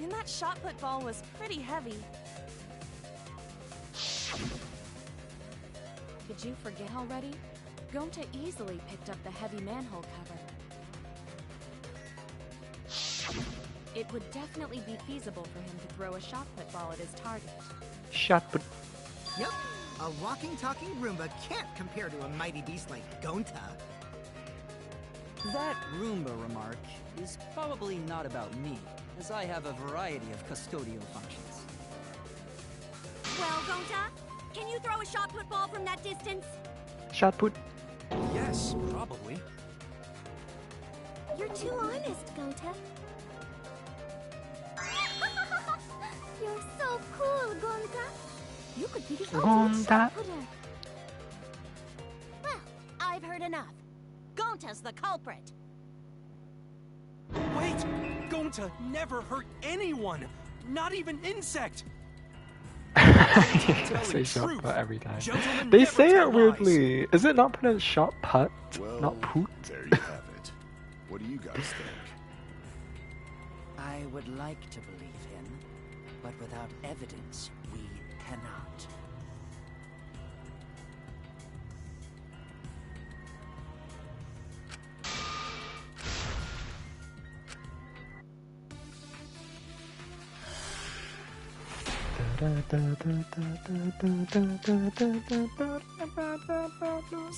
And that shot put ball was pretty heavy. Did you forget already? Gonta easily picked up the heavy manhole cover. It would definitely be feasible for him to throw a shot put ball at his target. Shot put. Yep, a walking, talking Roomba can't compare to a mighty beast like Gonta. That Roomba remark is probably not about me, as I have a variety of custodial functions. Well, Gonta, can you throw a shot put ball from that distance? Shot put. Yes, probably. You're too honest, Gonta. You're so cool, Gonta. You could be the ultimate Gonta. shot putter. Well, I've heard enough. Gonta's the culprit. Wait! Gonta never hurt anyone! Not even insect! They say shot put every time. Gentlemen They never say tell it weirdly. Is it not pronounced shot put? Well, Not poot? there you have it. What do you guys think? I would like to believe him, but without evidence, we cannot.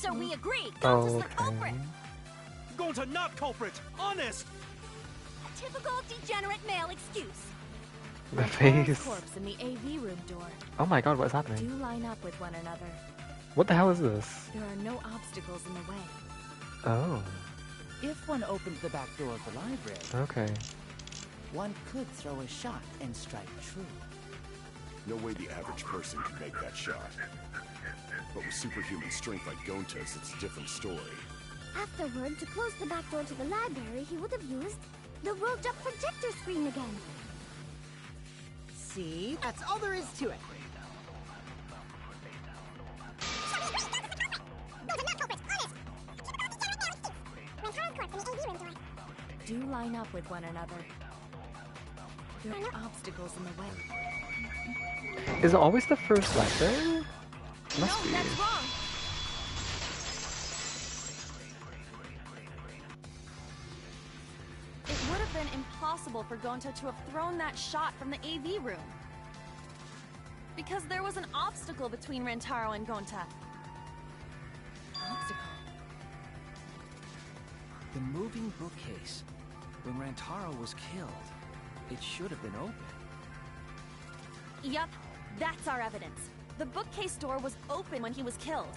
So we agree. Gonta's the culprit. Gonta not culprit. Honest. Typical degenerate male excuse. The Rentaro's face. corpse in the AV room door. Oh my god, what's Do happening? line up with one another. What the hell is this? There are no obstacles in the way. Oh, If one opened the back door of the library, okay. one could throw a shot and strike true. No way the average person can make that shot. But with superhuman strength like Gonta's, it's a different story. Afterward, to close the back door to the library, he would have used the rolled up projector screen again. See? That's all there is to it. Do line up with one another. There are obstacles in the way. Is it always the first lecture? Must be. That's wrong. It would have been impossible for Gonta to have thrown that shot from the AV room. Because there was an obstacle between Rentaro and Gonta. Obstacle. The moving bookcase. When Rantaro was killed, it should have been open. Yup, that's our evidence. The bookcase door was open when he was killed.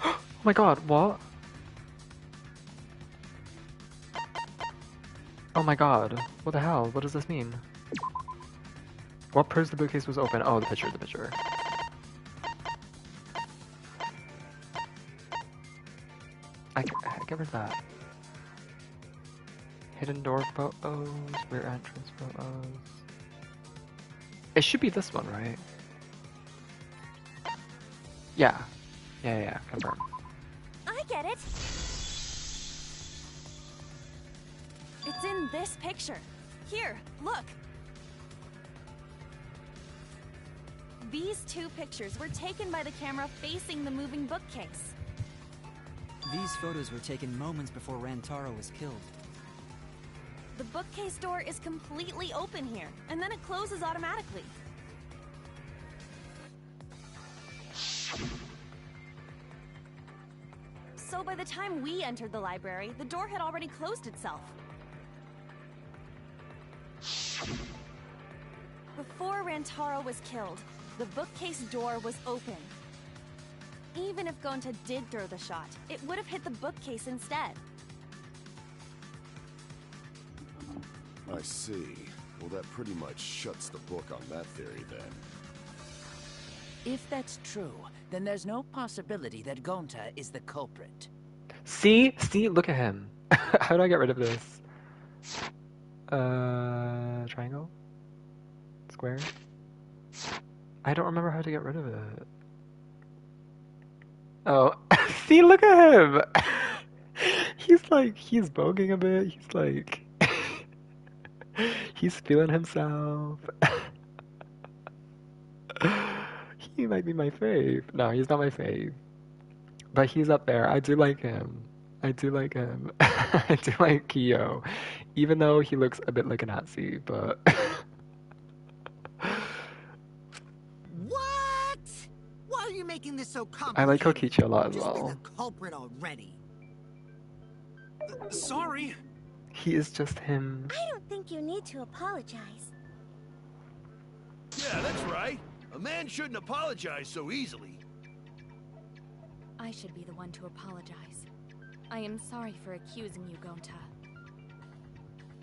Oh my god, what? Oh my god, what the hell? What does this mean? What proves the bookcase was open? Oh, the picture, the picture. I get rid of that. Hidden door photos, rear entrance photos. It should be this one, right? Yeah. Yeah, confirm. I get it. It's in this picture. Here, look. These two pictures were taken by the camera facing the moving bookcase. These photos were taken moments before Rantaro was killed. The bookcase door is completely open here, and then it closes automatically. So by the time we entered the library, the door had already closed itself. Before Rantaro was killed, the bookcase door was open. Even if Gonta did throw the shot, it would have hit the bookcase instead. I see. Well, that pretty much shuts the book on that theory, then. If that's true, then there's no possibility that Gonta is the culprit. See, look at him. How do I get rid of this? Triangle? Square? I don't remember how to get rid of it. Oh, see, look at him! He's bogging a bit, he's like... he's feeling himself. He might be my fave. No, he's not my fave. But he's up there. I do like him. I do like Kyo. Even though he looks a bit like a Nazi, but... What? Why are you making this so complicated? I like Kokichi a lot as Just well. be the culprit already. Sorry. He is just him. I don't think you need to apologize. Yeah, that's right. A man shouldn't apologize so easily. I should be the one to apologize. I am sorry for accusing you, Gonta.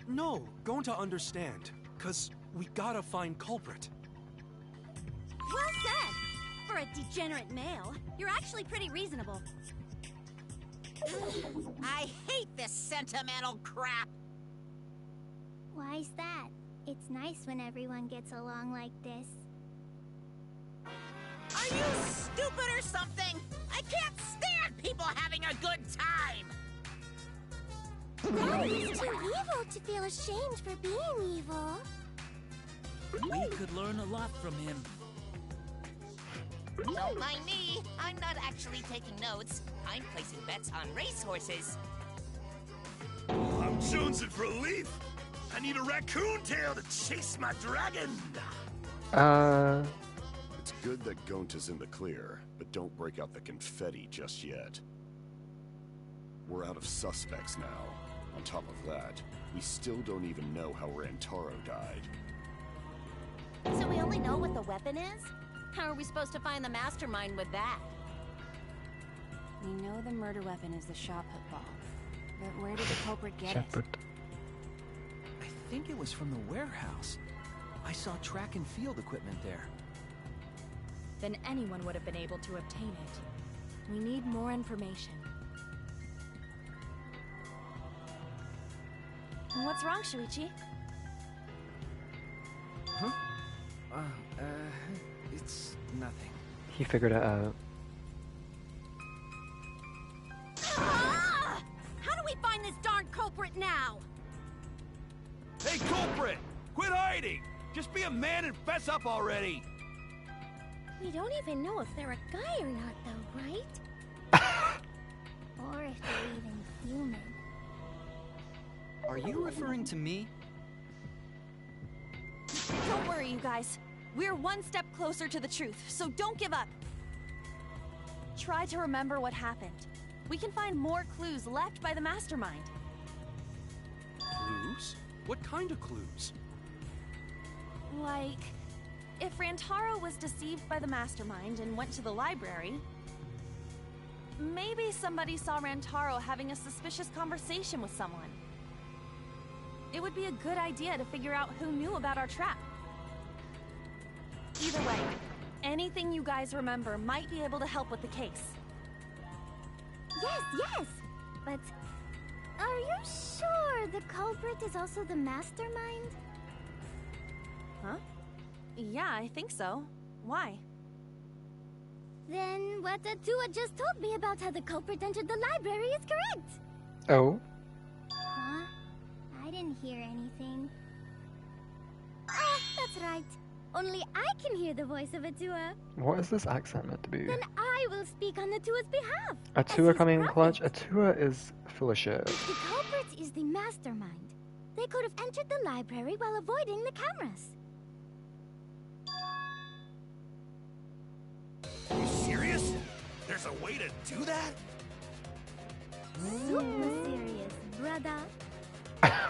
No, Gonta understand. 'Cause we gotta find culprit. Well said! For a degenerate male, you're actually pretty reasonable. I hate this sentimental crap. Why's that? It's nice when everyone gets along like this. Are you stupid or something? I can't stand people having a good time. He's too evil to feel ashamed for being evil. We could learn a lot from him. Don't mind me. I'm not actually taking notes. I'm placing bets on racehorses. I'm jonesing for a leaf. I need a raccoon tail to chase my dragon. It's good that Gonta's in the clear, but don't break out the confetti just yet. We're out of suspects now. On top of that, we still don't even know how Rantaro died. So we only know what the weapon is? How are we supposed to find the mastermind with that? We know the murder weapon is the shot put ball. But where did the culprit get it? I think it was from the warehouse. I saw track and field equipment there. Then anyone would have been able to obtain it. We need more information. What's wrong, Shuichi? Huh? It's nothing. He figured it out. Ah! How do we find this darn culprit now? Hey, culprit! Quit hiding! Just be a man and fess up already! We don't even know if they're a guy or not, though, right? Or if they're even human. Are you referring to me? Don't worry, you guys. We're one step closer to the truth, so don't give up. Try to remember what happened. We can find more clues left by the mastermind. Clues? What kind of clues? Like, if Rantaro was deceived by the mastermind and went to the library, maybe somebody saw Rantaro having a suspicious conversation with someone. It would be a good idea to figure out who knew about our trap. Either way, anything you guys remember might be able to help with the case. Yes! But are you sure the culprit is also the mastermind? Huh? Yeah, I think so. Why? Then what Atua just told me about how the culprit entered the library is correct. Oh? Huh? I didn't hear anything. Oh, that's right. Only I can hear the voice of Atua. What is this accent meant to be? Then I will speak on Atua's behalf. Atua coming in clutch? Atua is full of shit. If the culprit is the mastermind, they could have entered the library while avoiding the cameras. Are you serious? There's a way to do that? Super serious, brother.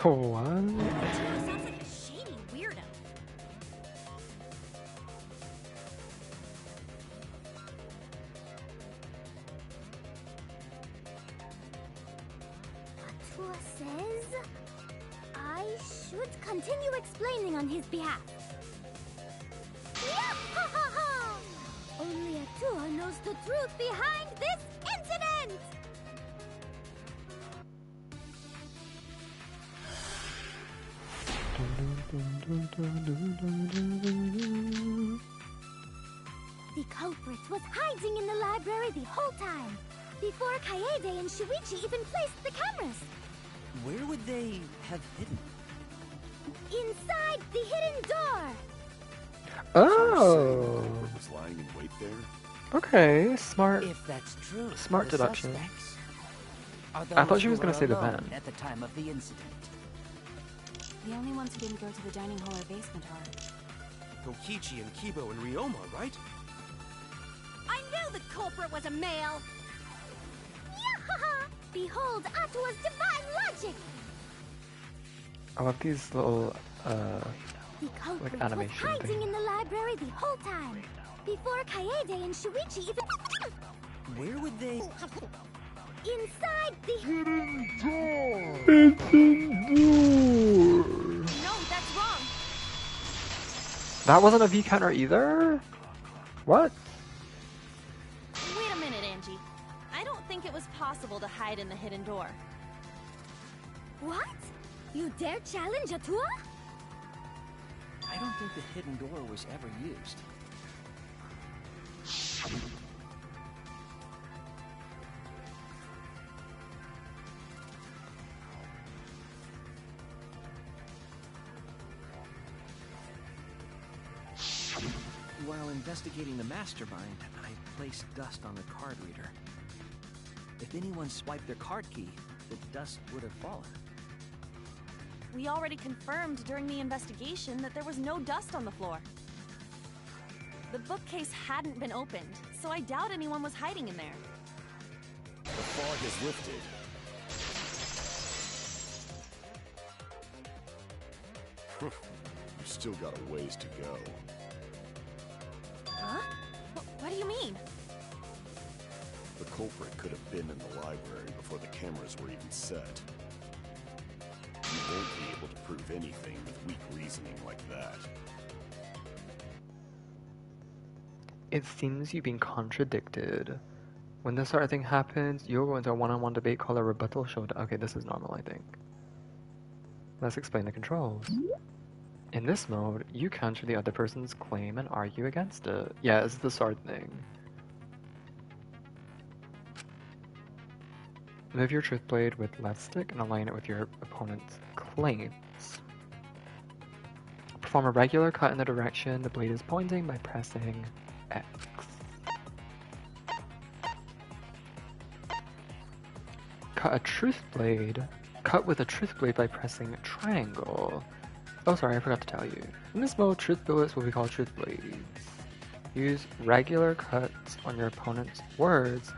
What? Atua sounds like a shady weirdo. Atua says I should continue explaining on his behalf. Yahahaha! Only Atua knows the truth behind this incident! The culprit was hiding in the library the whole time, before Kaede and Shuichi even placed the cameras. Where would they have hidden? Inside the hidden door! Oh! Was lying in wait there? Okay, smart. If that's true, Smart the deduction. suspects are I thought those she was who gonna were say the alone van. at the time of the incident. The only ones who didn't go to the dining hall or basement are... Kokichi and Kibo and Ryoma, right? I knew the culprit was a male! Yahaha! Behold Atua's divine logic! I love these little, The culprit was animation hiding thing. in the library the whole time, before Kaede and Shuichi even... Where would they... Inside the hidden door! No, that's wrong! That wasn't a V counter either? What? Wait a minute, Angie. I don't think it was possible to hide in the hidden door. What? You dare challenge Atua? I don't think the hidden door was ever used. While investigating the mastermind, I placed dust on the card reader. If anyone swiped their card key, the dust would have fallen. We already confirmed during the investigation that there was no dust on the floor. The bookcase hadn't been opened, so I doubt anyone was hiding in there. The fog has lifted. You've still got a ways to go. Huh? What do you mean? The culprit could have been in the library before the cameras were even set. You won't be able to prove anything with weak reasoning like that. It seems you've been contradicted. When this sort of thing happens, you'll go into a one-on-one debate called a rebuttal showdown. Okay, this is normal, I think. Let's explain the controls. In this mode, you counter the other person's claim and argue against it. Yeah, it's the sword thing. Move your truth blade with left stick and align it with your opponent's claims. Perform a regular cut in the direction the blade is pointing by pressing X. Cut with a truth blade by pressing triangle. Oh, sorry, I forgot to tell you. In this mode, truth bullets will be called truth blades. Use regular cuts on your opponent's words,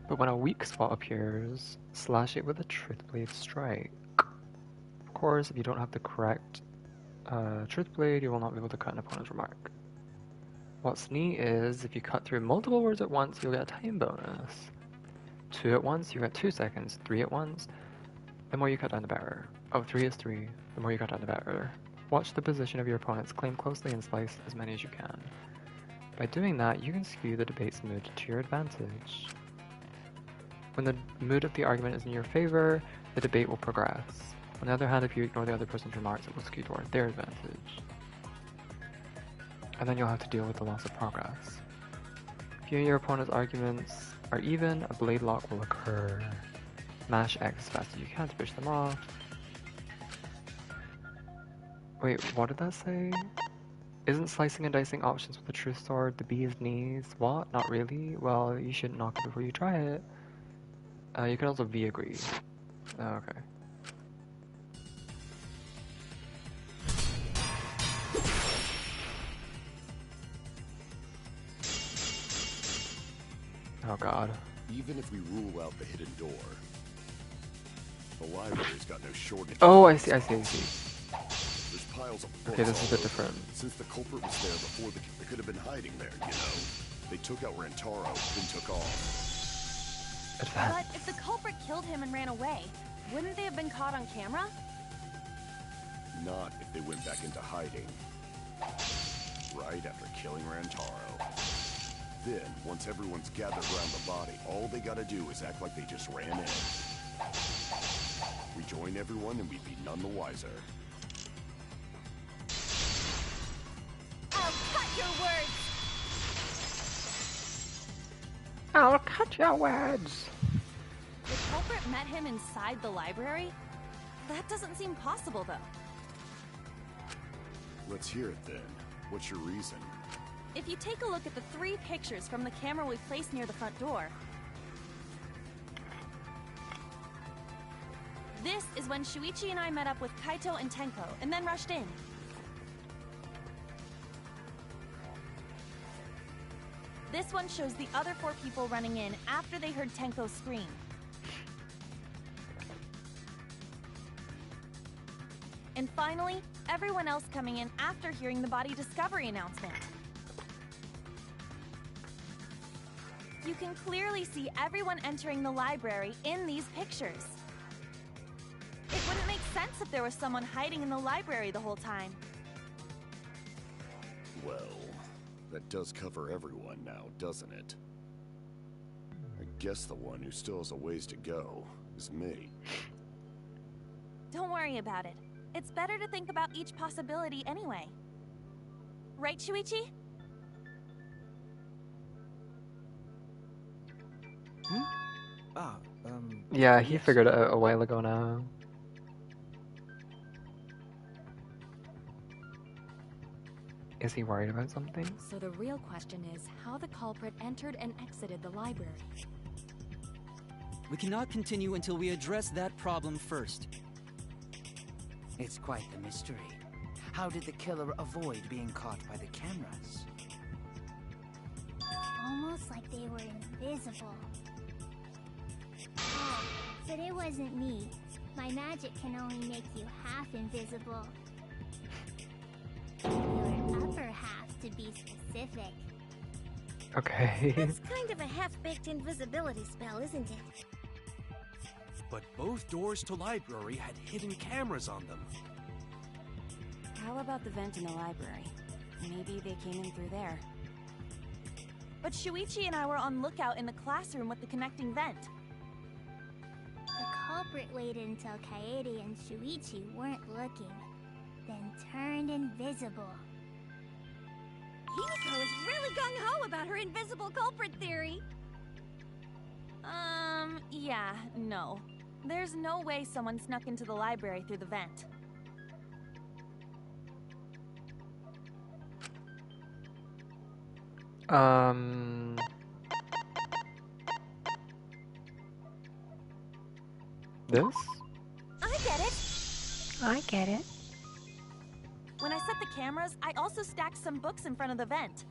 but when a weak spot appears, slash it with a truth blade strike. Of course, if you don't have the correct truth blade, you will not be able to cut an opponent's remark. What's neat is, if you cut through multiple words at once, you'll get a time bonus. 2 at once, you get 2 seconds. 3 at once, the more you cut down the better. Oh, 3 is 3, the more you cut down the better. Watch the position of your opponent's claim closely and slice as many as you can. By doing that, you can skew the debate's mood to your advantage. When the mood of the argument is in your favor, the debate will progress. On the other hand, if you ignore the other person's remarks, it will skew toward their advantage. And then you'll have to deal with the loss of progress. If you and your opponent's arguments are even, a blade lock will occur. Mash X as fast as you can to push them off. Wait, what did that say? Isn't slicing and dicing options with the truth sword the bee's knees? What? Not really? Well, you shouldn't knock it before you try it. You can also V agree. Oh, okay. Oh god. Even if we rule out the hidden door, the library's got no shortage. Oh, I see. There's piles of books. Okay, this is a bit all different. over. Since the culprit was there before, they could have been hiding there, you know? They took out Rantaro, then took off. But if the culprit killed him and ran away, wouldn't they have been caught on camera? Not if they went back into hiding. Right after killing Rantaro. Then, once everyone's gathered around the body, all they gotta do is act like they just ran in. Rejoin everyone and we'd be none the wiser. I'll cut your words! I'll cut your words! The culprit met him inside the library? That doesn't seem possible, though. Let's hear it then. What's your reason? If you take a look at the 3 pictures from the camera we placed near the front door, this is when Shuichi and I met up with Kaito and Tenko, and then rushed in. This one shows the other 4 people running in after they heard Tenko scream. And finally, everyone else coming in after hearing the body discovery announcement. You can clearly see everyone entering the library in these pictures. It wouldn't make sense if there was someone hiding in the library the whole time. Well, that does cover everyone now, doesn't it? I guess the one who still has a ways to go is me. Don't worry about it. It's better to think about each possibility anyway. Right, Shuichi? Yeah, he figured it out a while ago now. Is he worried about something? So the real question is how the culprit entered and exited the library. We cannot continue until we address that problem first. It's quite the mystery. How did the killer avoid being caught by the cameras? Almost like they were invisible. Oh, but it wasn't me. My magic can only make you half invisible. Your upper half, to be specific. Okay. That's kind of a half-baked invisibility spell, isn't it? But both doors to library had hidden cameras on them. How about the vent in the library? Maybe they came in through there. But Shuichi and I were on lookout in the classroom with the connecting vent. The culprit waited until Kaede and Shuichi weren't looking, then turned invisible. Himiko is really gung-ho about her invisible culprit theory. Yeah, no. There's no way someone snuck into the library through the vent. This? I get it! I get it. When I set the cameras, I also stacked some books in front of the vent.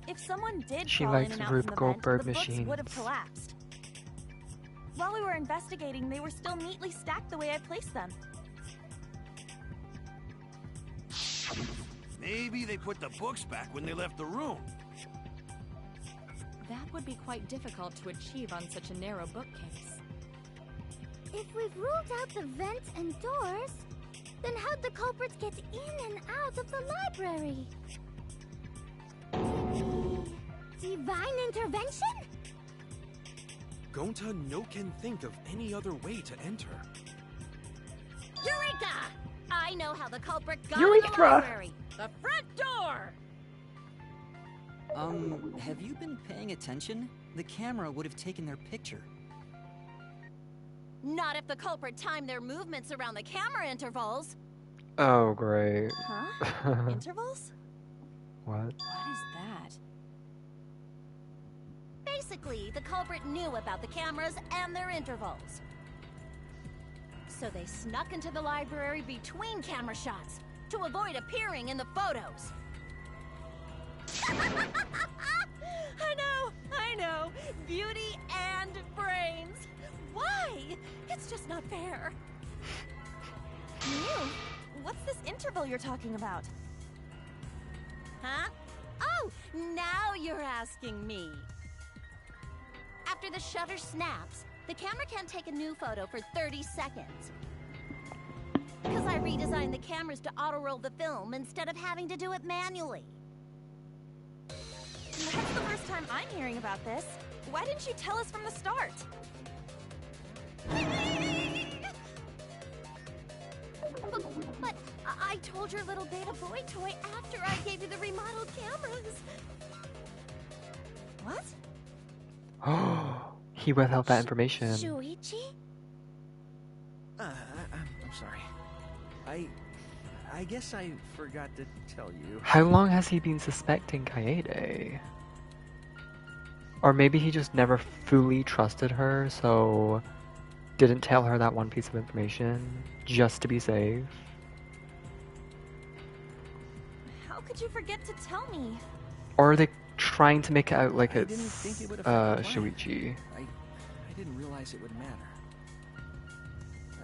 If someone did She fall in likes and out Rube from the Goldberg vent, the books would have machines. collapsed. While we were investigating, they were still neatly stacked the way I placed them. Maybe they put the books back when they left the room. That would be quite difficult to achieve on such a narrow bookcase. If we've ruled out the vents and doors, then how'd the culprits get in and out of the library? Divine intervention? Gonta no can think of any other way to enter. Eureka! I know how the culprit got Urethra! in the library. The front door! Have you been paying attention? The camera would have taken their picture. Not if the culprit timed their movements around the camera intervals. Oh, great. Huh? Intervals? What? What is that? Basically, the culprit knew about the cameras and their intervals. So they snuck into the library between camera shots to avoid appearing in the photos. I know. Beauty and brains. Why? It's just not fair. Mew, what's this interval you're talking about? Huh? Oh, now you're asking me. After the shutter snaps, the camera can't take a new photo for 30 seconds. Because I redesigned the cameras to auto-roll the film instead of having to do it manually. That's the first time I'm hearing about this. Why didn't you tell us from the start? But I told your little beta boy toy after I gave you the remodeled cameras. What? Oh, he withheld that information. Shuichi? I'm sorry. I guess I forgot to tell you. How long has he been suspecting Kaede? Or maybe he just never fully trusted her, so didn't tell her that one piece of information just to be safe. How could you forget to tell me? Or are they trying to make it out like I it's didn't think it would affect the plan. Shuichi? I didn't realize it would matter.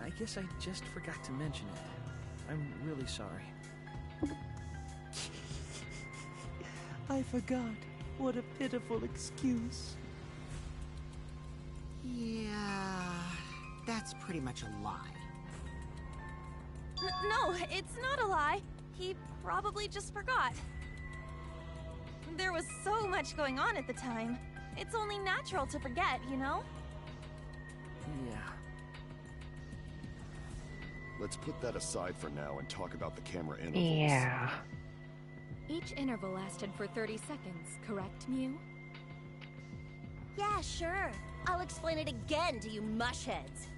I guess I just forgot to mention it. I'm really sorry. I forgot. What a pitiful excuse. Yeah, that's pretty much a lie. No, it's not a lie. He probably just forgot. There was so much going on at the time. It's only natural to forget, you know? Yeah. Let's put that aside for now and talk about the camera intervals. Yeah. Each interval lasted for 30 seconds, correct, Mew? Yeah, sure. I'll explain it again to you mushheads.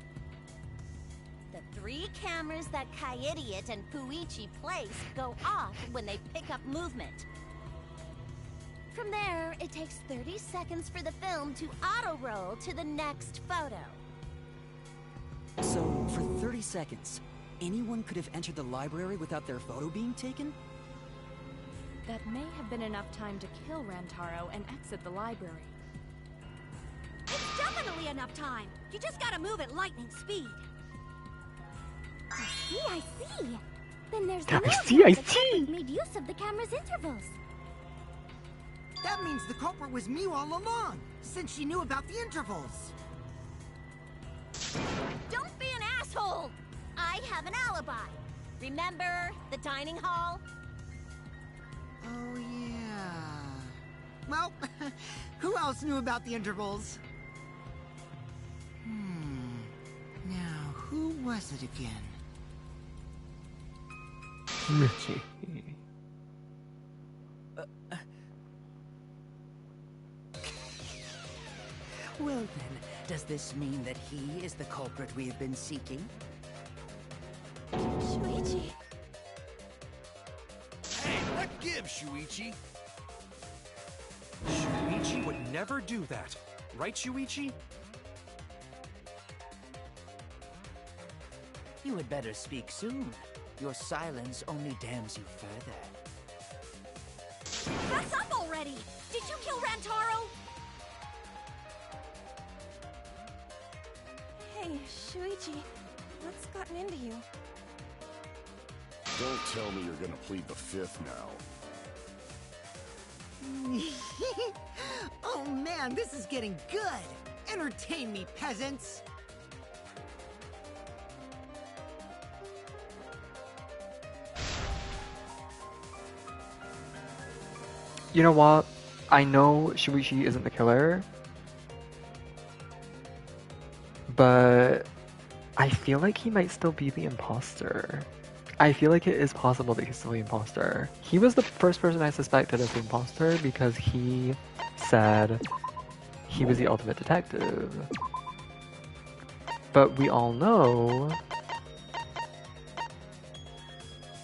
The 3 cameras that Kaede and Puichi place go off when they pick up movement. From there, it takes 30 seconds for the film to auto-roll to the next photo. So, for 30 seconds, anyone could have entered the library without their photo being taken? That may have been enough time to kill Rantaro and exit the library. It's definitely enough time. You just gotta move at lightning speed. I see. Then there's I no see, I doubt the see. culprit made use of the camera's intervals. That means the culprit was Mew all along, since she knew about the intervals. Don't be an asshole! I have an alibi. Remember the dining hall? Oh, yeah. Well, who else knew about the intervals? Now, who was it again? Well then, does this mean that he is the culprit we have been seeking? Shuichi. Hey, what gives, Shuichi? Shuichi would never do that. Right, Shuichi? You had better speak soon. Your silence only damns you further. Fess up already! Did you kill Rantaro? Hey, Shuichi, what's gotten into you? Don't tell me you're gonna plead the fifth now. Oh man, this is getting good! Entertain me, peasants! You know what? I know Shuichi isn't the killer, but I feel like he might still be the imposter. I feel like it is possible that he's still the imposter. He was the first person I suspected as the imposter because he said he was the ultimate detective. But we all know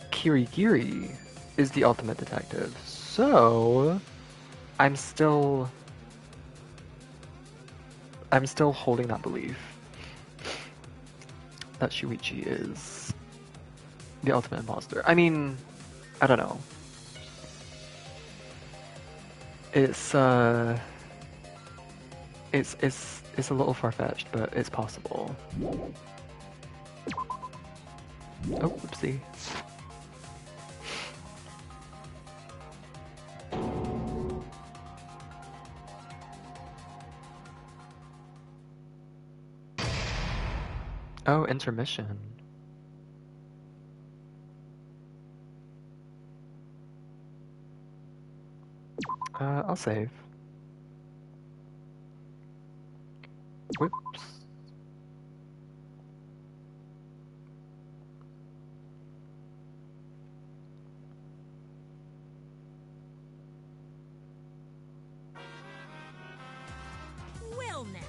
Kirigiri is the ultimate detective. So I'm still holding that belief that Shuichi is the ultimate imposter. I mean, I don't know. It's a little far-fetched, but it's possible. Oh, whoopsie. Oh, intermission. I'll save. Whoops. Well now.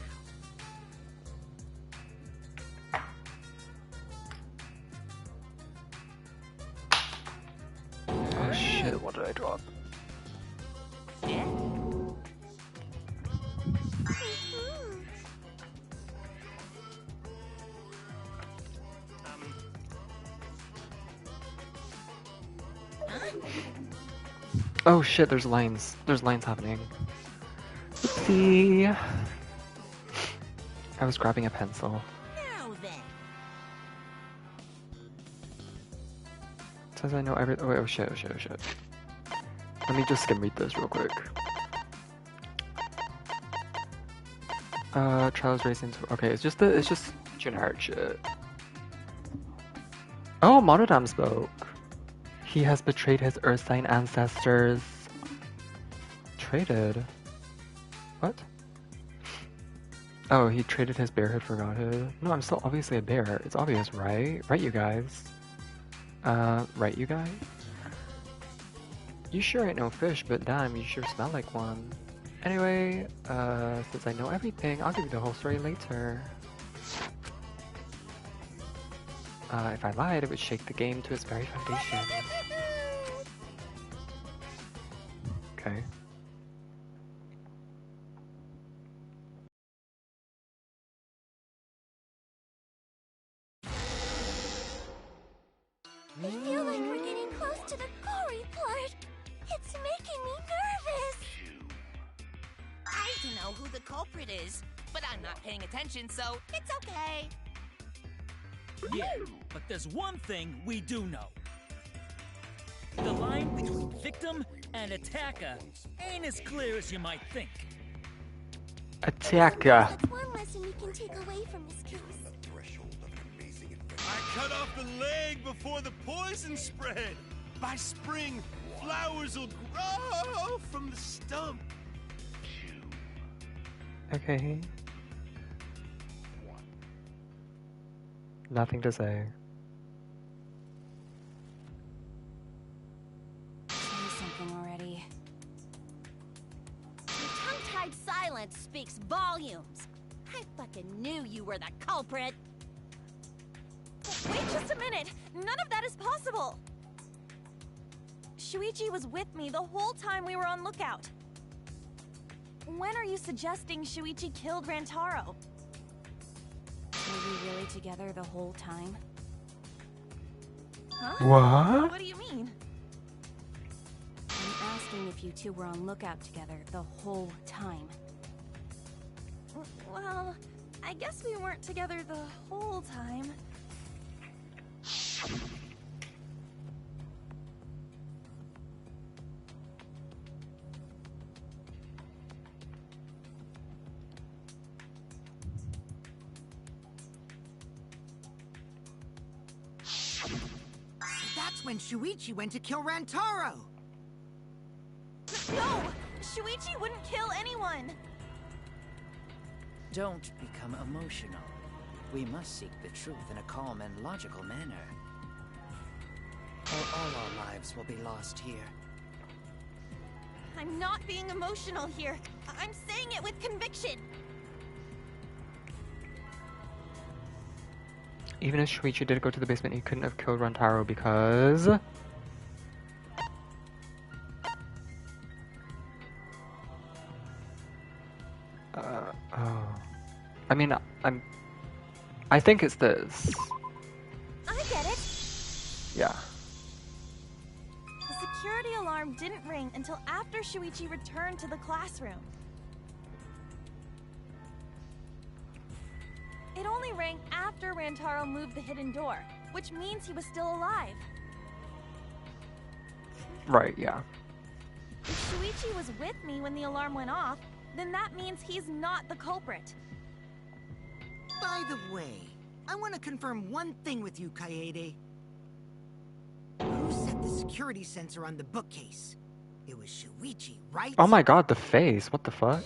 Oh shit, what did I drop? Oh shit, there's lines. There's lines happening. Oopsie. I was grabbing a pencil. Now then. It says I know every. Oh, wait, oh shit, oh shit, oh shit. Let me just skim read this real quick. Trials racing. Okay, it's just generic shit. Oh, Monodam spoke. He has betrayed his Earth sign ancestors. Traded? What? Oh, he traded his bearhood for godhood. No, I'm still obviously a bear. It's obvious, right? Right, you guys? Right, you guys? You sure ain't no fish, but damn, you sure smell like one. Anyway, since I know everything, I'll give you the whole story later. If I lied, it would shake the game to its very foundation. Okay. It's making me nervous. I don't know who the culprit is, but I'm not paying attention, so it's okay. Yeah, but there's one thing we do know. The line between victim and attacker ain't as clear as you might think. Attacker. That's one lesson we can take away from this case. I cut off the leg before the poison spread. By spring, flowers will grow from the stump. Okay. Nothing to say. Say something already. Your tongue-tied silence speaks volumes. I fucking knew you were the culprit. Wait just a minute! None of that is possible! Shuichi was with me the whole time we were on lookout. When are you suggesting Shuichi killed Rantaro? Were we really together the whole time? Huh? What? What do you mean? I'm asking if you two were on lookout together the whole time. Well, I guess we weren't together the whole time. That's when Shuichi went to kill Rantaro! No! Shuichi wouldn't kill anyone! Don't become emotional. We must seek the truth in a calm and logical manner. Or all our lives will be lost here. I'm not being emotional here. I'm saying it with conviction. Even if Shuichi did go to the basement, he couldn't have killed Rantaro because... oh. I mean, I think it's this. I get it. Yeah. The security alarm didn't ring until after Shuichi returned to the classroom. It only rang after Rantaro moved the hidden door, which means he was still alive. Right, yeah. If Shuichi was with me when the alarm went off, then that means he's not the culprit. By the way, I want to confirm one thing with you, Kaede. Who set the security sensor on the bookcase? It was Shuichi, right? Oh my god, the face. What the fuck?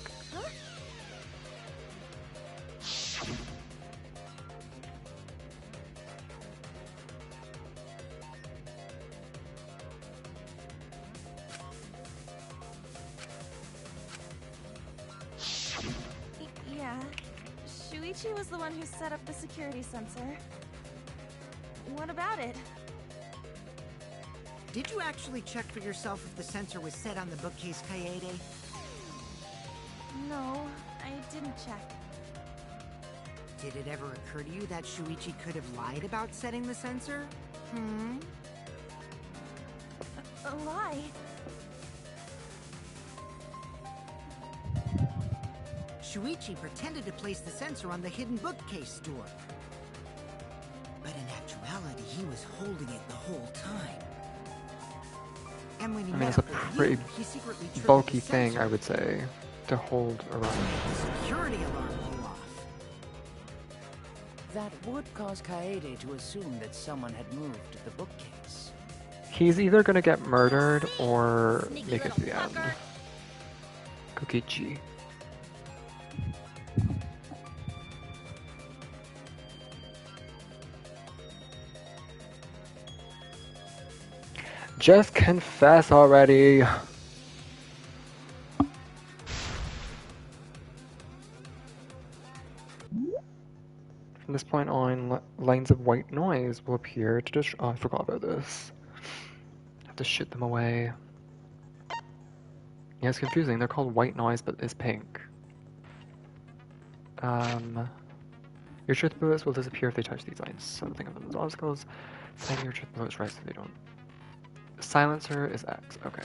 Yeah. Shuichi was the one who set up the security sensor. What about it? Did you actually check for yourself if the sensor was set on the bookcase, Kaede? No, I didn't check. Did it ever occur to you that Shuichi could have lied about setting the sensor? A lie? Shuichi pretended to place the sensor on the hidden bookcase door. But in actuality, he was holding it the whole time. And when he I mean, met it's a up with pretty you, he secretly triggered bulky the thing, sensor. I would say, to hold around. The security alarm blew off. That would cause Kaede to assume that someone had moved the bookcase. He's either gonna get murdered or Sneaky make it to the little end. fucker. Kokichi. Just confess already. From this point on, lines of white noise will appear to destroy. Oh, I forgot about this. Have to shoot them away. Yeah, it's confusing. They're called white noise, but it's pink. Your truth bullets will disappear if they touch these lines. So think of them as obstacles. Setting your truth bullets right so they don't. Silencer is X. Okay.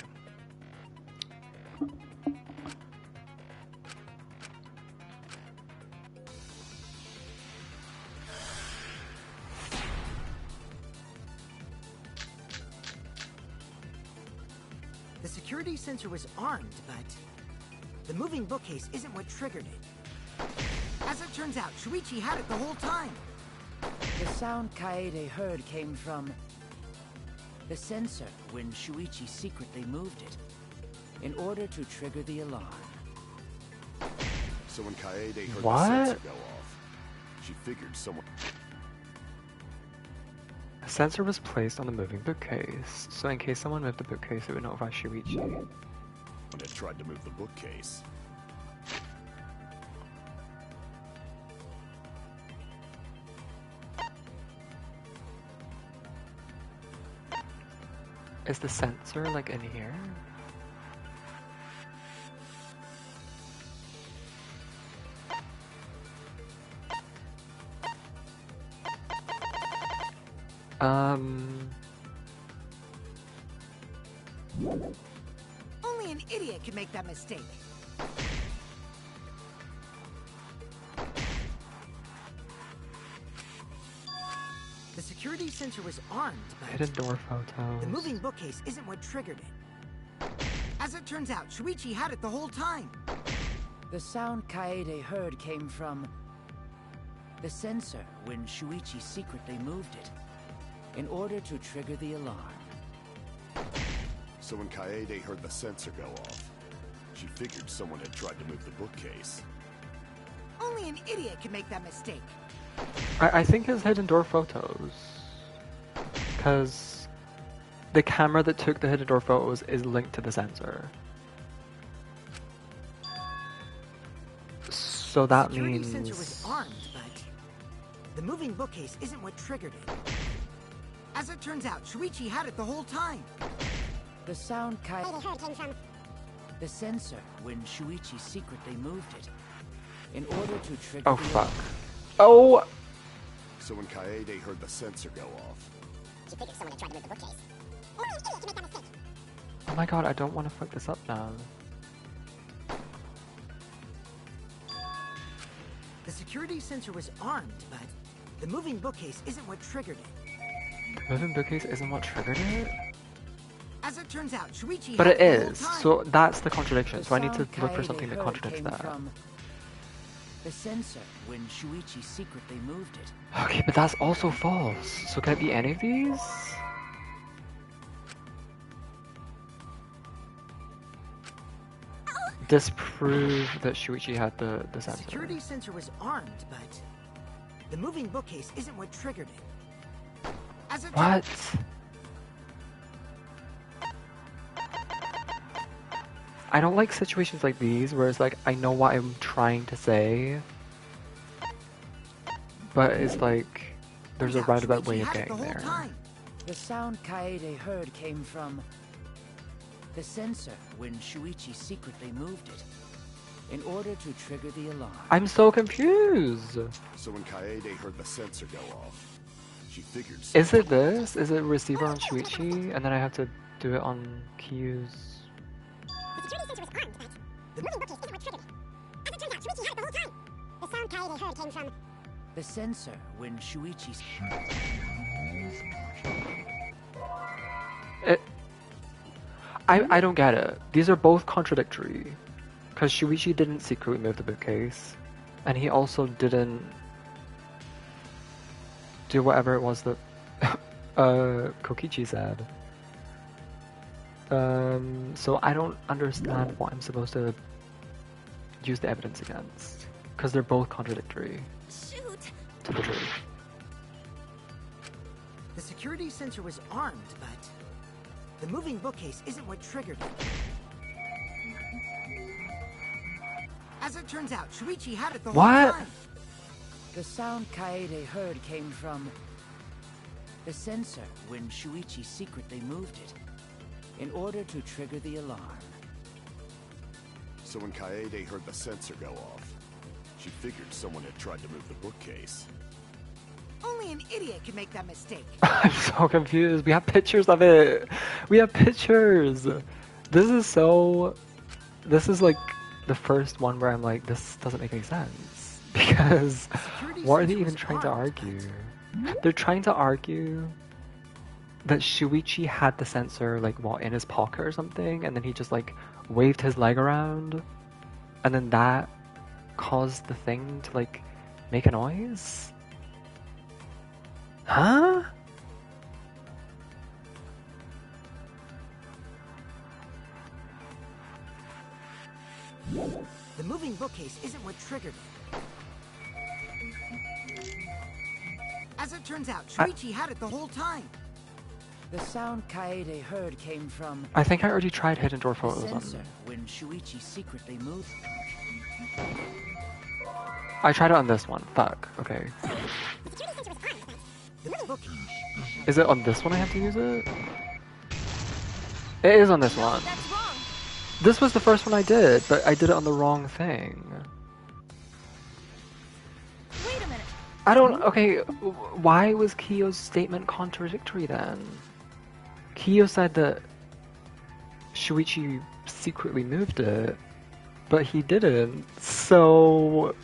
The security sensor was armed, but the moving bookcase isn't what triggered it. As it turns out, Shuichi had it the whole time. The sound Kaede heard came from the sensor when Shuichi secretly moved it in order to trigger the alarm. So when Kaede heard What? the sensor go off, she figured someone... A sensor was placed on the moving bookcase, so in case someone moved the bookcase, it would notify Shuichi. When it tried to move the bookcase. Is the sensor like in here? Only an idiot could make that mistake. The security sensor was armed, but Hidden door photos. the moving bookcase isn't what triggered it. As it turns out, Shuichi had it the whole time. The sound Kaede heard came from the sensor when Shuichi secretly moved it in order to trigger the alarm. So when Kaede heard the sensor go off, she figured someone had tried to move the bookcase. Only an idiot could make that mistake. I think it's hidden door photos. Because the camera that took the hidden door photos is linked to the sensor. So that Security means... sensor was armed, but the moving bookcase isn't what triggered it. As it turns out, Shuichi had it the whole time. The sound Kaede heard came from the sensor when Shuichi secretly moved it in order to trigger Oh the fuck. alarm. Oh! So when Kaede heard the sensor go off, she figured someone had tried to move the bookcase. Only an idiot can make that mistake. Oh my god, I don't want to fuck this up now. The security sensor was armed, but the moving bookcase isn't what triggered it. The moving bookcase isn't what triggered it? As it turns out, Shuichi But had it the whole is, time. so that's the contradiction. The So I need to sound look for Kaede something that heard contradicts came that. from the sensor when Shuichi secretly moved it. Okay, but that's also false. So can it be any of these? Disprove that Shuichi had the The sensor. security sensor was armed, but the moving bookcase isn't what triggered it. As it What? I don't like situations like these where it's like I know what I'm trying to say, but it's like there's a roundabout way of getting there. The sound Kaede heard came from the sensor when Shuichi secretly moved it in order to trigger the alarm. I'm so confused. so when Kaede heard the sensor go off, she figured Is it this? Is it receiver on Shuichi and then I have to do it on Kyu's? The security sensor was armed, but the moving bookcase isn't what triggered it. As it turns out, Shuichi had it the whole time. The sound Kaede heard came from the sensor when Shuichi I don't get it. These are both contradictory. Because Shuichi didn't secretly move the bookcase. And he also didn't do whatever it was that Kokichi said. So I don't understand what I'm supposed to use the evidence against. Because they're both contradictory. Shoot! To the truth. The security sensor was armed, but the moving bookcase isn't what triggered it. As it turns out, Shuichi had it the whole time. The sound Kaede heard came from the sensor when Shuichi secretly moved it in order to trigger the alarm. So when Kaede heard the sensor go off, she figured someone had tried to move the bookcase. Only an idiot could make that mistake. I'm so confused. We have pictures of it. We have pictures. This is like the first one where I'm like, this doesn't make any sense. Because what are they even trying to argue? They're trying to argue that Shuichi had the sensor like what in his pocket or something, and then he just like waved his leg around, and then that caused the thing to like make a noise? Huh? The moving bookcase isn't what triggered it. As it turns out, Shuichi had it the whole time. The sound Kaede heard came from... I think I already tried hidden door photos the on. sensor when Shuichi secretly moved. I tried it on this one. Fuck. Okay. Is it on this one I have to use it? It is on this one. That's wrong. This was the first one I did, but I did it on the wrong thing. Wait a minute. I don't... Okay, why was Kiyo's statement contradictory then? Kiyo said that Shuichi secretly moved it, but he didn't. So...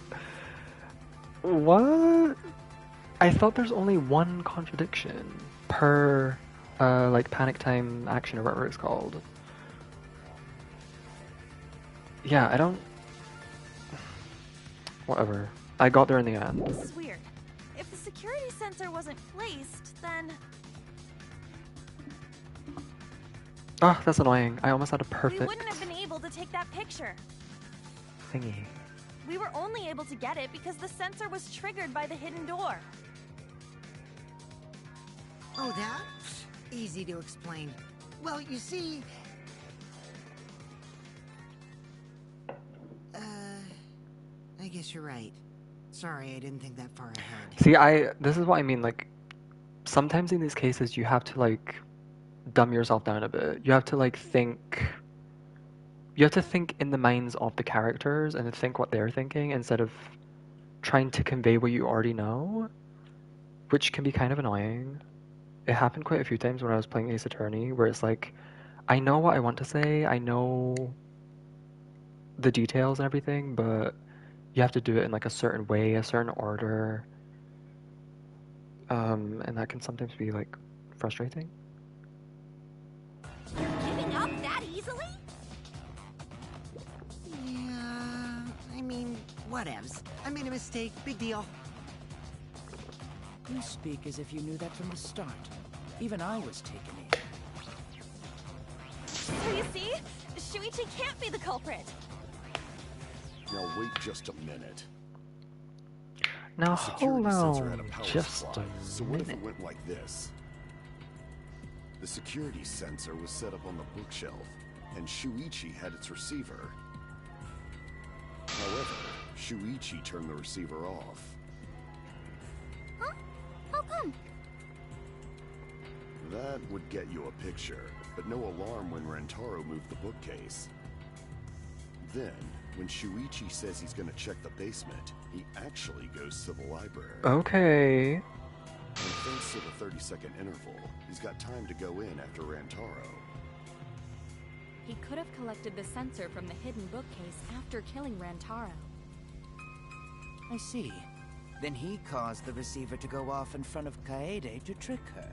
What? I thought there's only one contradiction per, like, panic time action or whatever it's called. Yeah, I don't... Whatever. I got there in the end. This is weird. If the security sensor wasn't placed, then... Oh, that's annoying. I almost had a perfect we wouldn't have been able to take that picture. thingy. We were only able to get it because the sensor was triggered by the hidden door. Oh, that? Easy to explain. Well, you see... I guess you're right. Sorry, I didn't think that far ahead. See, this is what I mean, like, sometimes in these cases you have to, like, dumb yourself down a bit. You have to, like, think... You have to think in the minds of the characters and think what they're thinking instead of trying to convey what you already know, which can be kind of annoying. It happened quite a few times when I was playing Ace Attorney, where it's like, I know what I want to say, I know the details and everything, but you have to do it in like a certain way, a certain order, and that can sometimes be like frustrating. You're giving up that easily? Yeah, I mean, whatevs. I made a mistake, big deal. You speak as if you knew that from the start. Even I was taken in. So you see? Shuichi can't be the culprit. Now wait just a minute. Now The security hold sensor had a on power just supply, a so what if minute. it went like this? The security sensor was set up on the bookshelf, and Shuichi had its receiver. However, Shuichi turned the receiver off. Huh? How come? That would get you a picture, but no alarm when Rantaro moved the bookcase. Then, when Shuichi says he's gonna check the basement, he actually goes to the library. Okay. And thanks to the 30-second interval, he's got time to go in after Rantaro. He could have collected the sensor from the hidden bookcase after killing Rantaro. I see. Then he caused the receiver to go off in front of Kaede to trick her.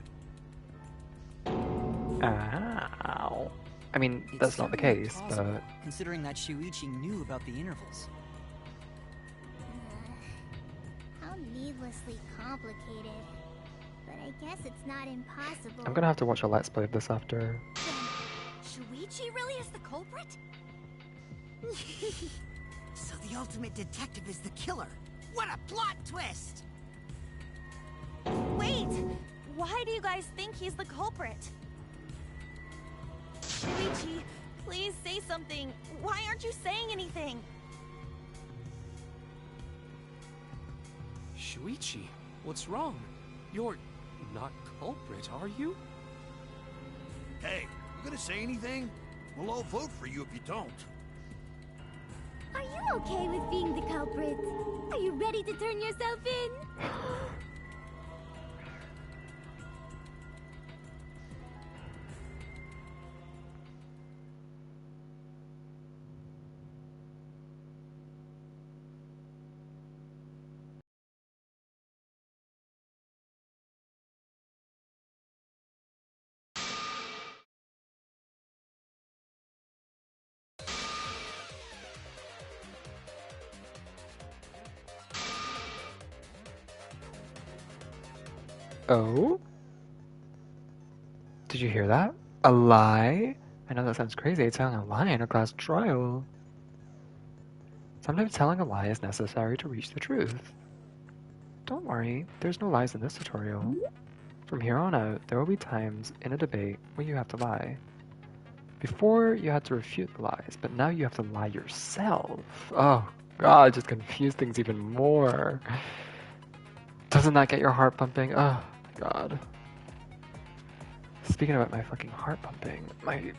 Ow. I mean, that's not the certainly case, plausible, but... considering that Shuichi knew about the intervals. How needlessly complicated. But I guess it's not impossible. I'm gonna have to watch a Let's Play of this after. Shuichi really is the culprit? So the ultimate detective is the killer. What a plot twist! Wait! Why do you guys think he's the culprit? Shuichi, please say something. Why aren't you saying anything? Shuichi, what's wrong? You're not culprit, are you? Hey, you gonna say anything? We'll all vote for you if you don't. Are you okay with being the culprit? Are you ready to turn yourself in? Oh? Did you hear that? A lie? I know that sounds crazy, telling a lie in a class trial. Sometimes telling a lie is necessary to reach the truth. Don't worry, there's no lies in this tutorial. From here on out, there will be times in a debate where you have to lie. Before, you had to refute the lies, but now you have to lie yourself. Oh god, just confuse things even more. Doesn't that get your heart pumping? Oh god. Speaking about my fucking heart pumping, my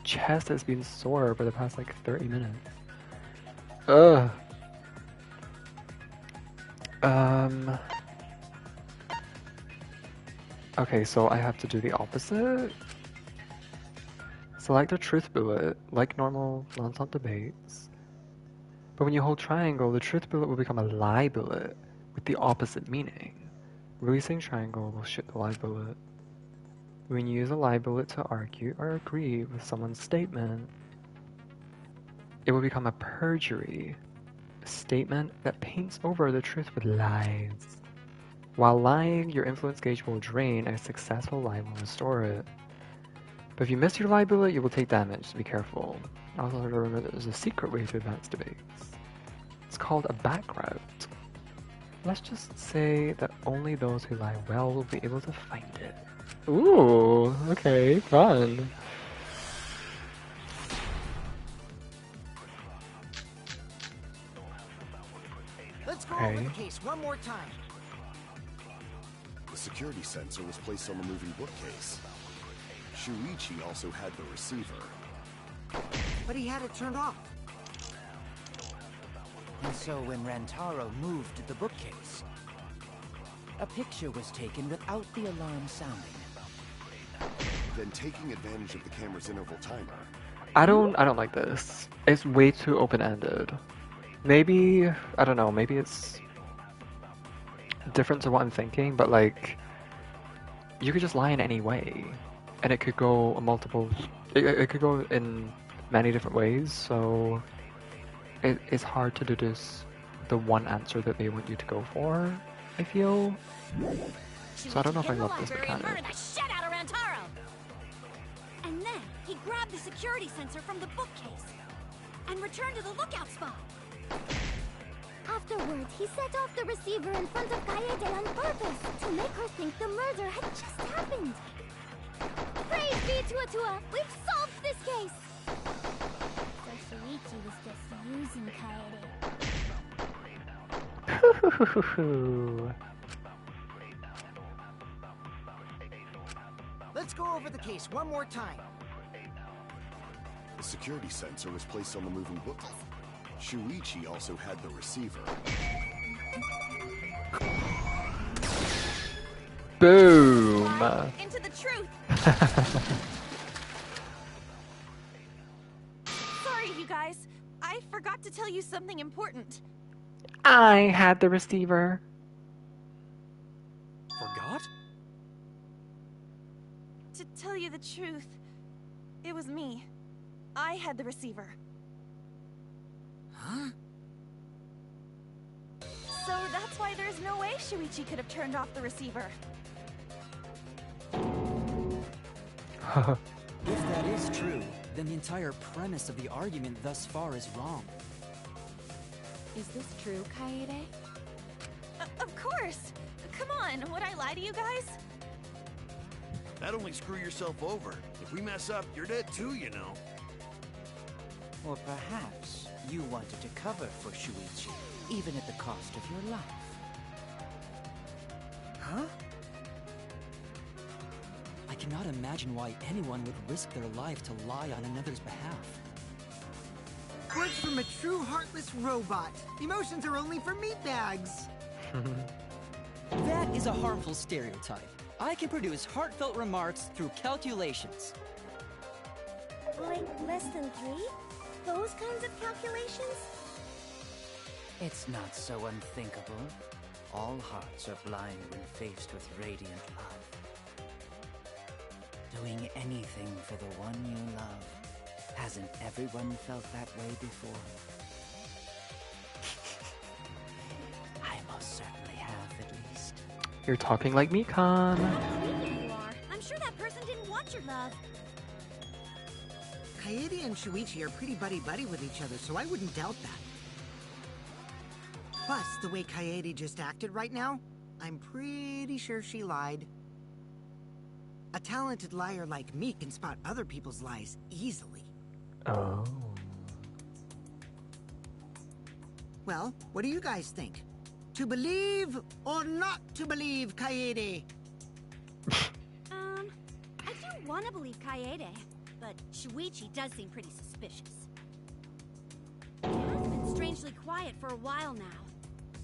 chest has been sore for the past like 30 minutes. Ugh. Okay, so I have to do the opposite. Select a truth bullet, like normal non-stop debates. But when you hold triangle, the truth bullet will become a lie bullet with the opposite meaning. Releasing triangle will shoot the lie bullet. When you use a lie bullet to argue or agree with someone's statement, it will become a perjury, a statement that paints over the truth with lies. While lying, your influence gauge will drain, and a successful lie will restore it. But if you miss your lie bullet, you will take damage, so be careful. Also remember that there's a secret way to advance debates. It's called a back route. Let's just say that only those who lie well will be able to find it. Ooh, okay, fun. Let's go over the case one more time. The security sensor was placed on the moving bookcase. Shuichi also had the receiver. But he had it turned off. And so when Rantaro moved the bookcase, a picture was taken without the alarm sounding. Then taking advantage of the camera's interval timer. I don't like this. It's way too open-ended. Maybe, I don't know, maybe it's different to what I'm thinking, but like, you could just lie in any way. And it could go it could go in many different ways, so it's hard to deduce the one answer that they want you to go for, I feel. So I don't know if I love this mechanic. And then he grabbed the security sensor from the bookcase and returned to the lookout spot. Afterwards, he set off the receiver in front of Kaede on purpose to make her think the murder had just happened. Praise be Tua! We've solved this case! So Shuichi was just using Kaede. Let's go over the case one more time. The security sensor was placed on the moving bookcase. Shuichi also had the receiver. Boom! Into the truth! Sorry, you guys. I forgot to tell you something important. I had the receiver. Forgot? To tell you the truth, it was me. I had the receiver. Huh? So that's why there's no way Shuichi could have turned off the receiver. If that is true, then the entire premise of the argument thus far is wrong. Is this true, Kaede? Of course! Come on, would I lie to you guys? That'd only screw yourself over. If we mess up, you're dead too, you know. Or perhaps you wanted to cover for Shuichi, even at the cost of your life. Huh? I cannot imagine why anyone would risk their life to lie on another's behalf. Words from a true heartless robot. Emotions are only for meatbags. That is a harmful stereotype. I can produce heartfelt remarks through calculations. Like less than 3? Those kinds of calculations? It's not so unthinkable. All hearts are blind when faced with radiant love. Doing anything for the one you love. Hasn't everyone felt that way before? I most certainly have, at least. You're talking like Mikan. You are. I'm sure that person didn't want your love. Kaede and Shuichi are pretty buddy-buddy with each other, so I wouldn't doubt that. Plus, the way Kaede just acted right now, I'm pretty sure she lied. A talented liar like me can spot other people's lies easily. Oh. Well, what do you guys think? To believe or not to believe Kaede? I do want to believe Kaede, but Shuichi does seem pretty suspicious. He has been strangely quiet for a while now,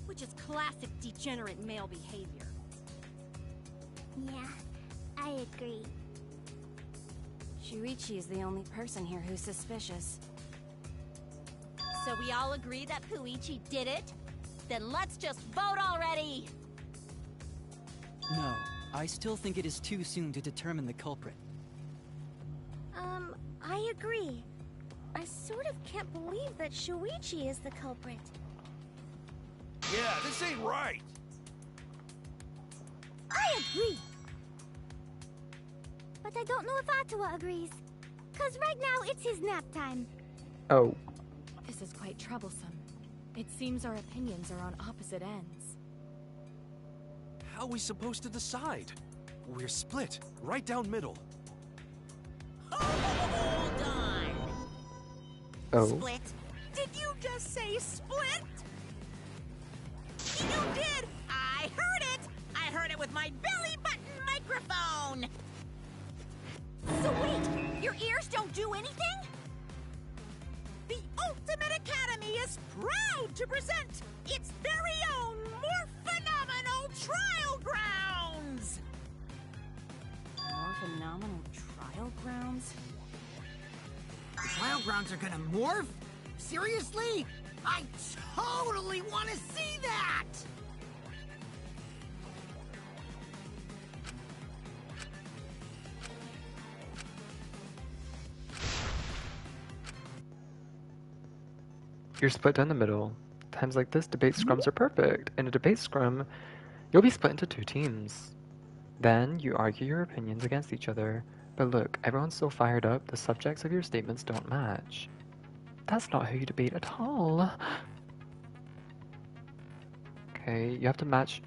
which is classic degenerate male behavior. Yeah, I agree. Shuichi is the only person here who's suspicious. So we all agree that Puichi did it? Then let's just vote already! No, I still think it is too soon to determine the culprit. I agree. I sort of can't believe that Shuichi is the culprit. Yeah, this ain't right. I agree. But I don't know if Atua agrees. 'Cause right now it's his nap time. Oh. This is quite troublesome. It seems our opinions are on opposite ends. How are we supposed to decide? We're split, right down middle. Hold on. Oh. Split? Did you just say split? You did! I heard it! I heard it with my belly button microphone! So wait, your ears don't do anything? The Ultimate Academy is proud to present its very own more phenomenal trial grounds! More phenomenal trial grounds? The trial grounds are gonna morph? Seriously? I totally want to see that! You're split down the middle. Times like this, debate scrums are perfect. In a debate scrum, you'll be split into two teams. Then, you argue your opinions against each other. But look, everyone's so fired up, the subjects of your statements don't match. That's not how you debate at all. Okay, you have to match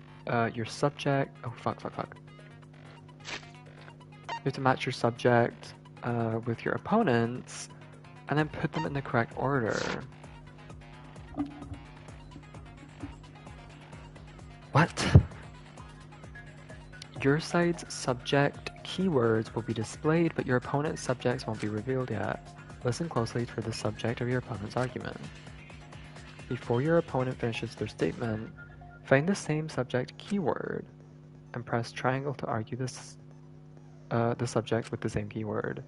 your subject. Oh, fuck. You have to match your subject with your opponents, and then put them in the correct order. What? Your side's subject keywords will be displayed, but your opponent's subjects won't be revealed yet. Listen closely for the subject of your opponent's argument. Before your opponent finishes their statement, find the same subject keyword and press triangle to argue this the subject with the same keyword.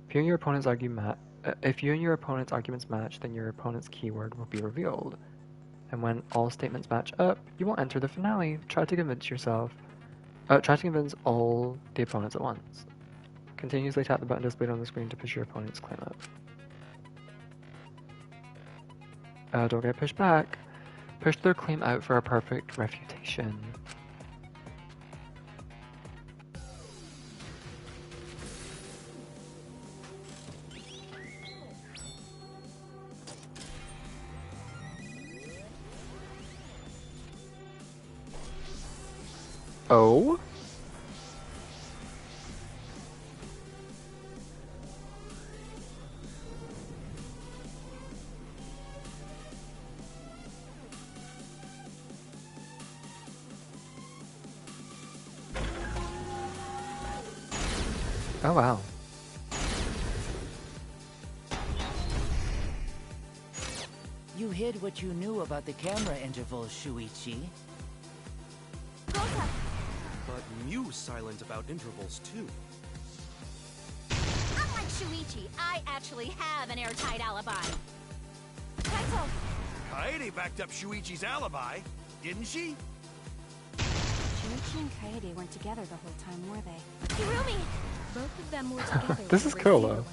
If you and your opponent's arguments match, then your opponent's keyword will be revealed. And when all statements match up, you will enter the finale. Try to convince all the opponents at once. Continuously tap the button displayed on the screen to push your opponent's claim up. Don't get pushed back. Push their claim out for a perfect refutation. Oh? Oh wow. You hid what you knew about the camera intervals, Shuichi. But Mew's silent about intervals too. Unlike Shuichi, I actually have an airtight alibi. Kaede backed up Shuichi's alibi, didn't she? Shuichi and Kaede weren't together the whole time, were they? Hirumi! Both of them were together. This is cool though.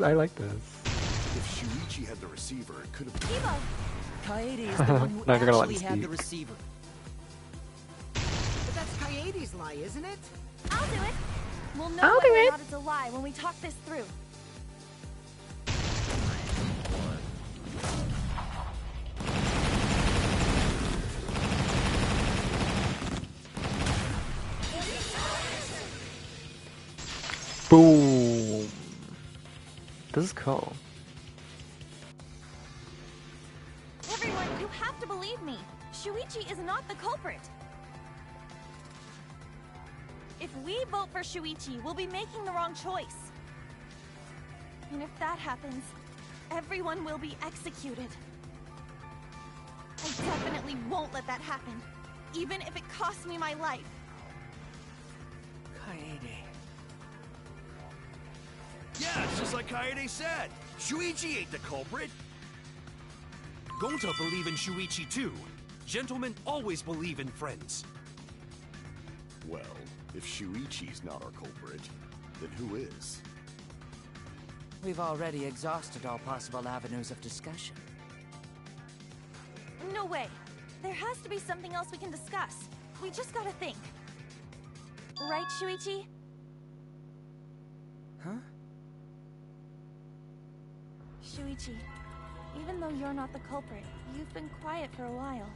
I like this. If Shuichi had the receiver, it could have been... Kaede is the one who Now you're gonna let actually me had the speak. receiver. But his lie, isn't it? I'll do it. We'll know I'll whether do or it. not it's a lie when we talk this through. Boom. This is cool. Everyone, you have to believe me. Shuichi is not the culprit. If we vote for Shuichi, we'll be making the wrong choice. And if that happens, everyone will be executed. I definitely won't let that happen, even if it costs me my life. Kaede. Yeah, it's just like Kaede said. Shuichi ain't the culprit. Gonta believe in Shuichi too. Gentlemen always believe in friends. Well, if Shuichi's not our culprit, then who is? We've already exhausted all possible avenues of discussion. No way. There has to be something else we can discuss. We just gotta think. Right, Shuichi? Huh? Shuichi, even though you're not the culprit, you've been quiet for a while.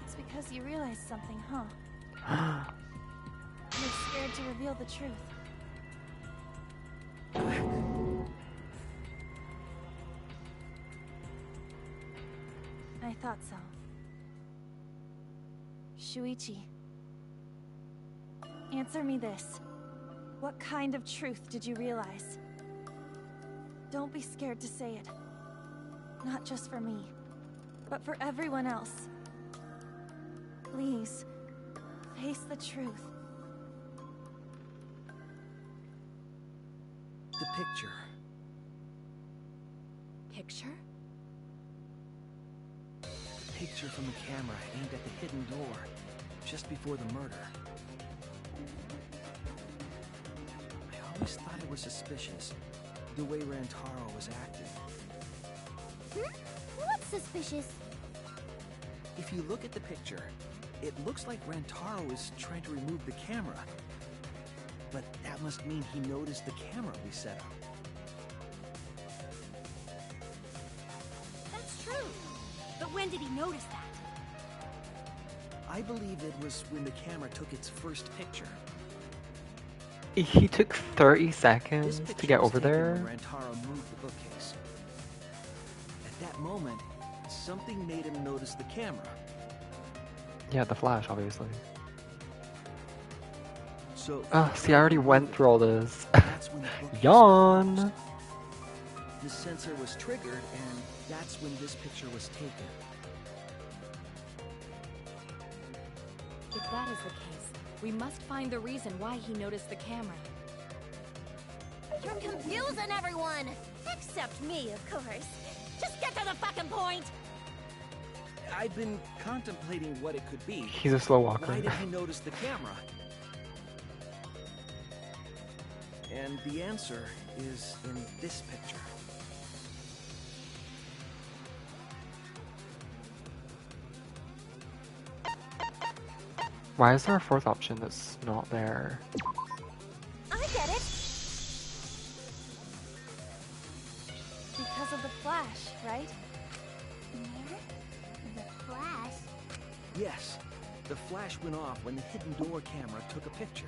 It's because you realized something, huh? You're scared to reveal the truth. I thought so. Shuichi, answer me this. What kind of truth did you realize? Don't be scared to say it. Not just for me, but for everyone else. Please, face the truth. The picture. Picture? The picture from the camera aimed at the hidden door, just before the murder. I always thought it was suspicious, the way Rantaro was acting. What's suspicious? If you look at the picture, it looks like Rantaro is trying to remove the camera. But that must mean he noticed the camera we set up. That's true. But when did he notice that? I believe it was when the camera took its first picture. He took 30 This seconds picture to get was over taken there. when Rantaro moved the bookcase. At that moment, something made him notice the camera. Yeah, the flash, obviously. So Ah, see, I already went through all this. that's when the bookcase Yawn! closed. The sensor was triggered, and that's when this picture was taken. If that is the case, we must find the reason why he noticed the camera. You're confusing everyone! Except me, of course. Just get to the fucking point! I've been contemplating what it could be. He's a slow walker. Why did he notice the camera? And the answer is in this picture. Why is there a fourth option that's not there? I get it! Because of the flash, right? Yeah? The flash? Yes, the flash went off when the hidden door camera took a picture.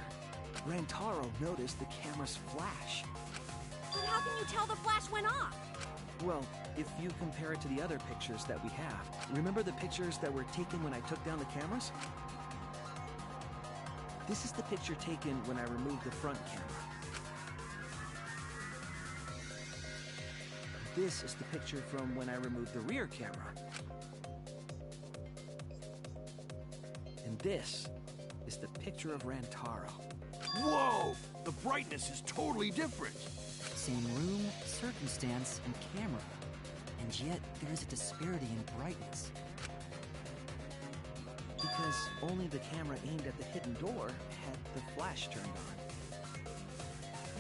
Rantaro noticed the camera's flash. But how can you tell the flash went off? Well, if you compare it to the other pictures that we have, remember the pictures that were taken when I took down the cameras? This is the picture taken when I removed the front camera. This is the picture from when I removed the rear camera. And this is the picture of Rantaro. Whoa! The brightness is totally different. Same room, circumstance, and camera. And yet, there is a disparity in brightness. Because only the camera aimed at the hidden door had the flash turned on.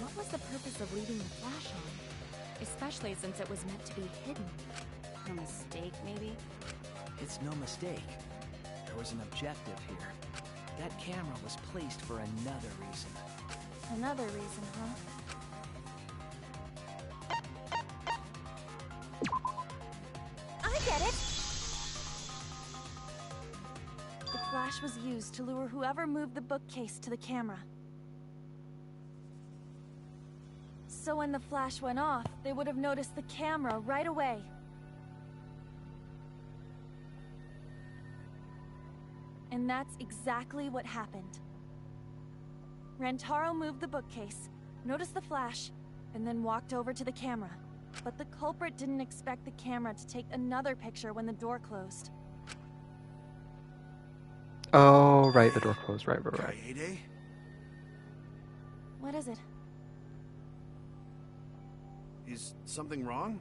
What was the purpose of leaving the flash on? Especially since it was meant to be hidden. A mistake, maybe? It's no mistake. There was an objective here. That camera was placed for another reason. Another reason, huh? I get it! The flash was used to lure whoever moved the bookcase to the camera. So when the flash went off, they would have noticed the camera right away. And that's exactly what happened. Rantaro moved the bookcase, noticed the flash, and then walked over to the camera. But the culprit didn't expect the camera to take another picture when the door closed. Oh, right, the door closed. Right. Kaede? What is it? Is something wrong?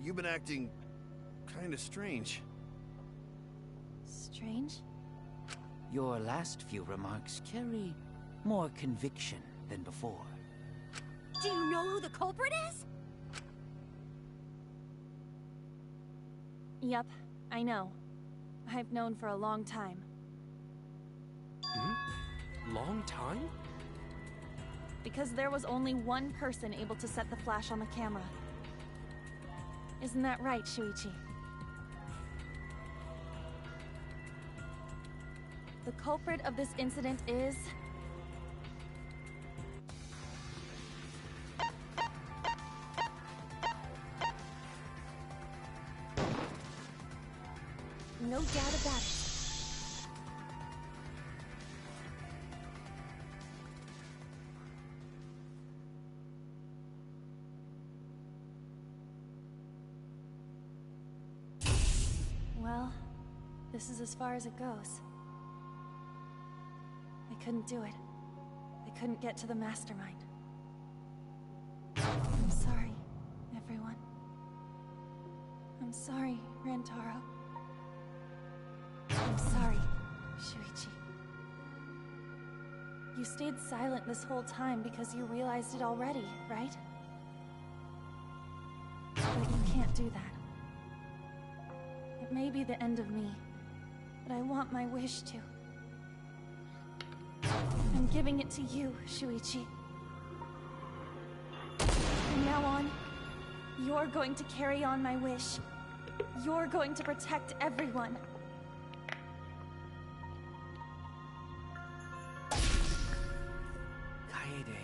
You've been acting kind of strange. Strange? Your last few remarks carry more conviction than before. Do you know who the culprit is? Yep, I know. I've known for a long time. Long time? Because there was only one person able to set the flash on the camera. Isn't that right, Shuichi? The culprit of this incident is... no doubt about it. Well, this is as far as it goes. I couldn't do it. I couldn't get to the mastermind. I'm sorry, everyone. I'm sorry, Rantaro. I'm sorry, Shuichi. You stayed silent this whole time because you realized it already, right? But you can't do that. It may be the end of me, but I want my wish to. I'm giving it to you, Shuichi. From now on, you're going to carry on my wish. You're going to protect everyone. Kaede,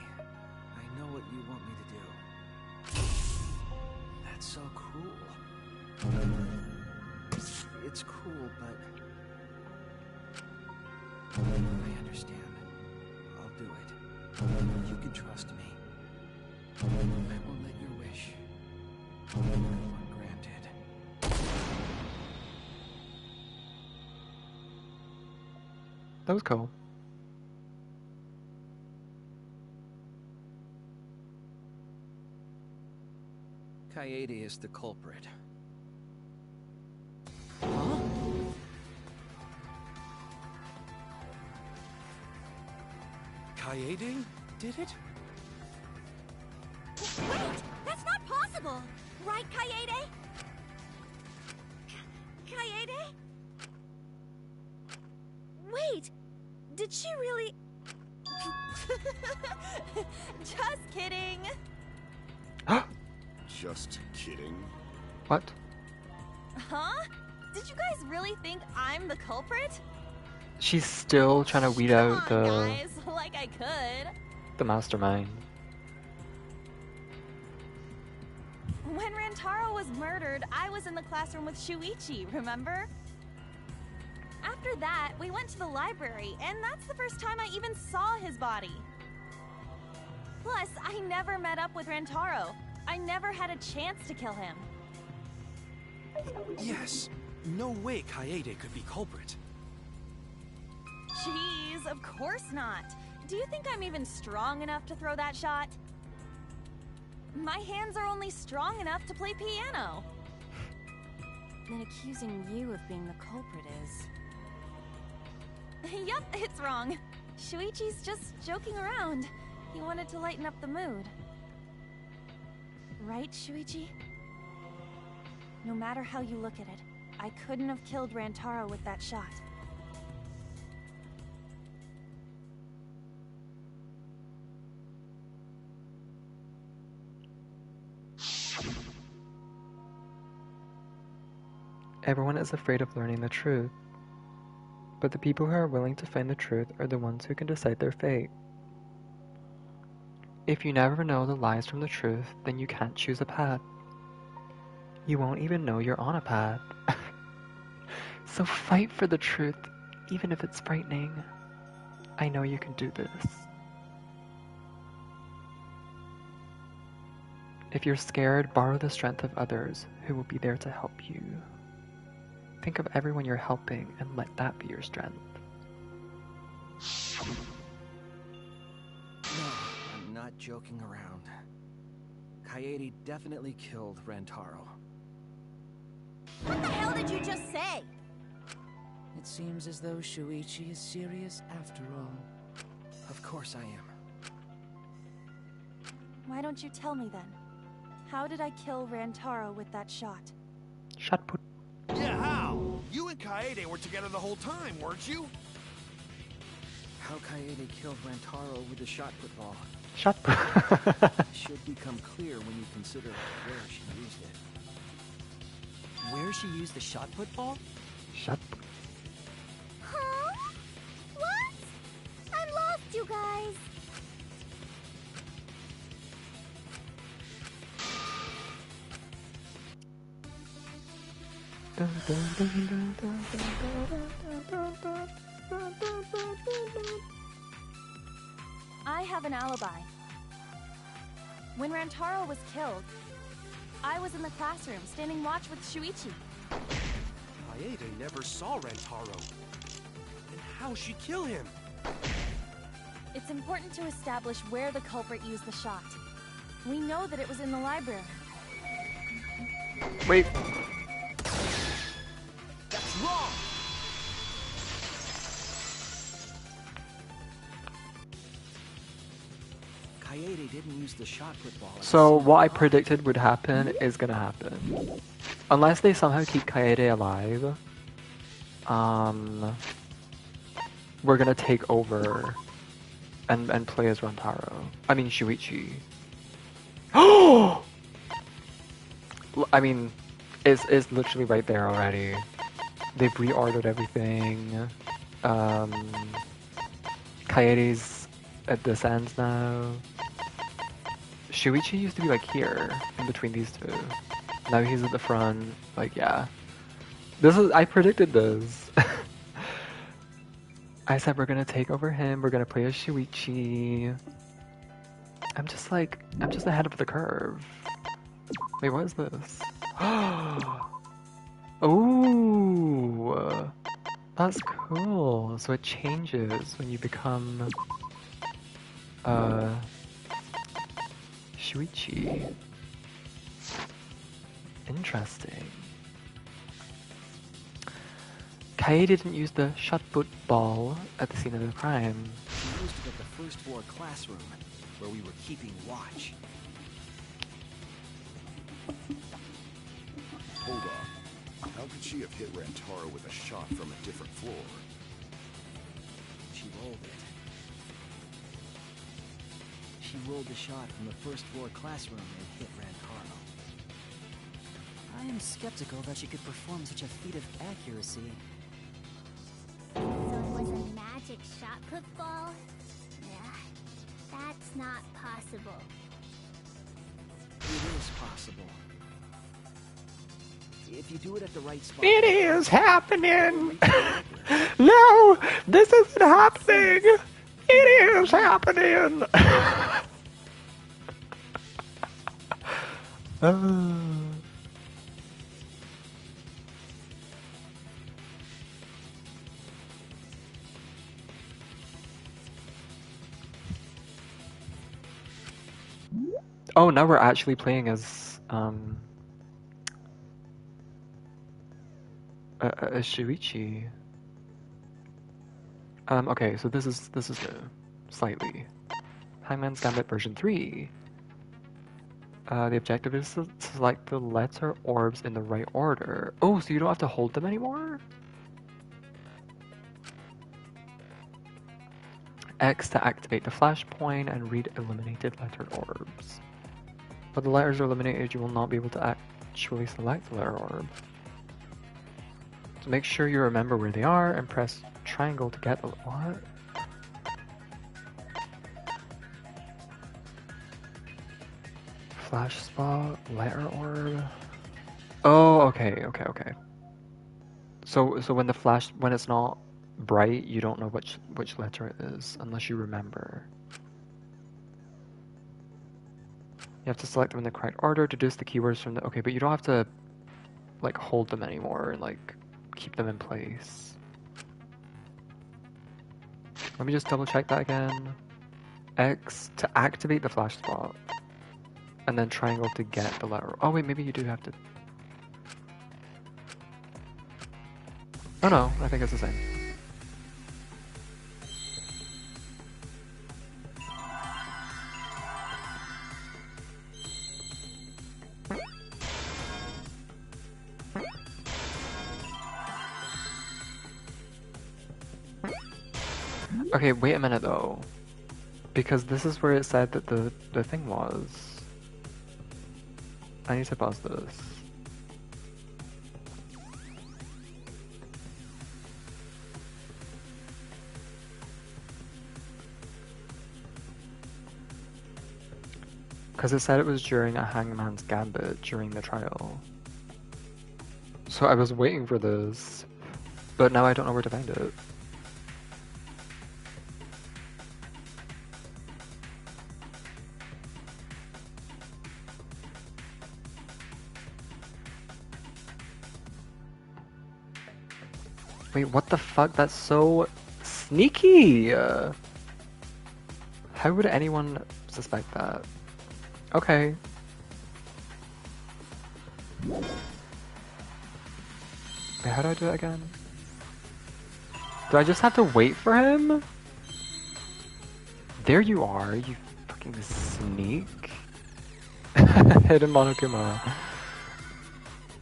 I know what you want me to do. That's so cruel. It's cruel, but... I understand. I'll do it. You can trust me. I won't let your wish go ungranted. That was cool. Kaede is the culprit. Huh? Kaede did it? Wait! That's not possible! Right, Kaede? Kaede? Wait! Did she really... Just kidding! Just kidding. What? Huh? Did you guys really think I'm the culprit? She's still trying to weed out Come on, guys, like I could. the mastermind. When Rantaro was murdered, I was in the classroom with Shuichi, remember? After that, we went to the library, and that's the first time I even saw his body. Plus, I never met up with Rantaro. I never had a chance to kill him. Yes. No way Kaede could be culprit. Jeez, of course not. Do you think I'm even strong enough to throw that shot? My hands are only strong enough to play piano. Then accusing you of being the culprit is... Yup, it's wrong. Shuichi's just joking around. He wanted to lighten up the mood. Right, Shuichi? No matter how you look at it, I couldn't have killed Rantaro with that shot. Everyone is afraid of learning the truth, but the people who are willing to find the truth are the ones who can decide their fate. If you never know the lies from the truth, then you can't choose a path. You won't even know you're on a path. So fight for the truth, even if it's frightening. I know you can do this. If you're scared, borrow the strength of others who will be there to help you. Think of everyone you're helping and let that be your strength. No, I'm not joking around. Kaede definitely killed Rantaro. What the hell did you just say? It seems as though Shuichi is serious after all. Of course I am. Why don't you tell me then? How did I kill Rantaro with that shot? Shot put. Yeah, how? You and Kaede were together the whole time, weren't you? How Kaede killed Rantaro with the shot put ball. Shot put. Should become clear when you consider where she used it. Where she used the shot put ball? Shot put. Huh? What? I'm lost, you guys. I have an alibi. When Rantaro was killed, I was in the classroom standing watch with Shuichi. Kaede never saw Rantaro. Then how'd she kill him? It's important to establish where the culprit used the shot. We know that it was in the library. Wait. That's wrong! Kaede didn't use the shot put ball. So what I predicted would happen is gonna happen. Unless they somehow keep Kaede alive, we're gonna take over and play as Rantaro. I mean Shuichi. Oh! I mean, it's literally right there already. They've reordered everything. Kaede's at this end now. Shuichi used to be like here, in between these two. Now he's at the front. Like, yeah. I predicted this. I said we're gonna take over him, we're gonna play as Shuichi. I'm just ahead of the curve. Wait, what is this? Oh, that's cool. So it changes when you become Shuichi. Interesting. Kaede didn't use the shot put ball at the scene of the crime. She used it at the first floor classroom, where we were keeping watch. Hold on. How could she have hit Rantaro with a shot from a different floor? She rolled it. She rolled the shot from the first floor classroom and hit Rantaro. I am skeptical that she could perform such a feat of accuracy. So it was a magic shot put ball? Yeah, that's not possible. It is possible. If you do it at the right spot. It is happening! No! This isn't happening! It is happening! Oh, now we're actually playing as Shuichi. Okay, so this is new, slightly. Hangman's Gambit version 3. The objective is to select the letter orbs in the right order. Oh, so you don't have to hold them anymore? X to activate the flashpoint and read eliminated letter orbs. But the letters are eliminated, you will not be able to actually select the letter orb. So make sure you remember where they are and press triangle to get the... What? Flash spot, letter orb... Oh, okay. So when when it's not bright, you don't know which letter it is unless you remember. You have to select them in the correct order, deduce the keywords from the... Okay, but you don't have to like hold them anymore and like keep them in place. Let me just double check that again. X to activate the flash spot. And then triangle to get the letter. Oh wait, maybe you do have to... Oh no, I think it's the same. Okay, wait a minute though. Because this is where it said that the thing was. I need to pause this. Because it said it was during a hangman's gambit during the trial. So I was waiting for this, but now I don't know where to find it. Wait, what the fuck? That's so sneaky! How would anyone suspect that? Okay. Wait, how do I do it again? Do I just have to wait for him? There you are, you fucking sneak. Hidden Monokuma.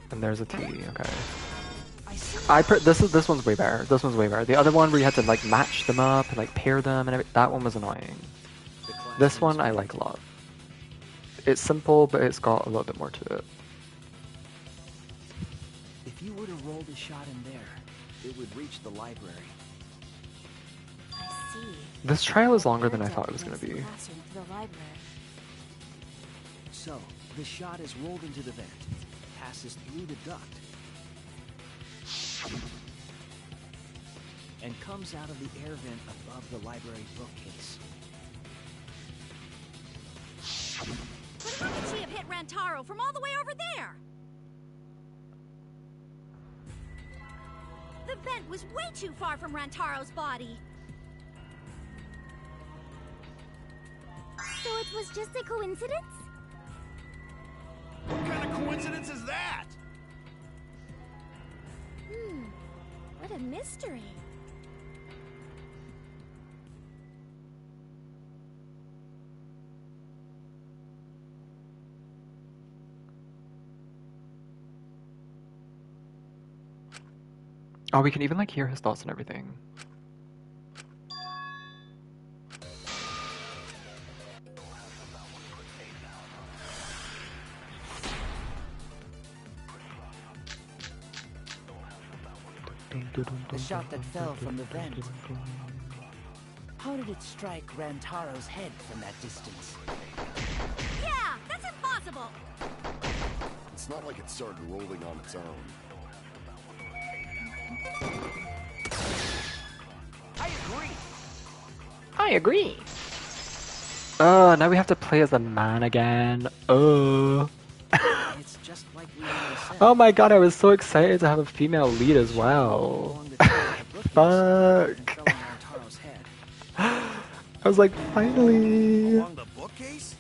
And there's a T, okay. This one's way better. This one's way better. The other one where you had to like match them up and like pair them and that one was annoying. This one I like a lot. It's simple, but it's got a little bit more to it. If you were to roll the shot in there, it would reach the library. I see. This trial is longer than I thought it was going to be. So, the shot is rolled into the vent, passes through the duct, and comes out of the air vent above the library bookcase. But how could she have hit Rantaro from all the way over there? The vent was way too far from Rantaro's body. So it was just a coincidence? What kind of coincidence is that? What a mystery. Oh, we can even like hear his thoughts and everything. The shot that fell from the vent. How did it strike Rantaro's head from that distance? Yeah, that's impossible! It's not like it started rolling on its own. I agree. Oh, now we have to play as a man again. Oh. It's just like we always said. Oh my god, I was so excited to have a female lead as well. Fuck. I was like, finally. Along the bookcase?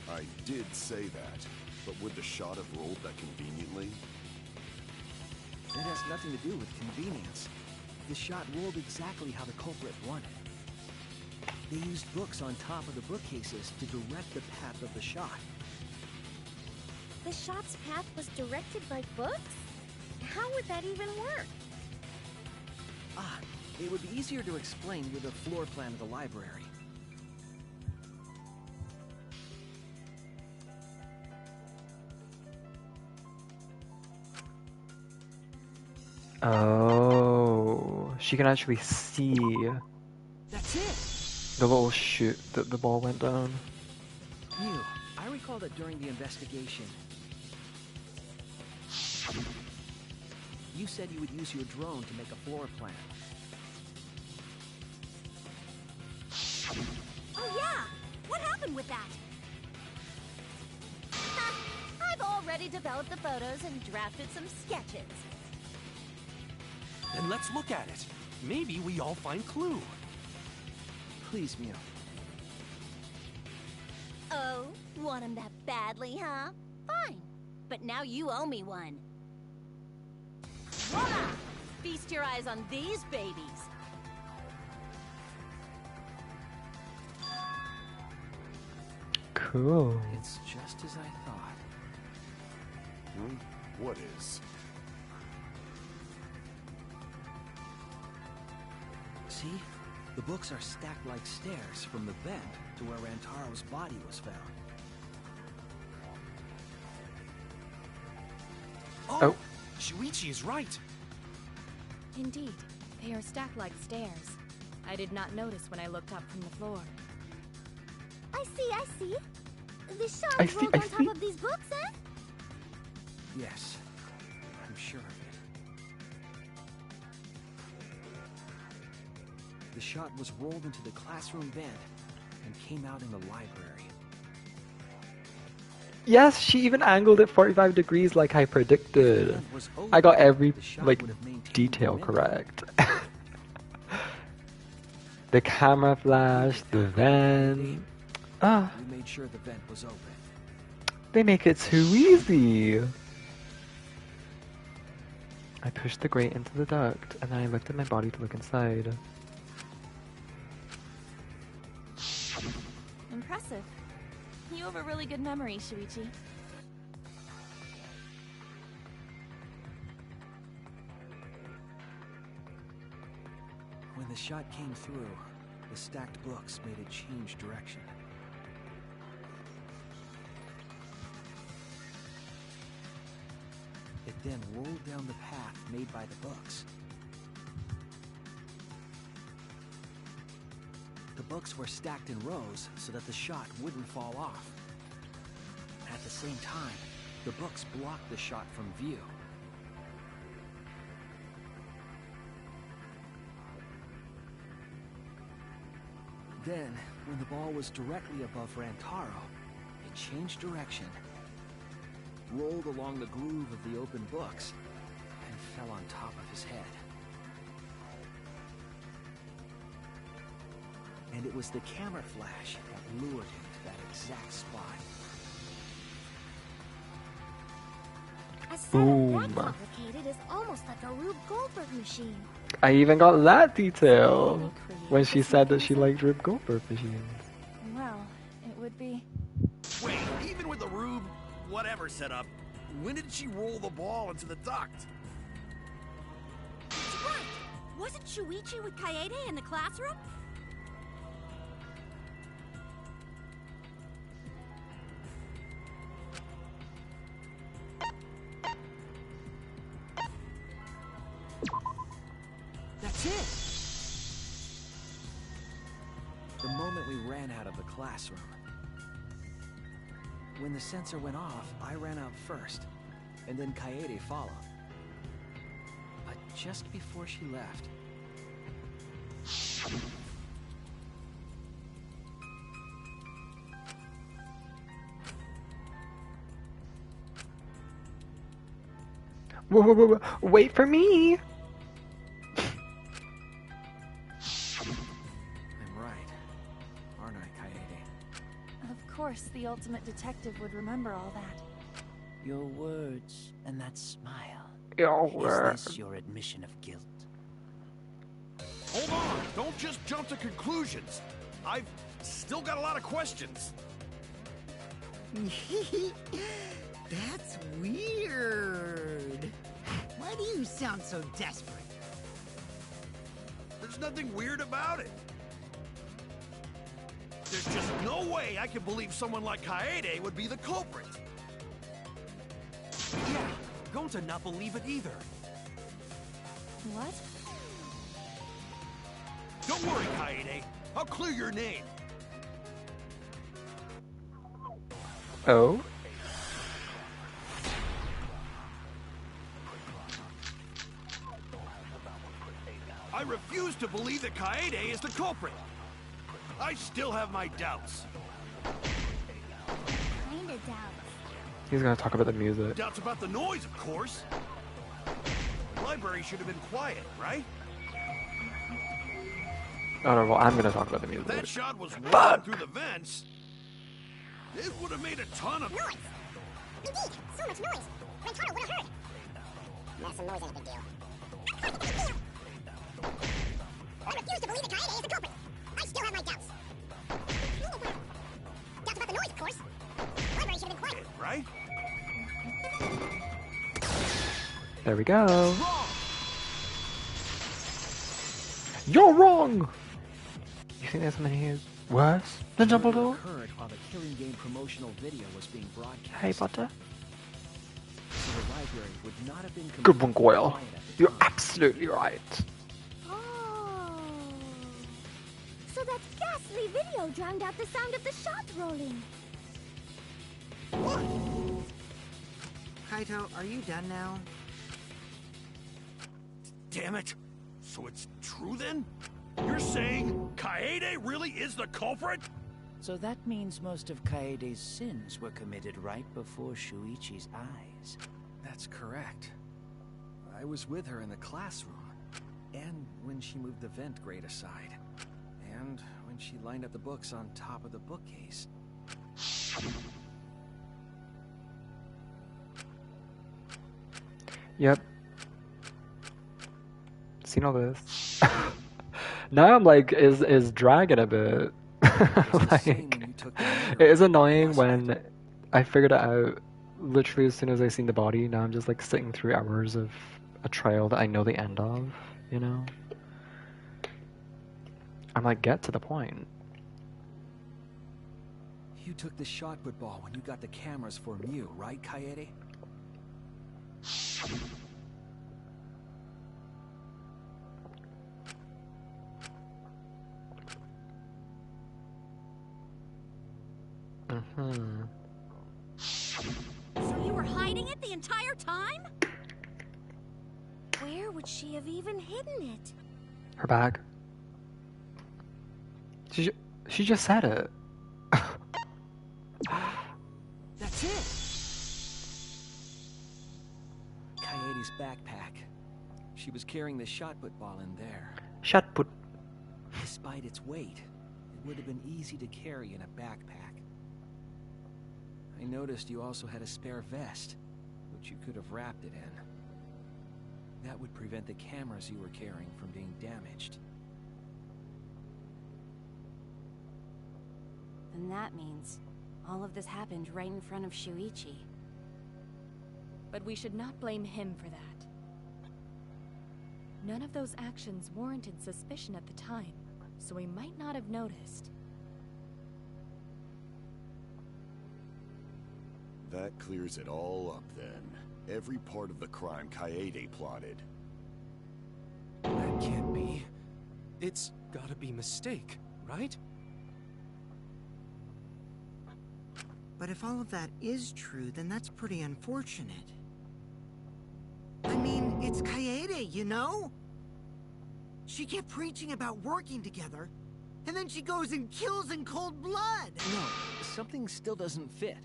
I did say that, but would the shot have rolled that conveniently? It has nothing to do with convenience. The shot rolled exactly how the culprit wanted. They used books on top of the bookcases to direct the path of the shot. The shot's path was directed by books? How would that even work? Ah, it would be easier to explain with a floor plan of the library. Oh, she can actually see That's it! the little chute that the ball went down. Mew, I recall that during the investigation, you said you would use your drone to make a floor plan. Oh yeah! What happened with that? I've already developed the photos and drafted some sketches. Then let's look at it. Maybe we all find clue. Please, Mew. Oh, want him that badly, huh? Fine. But now you owe me one. Voila! Feast your eyes on these babies. Cool. It's just as I thought. What is? See? The books are stacked like stairs from the vent to where Rantaro's body was found. Oh! Shuichi is right! Indeed, they are stacked like stairs. I did not notice when I looked up from the floor. I see. The shot I is see, rolled I on top see. of these books, eh? Yes, I'm sure of it. The shot was rolled into the classroom vent and came out in the library. Yes, she even angled it 45 degrees like I predicted. I got every like detail correct. The camera flash, the vent. Ah, We made sure the vent was open. they make it too easy. I pushed the grate into the duct, and then I lifted my body to look inside. Impressive. You have a really good memory, Shuichi. When the shot came through, the stacked books made it change direction. It then rolled down the path made by the books. The books were stacked in rows so that the shot wouldn't fall off. At the same time, the books blocked the shot from view. Then, when the ball was directly above Rantaro, it changed direction, rolled along the groove of the open books, and fell on top of his head. And it was the camera flash that lured him to that exact spot. A setup Boom. that complicated is almost like a Rube Goldberg machine. I even got that detail when she said that she liked Rube Goldberg machines. Well, it would be... Wait, even with the Rube, whatever setup, when did she roll the ball into the duct? That's right! Wasn't Shuichi with Kaede in the classroom? That's it! The moment we ran out of the classroom. When the sensor went off, I ran out first, and then Kaede followed. But just before she left... Whoa, wait for me! I'm right, aren't I, Kaede? Of course, the ultimate detective would remember all that. Your words and that smile. Your Is words. this your admission of guilt? Hold on! Don't just jump to conclusions! I've still got a lot of questions. That's weird. Why do you sound so desperate? There's nothing weird about it. There's just no way I can believe someone like Kaede would be the culprit. Yeah, going to not believe it either. What? Don't worry, Kaede. I'll clear your name. Oh? I refuse to believe that Kaede is the culprit. I still have my doubts. Kinda doubts. He's gonna talk about the music. Doubts about the noise, of course. The library should have been quiet, right? Oh no, well, I'm gonna talk about the music. If that shot was rolling through the vents, it would have made a ton of noise. Indeed, so much noise. Rentaro would have heard. Yeah, some noise ain't a big deal. I refuse to believe that Kaede is the culprit. I still have my doubts. Doubts about the noise, of course. The library should have been quiet, right? There we go. You're wrong! You think there's something here worse than Dumbledore? Occurred while the Killing Game promotional video was being broadcast. Hey, Potter. So the library would not have been Good one, Goyle. quiet at the You're time. absolutely right. Oh. So that ghastly video drowned out the sound of the shot rolling. Kaito, are you done now? Damn it. So it's true then? You're saying Kaede really is the culprit? So that means most of Kaede's sins were committed right before Shuichi's eyes. That's correct. I was with her in the classroom, and when she moved the vent grate aside, and when she lined up the books on top of the bookcase. Yep. Seen all this. Now I'm like, is dragging a bit. Like, it is annoying when I figured it out literally as soon as I seen the body. Now I'm just like sitting through hours of a trial that I know the end of, you know? I'm like, get to the point. You took the shot put ball when you got the cameras for Mew, right, Kaede? So you were hiding it the entire time? Where would she have even hidden it? Her bag. She just said it. That's it! Kaede's backpack. She was carrying the shot put ball in there. Shot put. Despite its weight, it would have been easy to carry in a backpack. I noticed you also had a spare vest, which you could have wrapped it in. That would prevent the cameras you were carrying from being damaged. Then that means all of this happened right in front of Shuichi. But we should not blame him for that. None of those actions warranted suspicion at the time, so we might not have noticed. That clears it all up then. Every part of the crime Kaede plotted. That can't be. It's gotta be mistake, right? But if all of that is true, then that's pretty unfortunate. I mean, it's Kaede, you know? She kept preaching about working together, and then she goes and kills in cold blood! No, something still doesn't fit.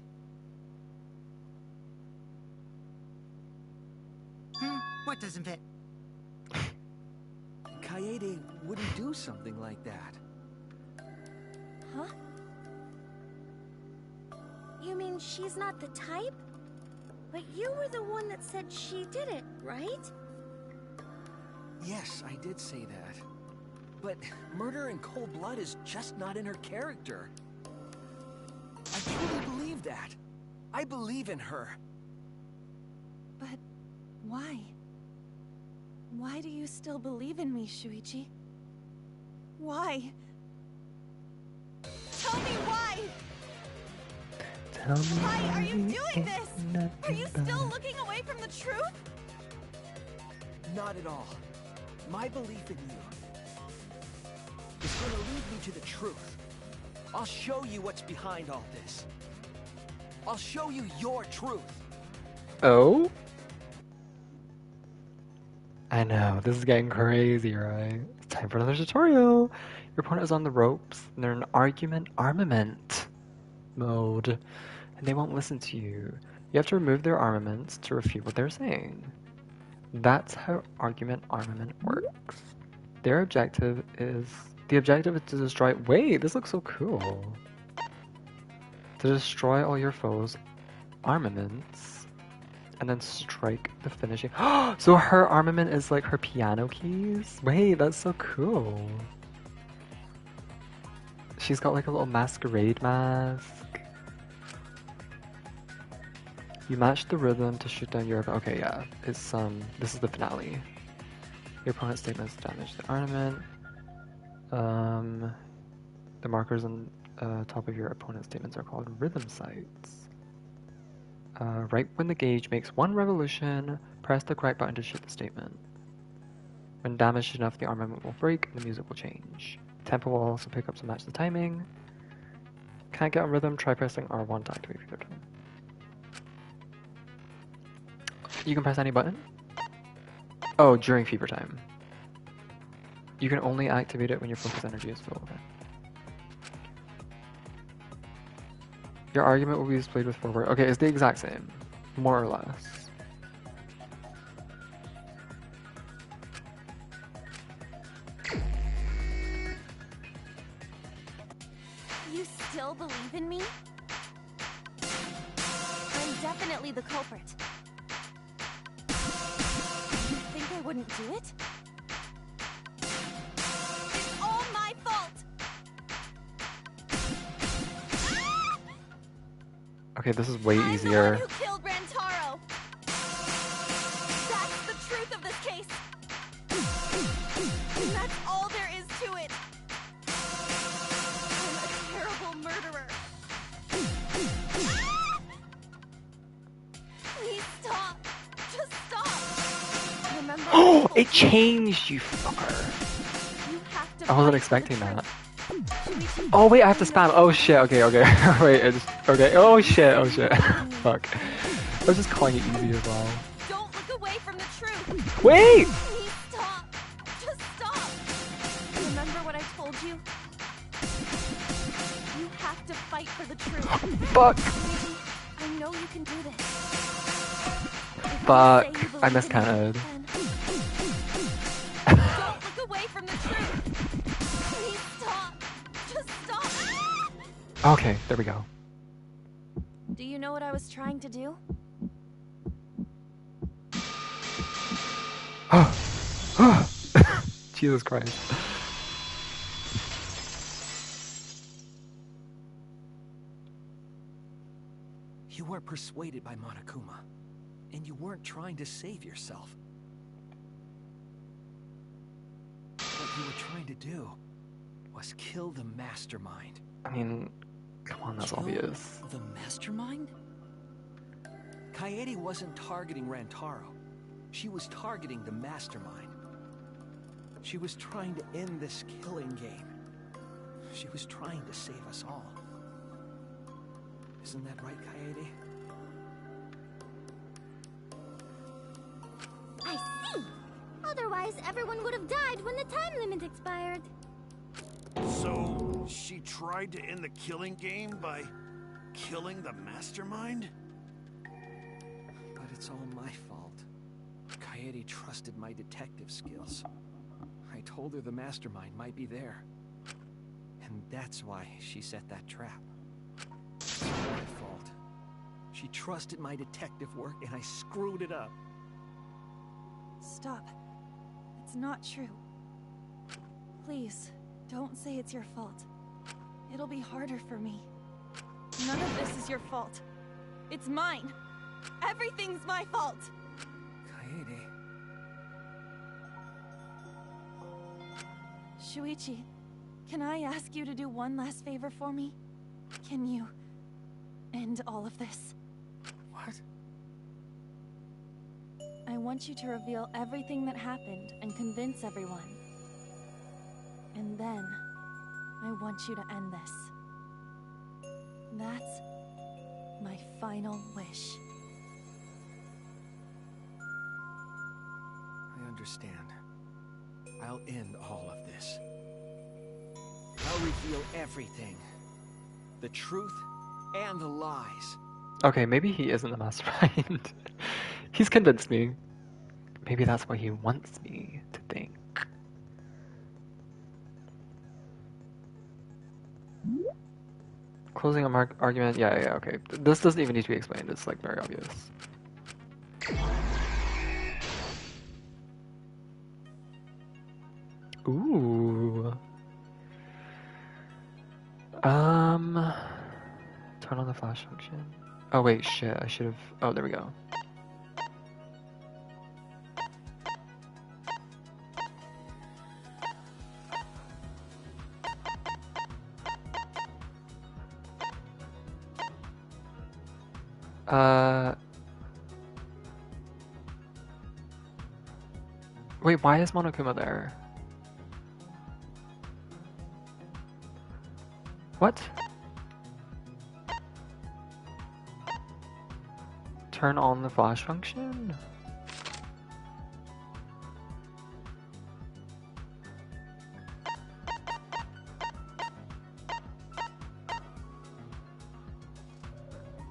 What doesn't fit? Kaede wouldn't do something like that. Huh? You mean she's not the type? But you were the one that said she did it, right? Yes, I did say that. But murder in cold blood is just not in her character. I truly believe that. I believe in her. But why? Why do you still believe in me, Shuichi? Why? Tell me why! Tell me why are you doing this? Are you still looking away from the truth? Not at all. My belief in you is gonna lead me to the truth. I'll show you what's behind all this. I'll show you your truth. Oh? I know, this is getting crazy, right? It's time for another tutorial! Your opponent is on the ropes, and they're in argument armament mode, and they won't listen to you. You have to remove their armaments to refute what they're saying. That's how argument armament works. The objective is to destroy— wait, this looks so cool! To destroy all your foes' armaments, and then strike the finishing— so her armament is like her piano keys? Wait, that's so cool. She's got like a little masquerade mask. You match the rhythm to shoot down your— okay, yeah. It's this is the finale. Your opponent's statements damage the armament. The markers on top of your opponent's statements are called rhythm sites. Right when the gauge makes one revolution, press the right button to shoot the statement. When damaged enough, the armament will break and the music will change. Tempo will also pick up to match the timing. Can't get on rhythm, try pressing R1 to activate fever time. You can press any button? Oh, during fever time. You can only activate it when your focus energy is full. Okay. Your argument will be displayed with forward. Okay, it's the exact same. More or less. You still believe in me? I'm definitely the culprit. You think I wouldn't do it? It's all my fault! Okay, this is way easier. I'm the one who killed Rantaro! That's the truth of this case! And that's all there is to it! I'm a terrible murderer! Please stop! Just stop! Remember Oh, it changed, you fucker! You have to I wasn't fight expecting for the that. truth. Oh wait, I have to spam. Oh shit, okay. Wait, it's okay. Oh shit, Fuck. I was just calling it easy as well. Don't look away from the truth! Wait! Please stop! Just stop! Remember what I told you? You have to fight for the truth. Fuck! I know you can do this. If Fuck. you say you I believe in me, miscounted. then don't look away from the truth! Please stop! Just stop! Okay, there we go. Do you know what I was trying to do? Jesus Christ. You weren't persuaded by Monokuma, and you weren't trying to save yourself. What you were trying to do was kill the mastermind. I mean, come on, that's obvious. The mastermind? Kaede wasn't targeting Rantaro. She was targeting the mastermind. She was trying to end this killing game. She was trying to save us all. Isn't that right, Kaede? I see! Otherwise, everyone would have died when the time limit expired. So, she tried to end the killing game by killing the mastermind? But it's all my fault. Kaede trusted my detective skills. I told her the mastermind might be there. And that's why she set that trap. It's my fault. She trusted my detective work and I screwed it up. Stop. It's not true. Please, don't say it's your fault. It'll be harder for me. None of this is your fault. It's mine. Everything's my fault. Kaede. Shuichi, can I ask you to do one last favor for me? Can you end all of this? What? I want you to reveal everything that happened and convince everyone. And then, I want you to end this. That's my final wish. I understand. I'll end all of this. I'll reveal everything. The truth and the lies. Okay, maybe he isn't the mastermind. He's convinced me. Maybe that's what he wants me to think. Closing argument, yeah, okay. This doesn't even need to be explained, it's like very obvious. Ooh. Turn on the flash function. Oh wait, shit, I should have, oh, there we go. Wait, why is Monokuma there? What? Turn on the flash function?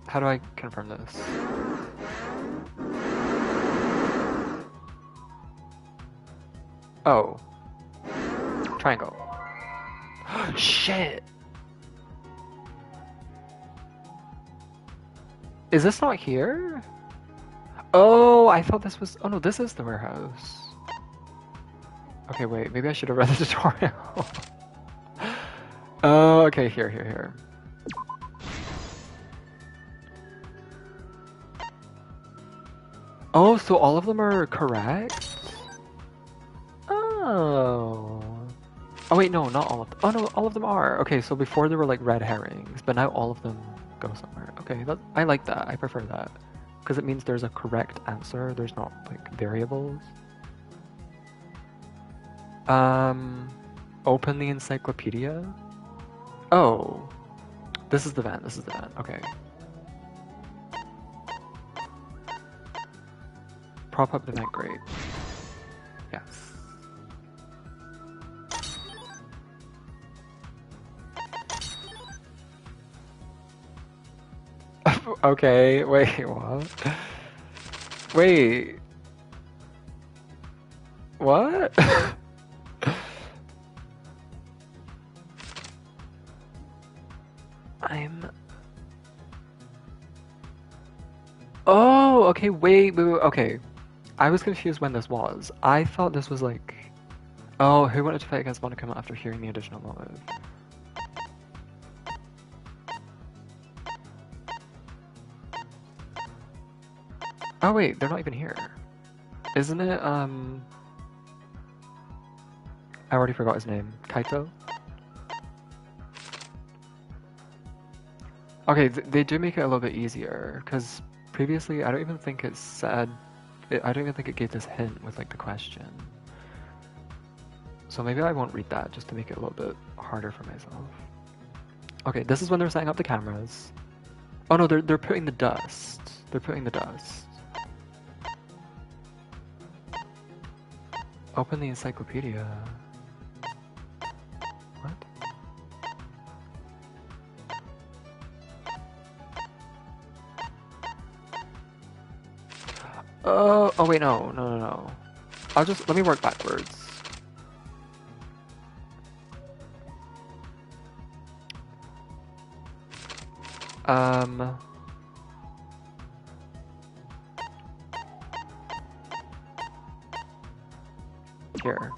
How do I confirm this? Oh. Triangle. Shit! Is this not here? Oh, I thought this was... Oh no, this is the warehouse. Okay, wait, maybe I should have read the tutorial. Oh, okay, here. Oh, so all of them are correct? Oh. Oh wait, no, not all of them. Oh no, all of them are. Okay, so before there were like red herrings, but now all of them go somewhere. Okay, I like that. I prefer that. Because it means there's a correct answer. There's not like variables. Open the encyclopedia. Oh. This is the van. Okay. Prop up the vent grate. Yes. Okay, wait, what? Wait. What? Oh, okay, wait, okay. I was confused when this was. I thought this was like... Oh, who wanted to fight against Monokuma after hearing the additional motive? Oh wait, they're not even here. Isn't it, I already forgot his name. Kaito? Okay, they do make it a little bit easier, because previously I don't even think it said... I don't even think it gave this hint with like the question. So maybe I won't read that, just to make it a little bit harder for myself. Okay, this is when they're setting up the cameras. Oh no, they're putting the dust. They're putting the dust. Open the encyclopedia. What? Oh wait, no. Let me work backwards. Here.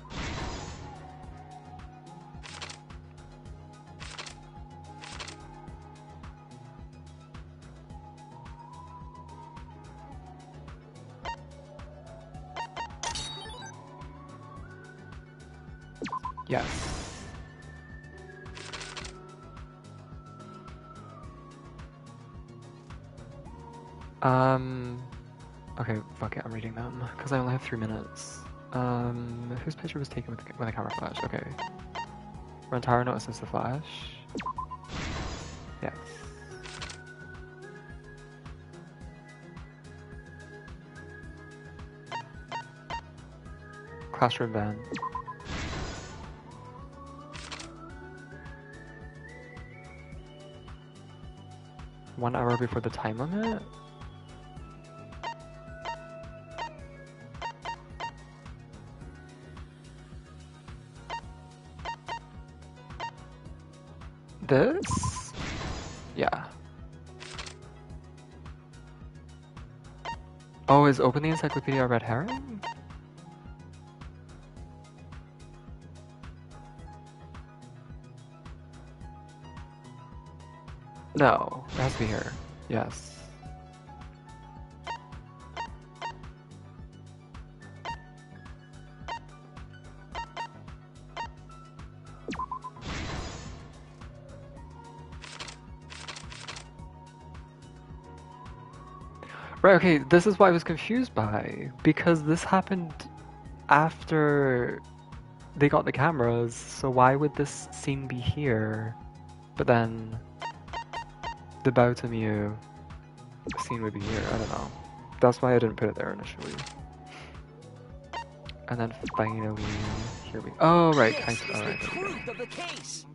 Yes. Okay, fuck it, I'm reading them, because I only have 3 minutes. Whose picture was taken with the camera flash? Okay. Rentaro notices the flash. Yes. Classroom van. One hour before the time limit? This? Yeah. Oh, is open the encyclopedia a red herring? No, it has to be here. Yes. Right, okay, this is what I was confused by, because this happened after they got the cameras, so why would this scene be here? But then the Bow to Mew scene would be here, I don't know. That's why I didn't put it there initially. And then finally, here we go. Oh, right, kind of, alright. Truth of the case.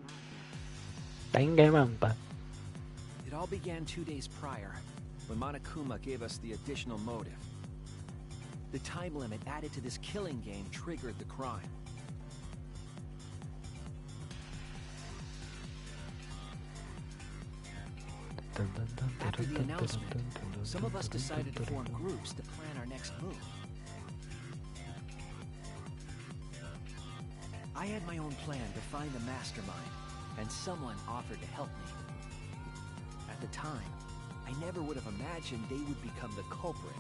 Danganronpa. It all began 2 days prior, when Monokuma gave us the additional motive. The time limit added to this killing game triggered the crime. After the announcement, some of us decided to form groups to plan our next move. I had my own plan to find the mastermind, and someone offered to help me. At the time, I never would have imagined they would become the culprit.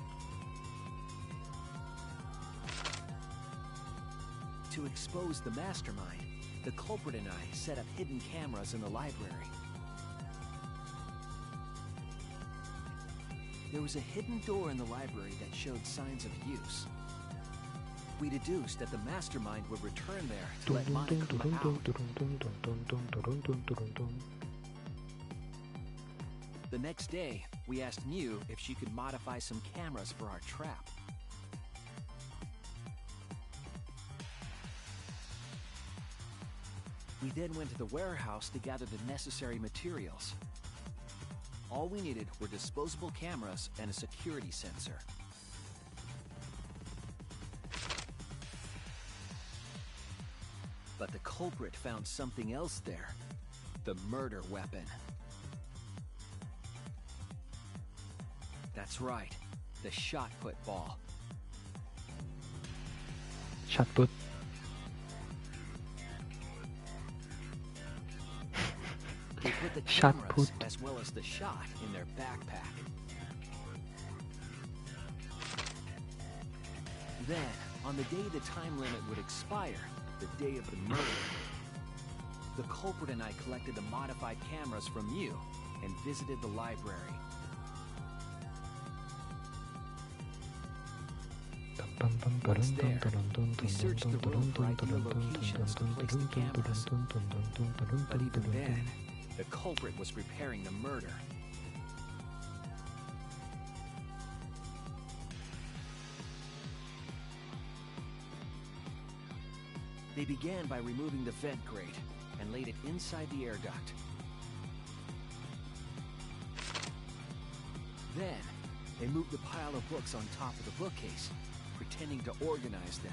To expose the mastermind, the culprit and I set up hidden cameras in the library. There was a hidden door in the library that showed signs of use. We deduced that the mastermind would return there to let Monokuma out. The next day, we asked Mew if she could modify some cameras for our trap. We then went to the warehouse to gather the necessary materials. All we needed were disposable cameras and a security sensor. But the culprit found something else there. The murder weapon. That's right. The shot put ball. Shot put. They put the Shot cameras put. as well as the shot in their backpack. Then, on the day the time limit would expire, the day of the murder, the culprit and I collected the modified cameras from you and visited the library. Once there, we searched the room for ideal locations to place the cameras. But even then, the culprit was preparing the murder. They began by removing the vent grate and laid it inside the air duct. Then, they moved the pile of books on top of the bookcase, pretending to organize them.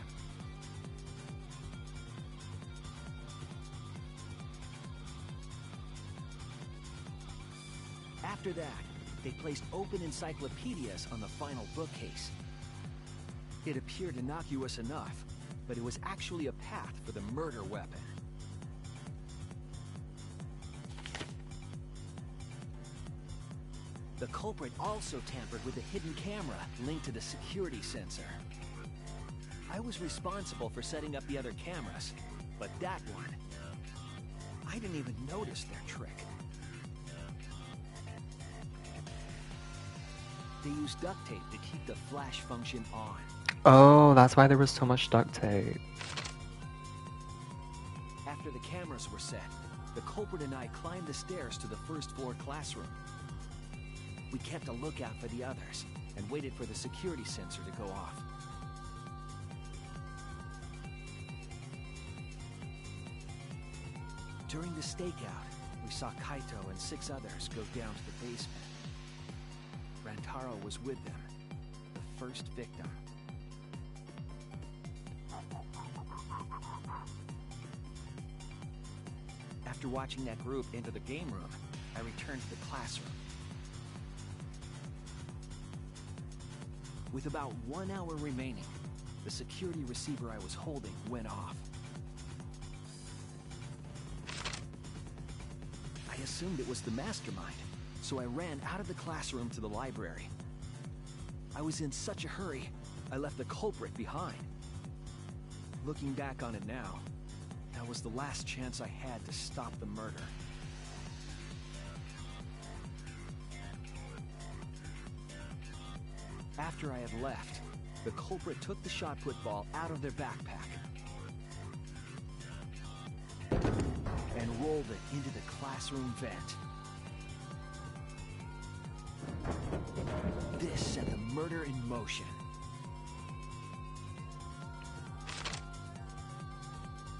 After that, they placed open encyclopedias on the final bookcase. It appeared innocuous enough, but it was actually a path for the murder weapon. The culprit also tampered with the hidden camera linked to the security sensor. I was responsible for setting up the other cameras, but that one, I didn't even notice their trick. They used duct tape to keep the flash function on. Oh, that's why there was so much duct tape. After the cameras were set, the culprit and I climbed the stairs to the first floor classroom. We kept a lookout for the others and waited for the security sensor to go off. During the stakeout, we saw Kaito and 6 others go down to the basement. Rantaro was with them, the first victim. After watching that group enter the game room, I returned to the classroom. With about 1 hour remaining, the security receiver I was holding went off. I assumed it was the mastermind, so I ran out of the classroom to the library. I was in such a hurry, I left the culprit behind. Looking back on it now, that was the last chance I had to stop the murder. After I had left, the culprit took the shot put ball out of their backpack and rolled it into the classroom vent. This set the murder in motion.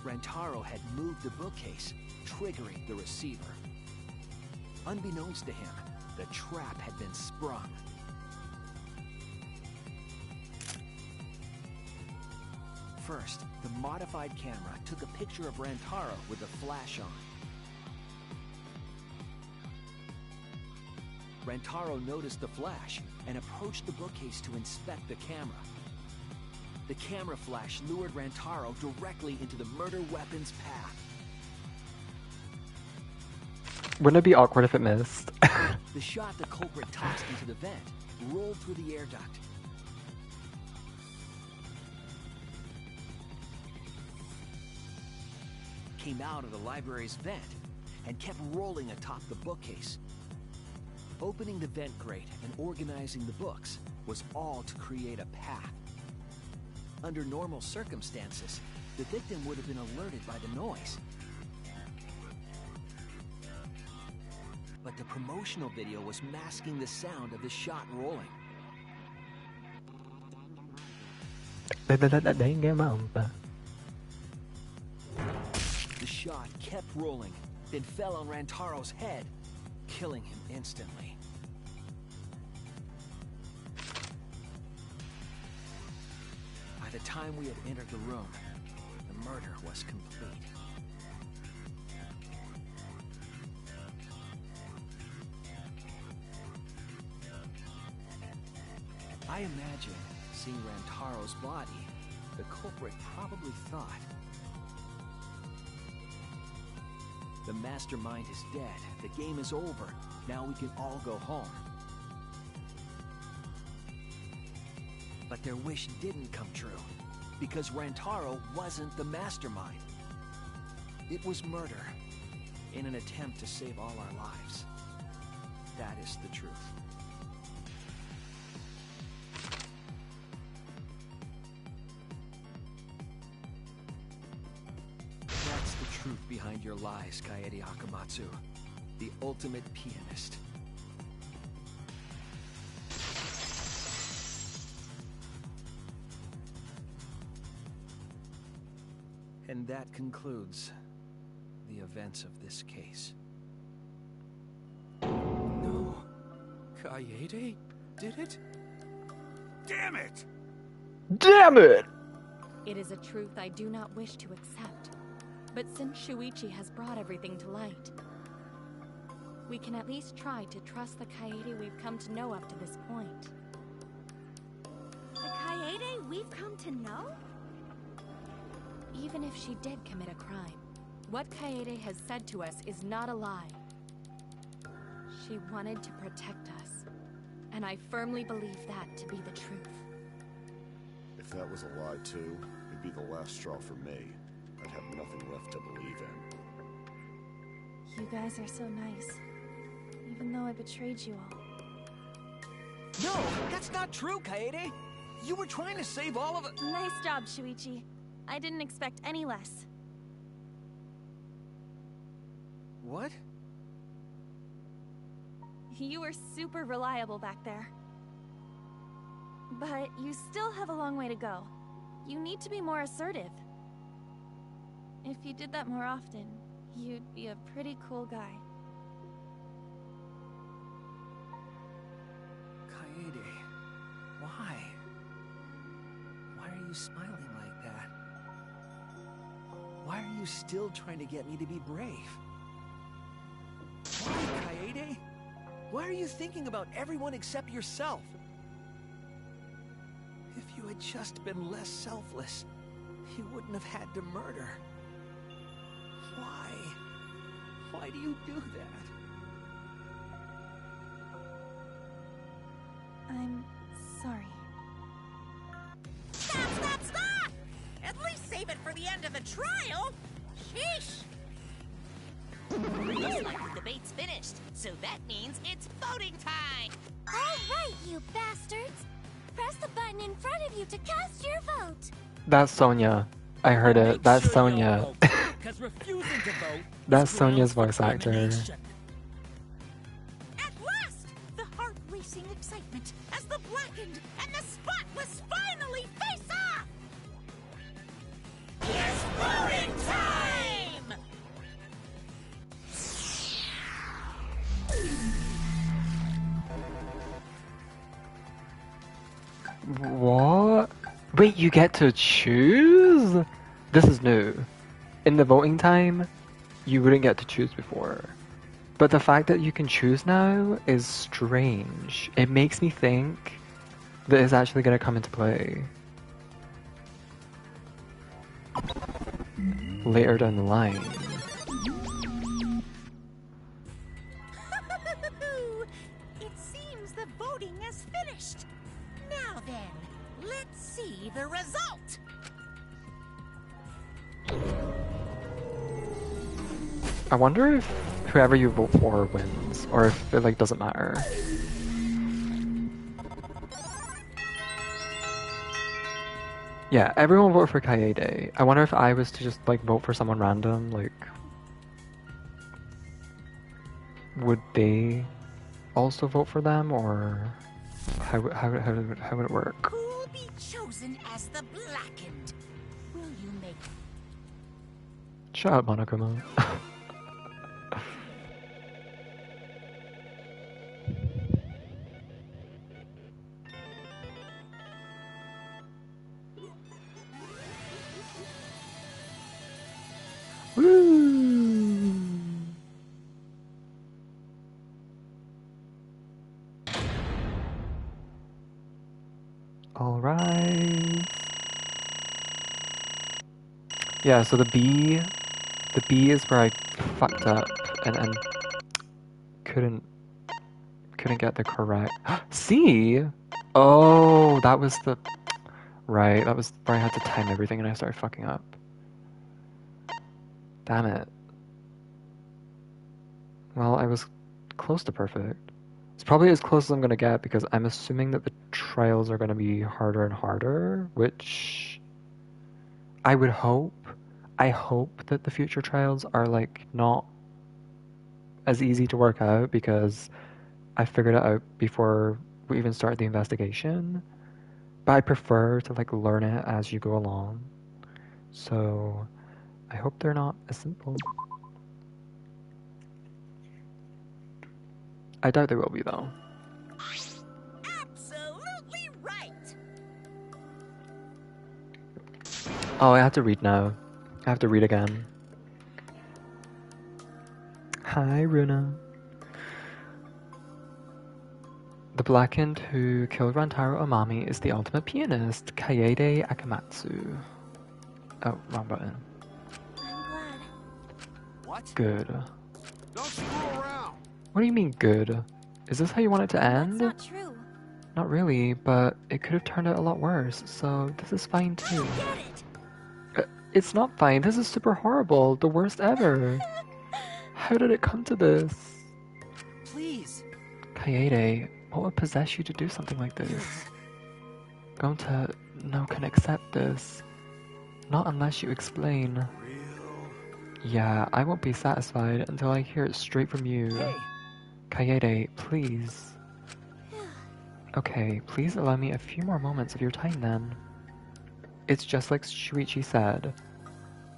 Rantaro had moved the bookcase, triggering the receiver. Unbeknownst to him, the trap had been sprung. First, the modified camera took a picture of Rantaro with the flash on. Rantaro noticed the flash and approached the bookcase to inspect the camera. The camera flash lured Rantaro directly into the murder weapon's path. Wouldn't it be awkward if it missed? The shot the culprit tossed into the vent rolled through the air duct. Came out of the library's vent and kept rolling atop the bookcase. Opening the vent grate and organizing the books was all to create a path. Under normal circumstances, the victim would have been alerted by the noise. But the promotional video was masking the sound of the shot rolling. The shot kept rolling, then fell on Rantaro's head, killing him instantly. By the time we had entered the room, the murder was complete. I imagine, seeing Rantaro's body, the culprit probably thought, the mastermind is dead, the game is over, now we can all go home. But their wish didn't come true, because Rantaro wasn't the mastermind. It was murder, in an attempt to save all our lives. That is the truth. That's the truth behind your lies, Kaede Akamatsu, the ultimate pianist. And that concludes the events of this case. No. Kaede did it? Damn it! Damn it! It is a truth I do not wish to accept. But since Shuichi has brought everything to light, we can at least try to trust the Kaede we've come to know up to this point. The Kaede we've come to know? Even if she did commit a crime, what Kaede has said to us is not a lie. She wanted to protect us, and I firmly believe that to be the truth. If that was a lie too, it'd be the last straw for me. I'd have nothing left to believe in. You guys are so nice, even though I betrayed you all. No, that's not true, Kaede. You were trying to save all of it. Nice job, Shuichi. I didn't expect any less. What? You were super reliable back there. But you still have a long way to go. You need to be more assertive. If you did that more often, you'd be a pretty cool guy. Kaede, why? Why are you smiling like that? Why are you still trying to get me to be brave? Why, Kaede? Why are you thinking about everyone except yourself? If you had just been less selfless, you wouldn't have had to murder. Why? Why do you do that? I'm sorry. Stop, stop, stop! At least save it for the end of the trial! Sheesh! Looks like the debate's finished, so that means it's voting time! All right, you bastards! Press the button in front of you to cast your vote! That's Sonia. I heard it. That's Sonia. Because refusing to vote That's is Sonia's grounds for voice actor. termination. At last! The heart-racing excitement as the blackened and the spotless finally face off! It's voting time! What? Wait, you get to choose? This is new. In the voting time, you wouldn't get to choose before. But the fact that you can choose now is strange. It makes me think that it's actually going to come into play later down the line. It seems the voting has finished. Now then, let's see the result. I wonder if whoever you vote for wins, or if it like doesn't matter. Yeah, everyone vote for Kaede. I wonder if I was to just like vote for someone random, like would they also vote for them, or how would it work? Who'll be chosen as the blackened? Will you make... Shut up, Monokuma. Woo! All right. Yeah, so the B is where I fucked up and couldn't get the correct C. Oh, that was the right. That was where I had to time everything and I started fucking up. Damn it. Well, I was close to perfect. It's probably as close as I'm gonna get because I'm assuming that the trials are gonna be harder and harder, which I would hope. I hope that the future trials are like not as easy to work out because I figured it out before we even started the investigation. But I prefer to like learn it as you go along. So I hope they're not as simple. I doubt they will be though. Absolutely right! Oh, I have to read now. I have to read again. Hi, Runa. The blackened who killed Rantaro Omami is the ultimate pianist, Kaede Akamatsu. Oh, wrong button. I'm glad. What? Good. Don't screw around. What do you mean, good? Is this how you want it to end? That's not true. Not really, but it could have turned out a lot worse, so this is fine too. Get it! It's not fine, this is super horrible, the worst ever. How did it come to this? Please. Kaede, What would possess you to do something like this? Gonta, no can accept this. Not unless you explain. Yeah, I won't be satisfied until I hear it straight from you. Hey! Kaede, please. Okay, please allow me a few more moments of your time then. It's just like Shuichi said.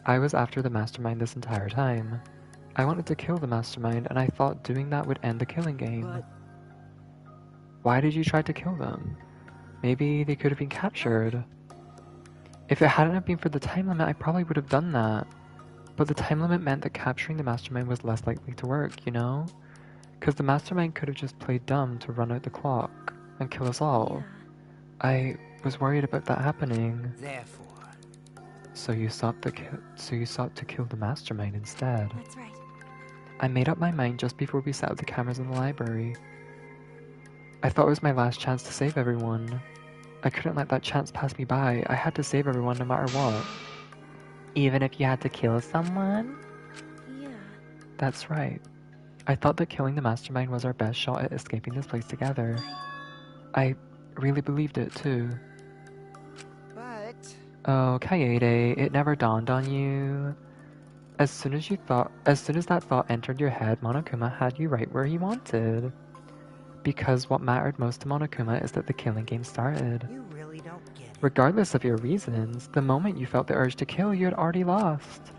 I was after the mastermind this entire time. I wanted to kill the mastermind, and I thought doing that would end the killing game. But... Why did you try to kill them? Maybe they could have been captured. If it hadn't have been for the time limit, I probably would have done that. But the time limit meant that capturing the mastermind was less likely to work, you know? Because the mastermind could have just played dumb to run out the clock and kill us all. Yeah. I was worried about that happening. Therefore... So you sought to kill the mastermind instead. That's right. I made up my mind just before we set up the cameras in the library. I thought it was my last chance to save everyone. I couldn't let that chance pass me by. I had to save everyone no matter what. Even if you had to kill someone? Yeah. That's right. I thought that killing the mastermind was our best shot at escaping this place together. I really believed it too. But... Oh, Kaede, it never dawned on you. As soon as that thought entered your head, Monokuma had you right where he wanted. Because what mattered most to Monokuma is that the killing game started. You really don't get it. Regardless of your reasons, the moment you felt the urge to kill, you had already lost.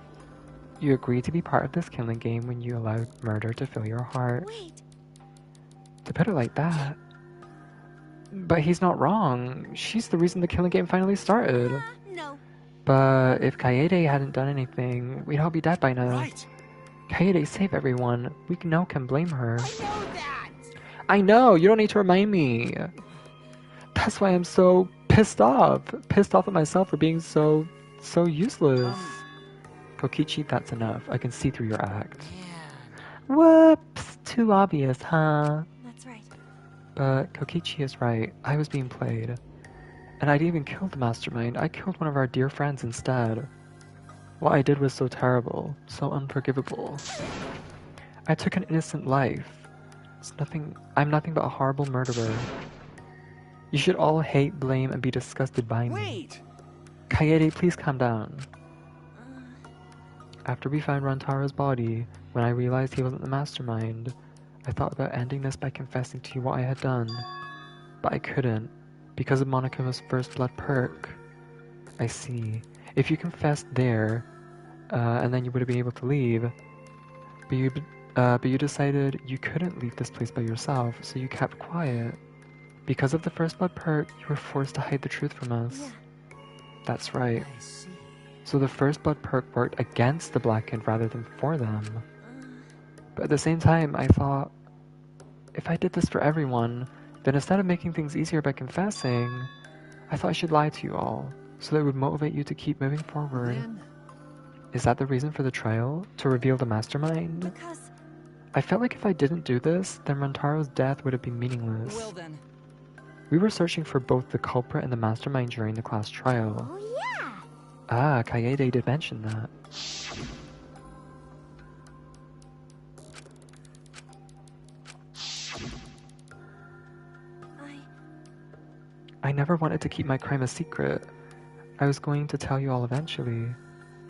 You agreed to be part of this killing game when you allowed murder to fill your heart. Wait. To put it like that. But he's not wrong. She's the reason the killing game finally started. No. But if Kaede hadn't done anything, we'd all be dead by now. Right. Kaede saved everyone. We can blame her. I know that! I know, you don't need to remind me. That's why I'm so pissed off. Pissed off at myself for being so useless. Kokichi, that's enough. I can see through your act. Yeah. Whoops, too obvious, huh? That's right. But Kokichi is right. I was being played. And I'd even killed the mastermind. I killed one of our dear friends instead. What I did was so terrible, so unforgivable. I took an innocent life. I'm nothing but a horrible murderer. You should all hate, blame, and be disgusted by me. Wait! Kaede, please calm down. After we found Rantaro's body, when I realized he wasn't the mastermind, I thought about ending this by confessing to you what I had done. But I couldn't, because of Monokuma's first blood perk. I see. If you confessed there, and then you would have been able to leave, but you decided you couldn't leave this place by yourself, so you kept quiet. Because of the first blood perk, you were forced to hide the truth from us. Yeah. That's right. I see. So the first blood perk worked against the Blackened rather than for them. But at the same time, I thought, if I did this for everyone, then instead of making things easier by confessing, I thought I should lie to you all, so that it would motivate you to keep moving forward. Then... Is that the reason for the trial? To reveal the mastermind? Because... I felt like if I didn't do this, then Rantaro's death would have been meaningless. Well then. We were searching for both the culprit and the mastermind during the class trial. Oh yeah! Ah, Kaede did mention that. I never wanted to keep my crime a secret. I was going to tell you all eventually.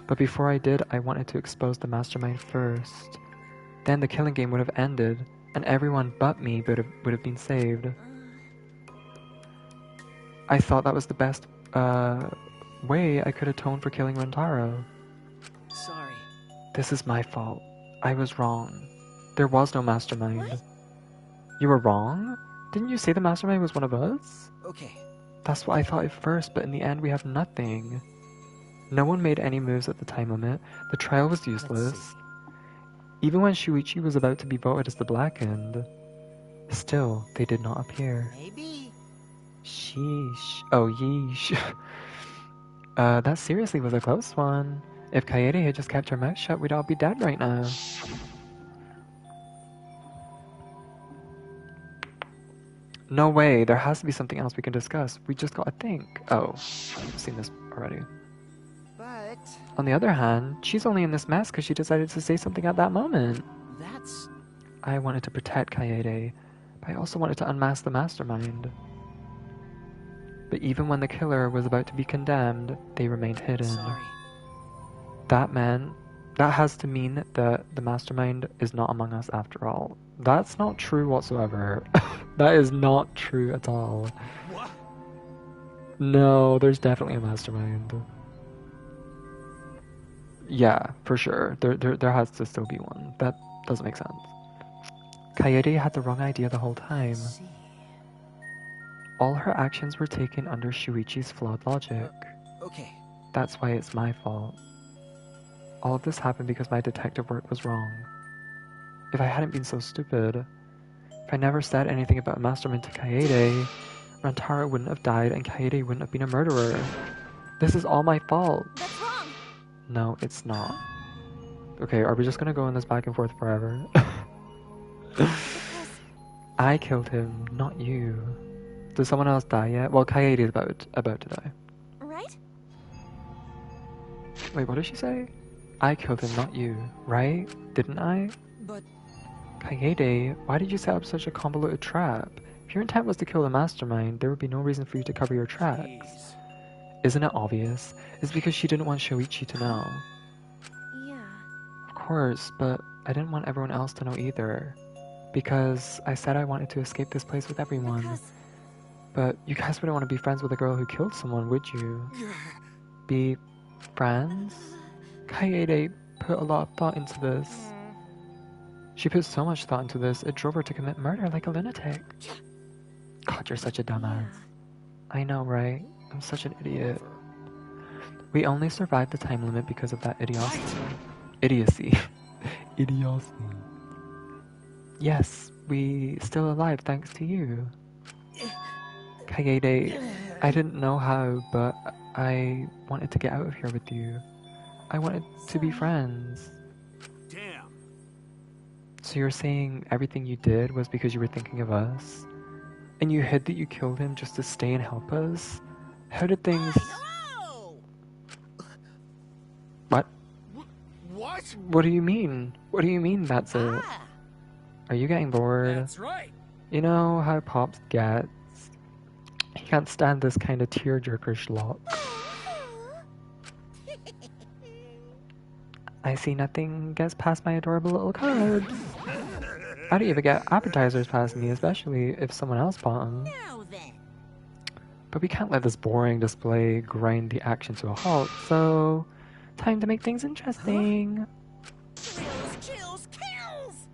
But before I did, I wanted to expose the mastermind first. Then the killing game would have ended, and everyone but me would have been saved. I thought that was the best way I could atone for killing Rentaro. Sorry. This is my fault. I was wrong. There was no mastermind. What? You were wrong? Didn't you say the mastermind was one of us? Okay. That's what I thought at first, but in the end we have nothing. No one made any moves at the time limit. The trial was useless. Even when Shuichi was about to be voted as the Blackened, still, they did not appear. Maybe. Sheesh. Oh, yeesh. That seriously was a close one. If Kaede had just kept her mouth shut, we'd all be dead right now. No way, there has to be something else we can discuss. We just gotta think. Oh, I've seen this already. But... On the other hand, she's only in this mess because she decided to say something at that moment. That's... I wanted to protect Kaede, but I also wanted to unmask the mastermind. But even when the killer was about to be condemned, they remained hidden. Sorry. That has to mean that the mastermind is not among us after all. That's not true whatsoever. That is not true at all. What? No, there's definitely a mastermind. Yeah, for sure. There has to still be one. That doesn't make sense. Kaede had the wrong idea the whole time. All her actions were taken under Shuichi's flawed logic. Okay. That's why it's my fault. All of this happened because my detective work was wrong. If I hadn't been so stupid, if I never said anything about a mastermind to Kaede, Rantaro wouldn't have died and Kaede wouldn't have been a murderer. This is all my fault. That's wrong. No, it's not. Okay, are we just gonna go in this back and forth forever? I killed him, not you. Did someone else die yet? Well, Kaede is about to die. Right? Wait, what did she say? I killed him, not you. Right? Didn't I? But... Kaede, why did you set up such a convoluted trap? If your intent was to kill the mastermind, there would be no reason for you to cover your tracks. Jeez. Isn't it obvious? It's because she didn't want Shoichi to know. Yeah. Of course, but I didn't want everyone else to know either. Because I said I wanted to escape this place with everyone. Because... But you guys wouldn't want to be friends with a girl who killed someone, would you? Be friends? Kaede put a lot of thought into this. She put so much thought into this, it drove her to commit murder like a lunatic. God, you're such a dumbass. I know, right? I'm such an idiot. We only survived the time limit because of that idiocy. Idiocy. Idiocy. Yes, we still alive thanks to you. Kaede, I didn't know how, but I wanted to get out of here with you. I wanted to be friends. Damn. So you're saying everything you did was because you were thinking of us? And you hid that you killed him just to stay and help us? How did things... What? What? What do you mean? What do you mean that's it? Are you getting bored? That's right. You know how Pops gets? He can't stand this kind of tearjerker schlock. I see nothing gets past my adorable little cubs. I don't even get appetizers past me, especially if someone else bought them. But we can't let this boring display grind the action to a halt, so... Time to make things interesting. Chills, kills!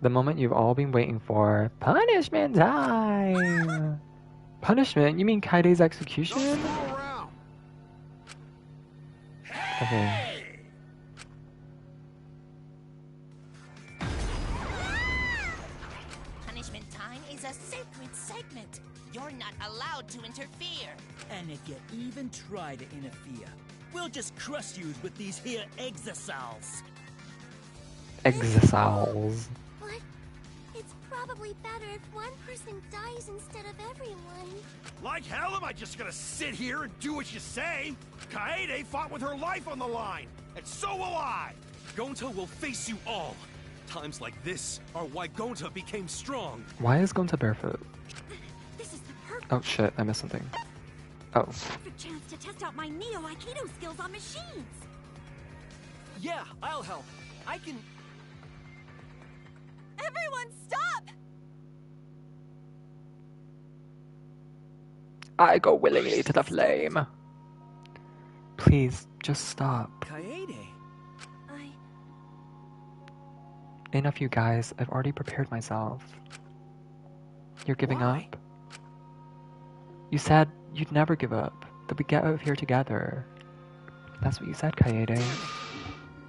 The moment you've all been waiting for. Punishment time! Punishment? You mean Kaide's execution? Okay. Punishment time is a sacred segment. You're not allowed to interfere. And if you even try to interfere, we'll just crush you with these here exosols. Exosols. But it's probably better if one person dies instead of everyone. Like hell am I just gonna sit here and do what you say? Kaede fought with her life on the line, and so will I! Gonta will face you all. Times like this are why Gonta became strong. Why is Gonta barefoot? This is the perfect Oh shit, I missed something. Oh. chance to test out my Neo Aikido skills on machines. Yeah, I'll help. I can... Everyone stop! I go willingly to the flame. Please, just stop. Kaede. Enough, you guys. I've already prepared myself. You're giving up? You said you'd never give up, that we'd get out of here together. That's what you said, Kaede.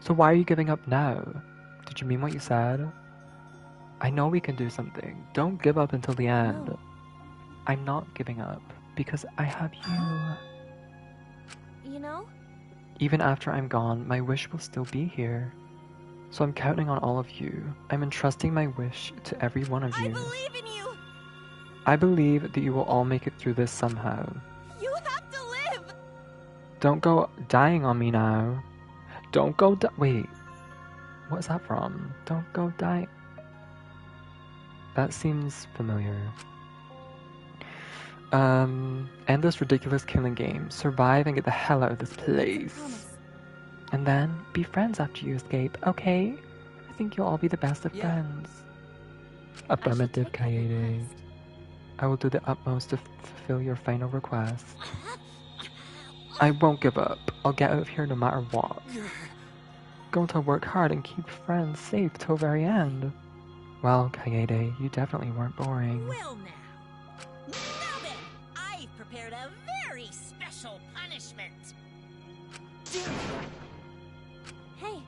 So why are you giving up now? Did you mean what you said? I know we can do something. Don't give up until the end. No. I'm not giving up, because I have you. You know? Even after I'm gone, my wish will still be here. So I'm counting on all of you. I'm entrusting my wish to every one of you. I believe in you! I believe that you will all make it through this somehow. You have to live! Don't go dying on me now. Don't go wait. What's that from? Don't go die. That seems familiar. End this ridiculous killing game. Survive and get the hell out of this place. And then be friends after you escape, okay? I think you'll all be the best of friends. Affirmative, Kaede. I will do the utmost to fulfill your final request. I won't give up. I'll get out of here no matter what. Going to work hard and keep friends safe till very end. Well, Kaede, you definitely weren't boring. Well now then, I've prepared a very special punishment. Hey.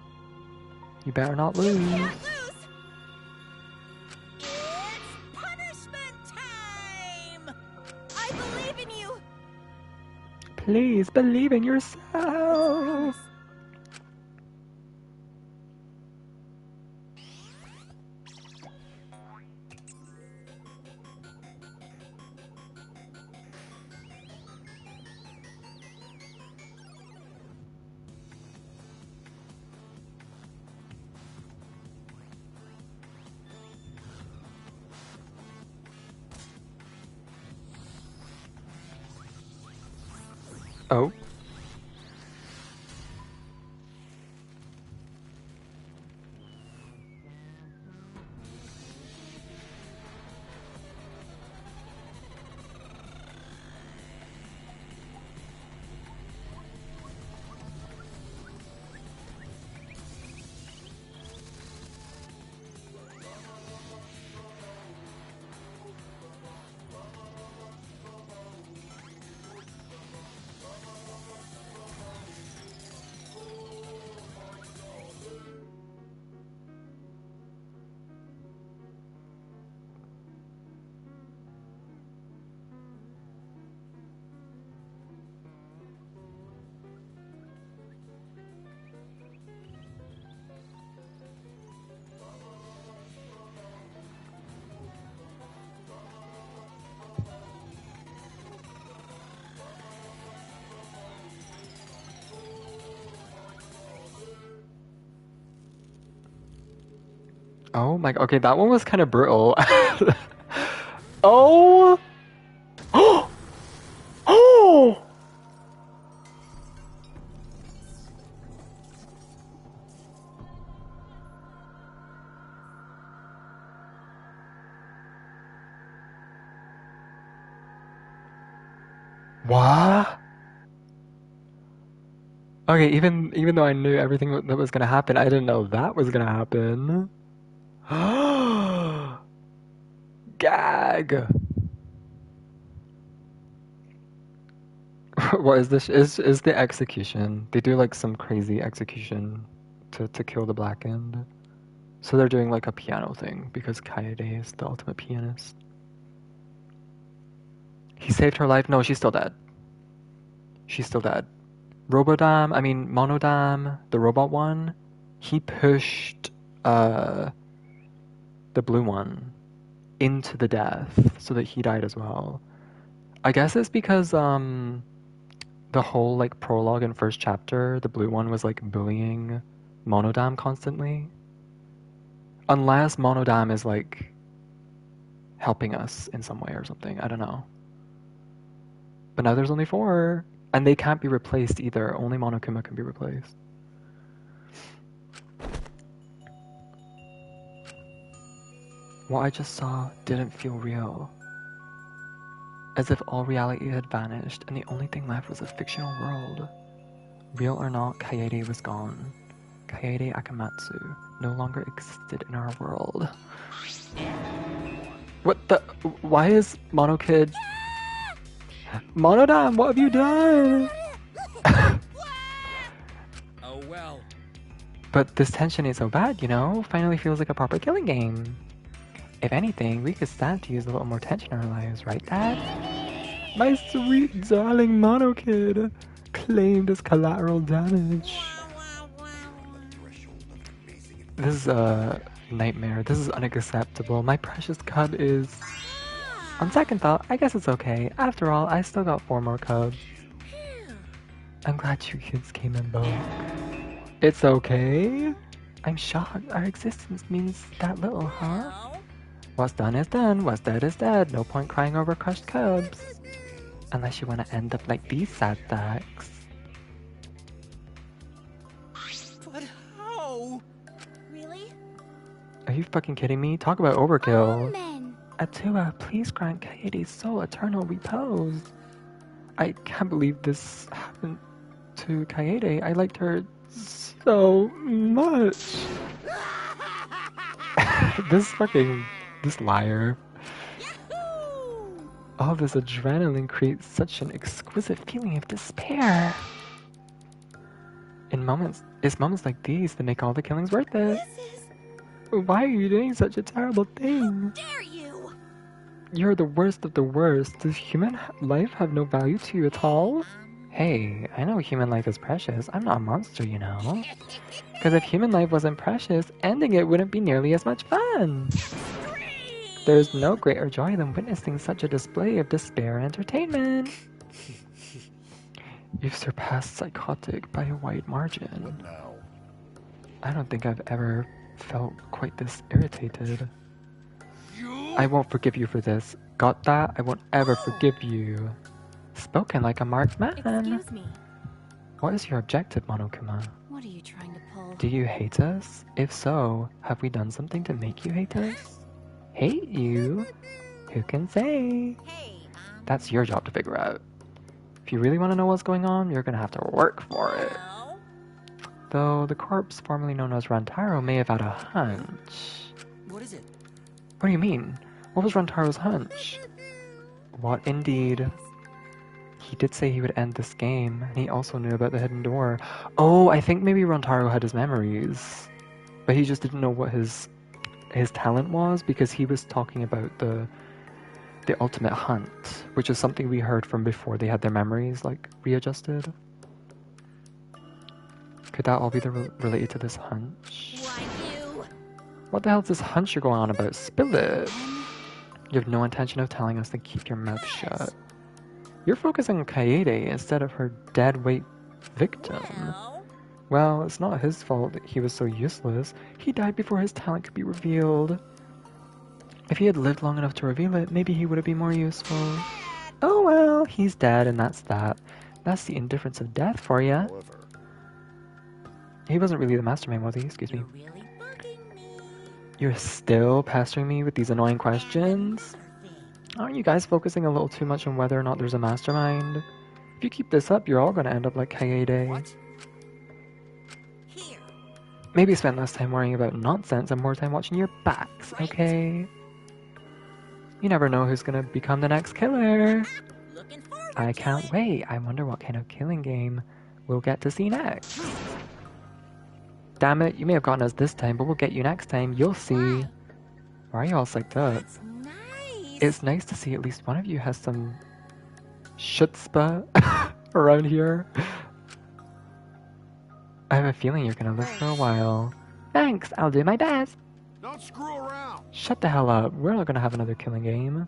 You better not lose. You can't lose. It's punishment time. I believe in you. Please believe in yourself. Oh. Oh my god, okay, that one was kind of brutal. Oh! Oh! Oh! What? Okay, even though I knew everything that was gonna happen, I didn't know that was gonna happen. Gag. What is this? Is the execution? They do like some crazy execution to kill the Black End. So they're doing like a piano thing because Kaede is the ultimate pianist. He saved her life. No, she's still dead. She's still dead. Monodam, the robot one, he pushed the blue one into the death so that he died as well. I guess it's because the whole like prologue and first chapter, the blue one was like bullying Monodam constantly. Unless Monodam is like helping us in some way or something, I don't know. But now there's only 4, and they can't be replaced either. Only Monokuma can be replaced. What I just saw didn't feel real. As if all reality had vanished and the only thing left was a fictional world. Real or not, Kaede was gone. Kaede Akamatsu no longer existed in our world. What the? Why is Monokid? Monodam, what have you done? Oh well. But this tension ain't so bad, you know? Finally feels like a proper killing game. If anything, we could stand to use a little more tension in our lives, right, Dad? My sweet darling Monokid claimed as collateral damage. This is a nightmare. This is unacceptable. My precious cub is... On second thought, I guess it's okay. After all, I still got 4 more cubs. I'm glad you kids came in bulk. It's okay? I'm shocked. Our existence means that little, huh? What's done is done, what's dead is dead. No point crying over crushed cubs. Unless you want to end up like these sad sacks. But how? Really? Are you fucking kidding me? Talk about overkill. Amen. Atua, please grant Kaede's soul eternal repose. I can't believe this happened to Kaede. I liked her so much. This liar. All this adrenaline creates such an exquisite feeling of despair. It's moments like these that make all the killings worth it. Why are you doing such a terrible thing? How dare you? You're the worst of the worst. Does human life have no value to you at all? Hey, I know human life is precious. I'm not a monster, you know. Because if human life wasn't precious, ending it wouldn't be nearly as much fun. There's no greater joy than witnessing such a display of despair and entertainment. You've surpassed psychotic by a wide margin. I don't think I've ever felt quite this irritated. I won't forgive you for this. Got that? I won't ever forgive you. Spoken like a marked man. Excuse me. What is your objective, Monokuma? What are you trying to pull? Do you hate us? If so, have we done something to make you hate us? Hate you? Who can say? That's your job to figure out. If you really want to know what's going on, you're gonna have to work for it. Though the corpse formerly known as Rantaro may have had a hunch. What is it? What do you mean? What was Rantaro's hunch? What indeed? He did say he would end this game, and he also knew about the hidden door. Oh, I think maybe Rantaro had his memories, but he just didn't know what his talent was, because he was talking about the ultimate hunt, which is something we heard from before they had their memories like readjusted. Could that all be related to this hunch? What the hell is this hunch you're going on about? Spill it! You have no intention of telling us, then keep your mouth shut. You're focusing on Kaede instead of her dead weight victim. Well, it's not his fault that he was so useless. He died before his talent could be revealed. If he had lived long enough to reveal it, maybe he would have been more useful. Oh well, he's dead and that's that. That's the indifference of death for ya. He wasn't really the mastermind, was he? Excuse me. You're still pestering me with these annoying questions? Aren't you guys focusing a little too much on whether or not there's a mastermind? If you keep this up, you're all gonna end up like Kaede. Maybe spend less time worrying about nonsense and more time watching your backs, okay? You never know who's gonna become the next killer. I can't wait. I wonder what kind of killing game we'll get to see next. Damn it, you may have gotten us this time, but we'll get you next time. You'll see. Why are you all psyched up? It's nice to see at least one of you has some chutzpah around here. I have a feeling you're gonna live for a while. Thanks, I'll do my best. Don't screw around. Shut the hell up. We're not gonna have another killing game.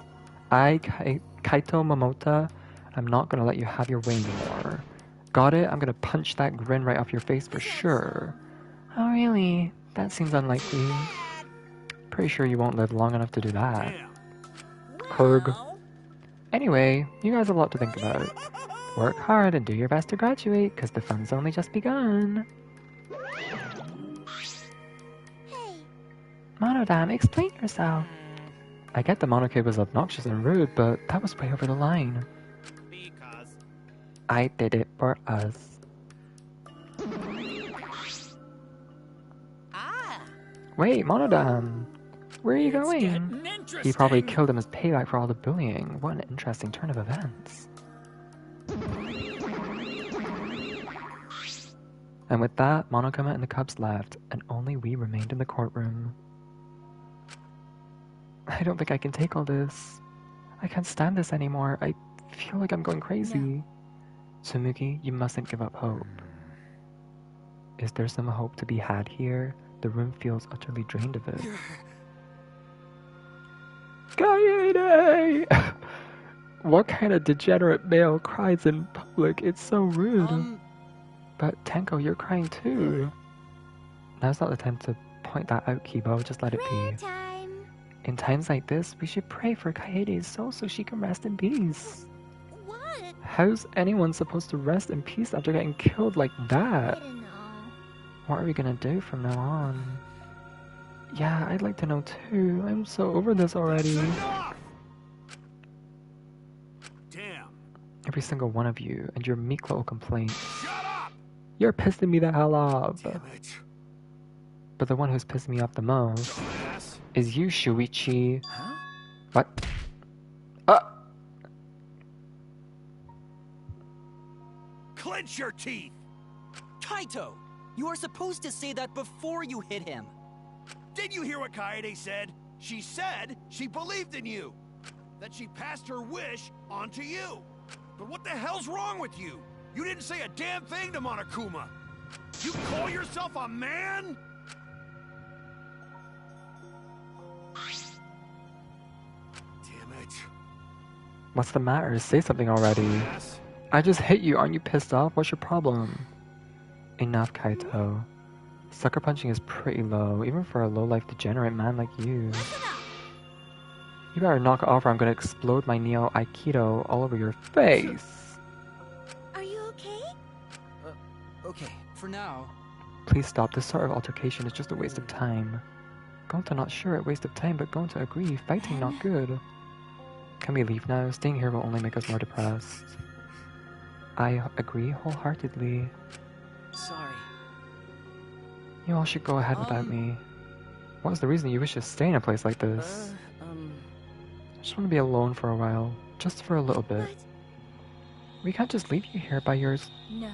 Kaito Momota, I'm not gonna let you have your way anymore. Got it? I'm gonna punch that grin right off your face for sure. Oh really? That seems unlikely. Pretty sure you won't live long enough to do that. Kurg. Anyway, you guys have a lot to think about. Work hard and do your best to graduate, because the fun's only just begun. Monodam, explain yourself. I get the Monokid was obnoxious and rude, but that was way over the line. I did it for us. Wait, Monodam! Where are you going? He probably killed him as payback for all the bullying. What an interesting turn of events. And with that, Monokuma and the Cubs left, and only we remained in the courtroom. I don't think I can take all this. I can't stand this anymore. I feel like I'm going crazy. No. Tsumugi, you mustn't give up hope. Is there some hope to be had here? The room feels utterly drained of it. Kaede! What kind of degenerate male cries in public? It's so rude. But Tenko, you're crying too. Now's not the time to point that out, Kibo. Just let it be. In times like this, we should pray for Kaede's soul so she can rest in peace. What? How's anyone supposed to rest in peace after getting killed like that? I don't know. What are we gonna do from now on? Yeah, I'd like to know too. I'm so over this already. Damn. Every single one of you and your meek little complaints. You're pissing me the hell off. Damn it. But the one who's pissing me off the most is you, Shuichi. Huh? What? Clench your teeth! Kaito! You are supposed to say that before you hit him. Did you hear what Kaede said? She said she believed in you. That she passed her wish on to you. But what the hell's wrong with you? You didn't say a damn thing to Monokuma. You call yourself a man? Damn it. What's the matter? Say something already. I just hit you. Aren't you pissed off? What's your problem? Enough, Kaito. Sucker punching is pretty low, even for a low-life degenerate man like you. You better knock it off or I'm gonna explode my Neo Aikido all over your face. Are you okay? Okay, for now. Please stop. This sort of altercation is just a waste of time. Gonta not sure a waste of time, but Gonta agree. Fighting not good. Can we leave now? Staying here will only make us more depressed. I agree wholeheartedly. Sorry. You all should go ahead without me. What is the reason you wish to stay in a place like this? I just want to be alone for a while. Just for a little bit. We can't just leave you here by yours. No.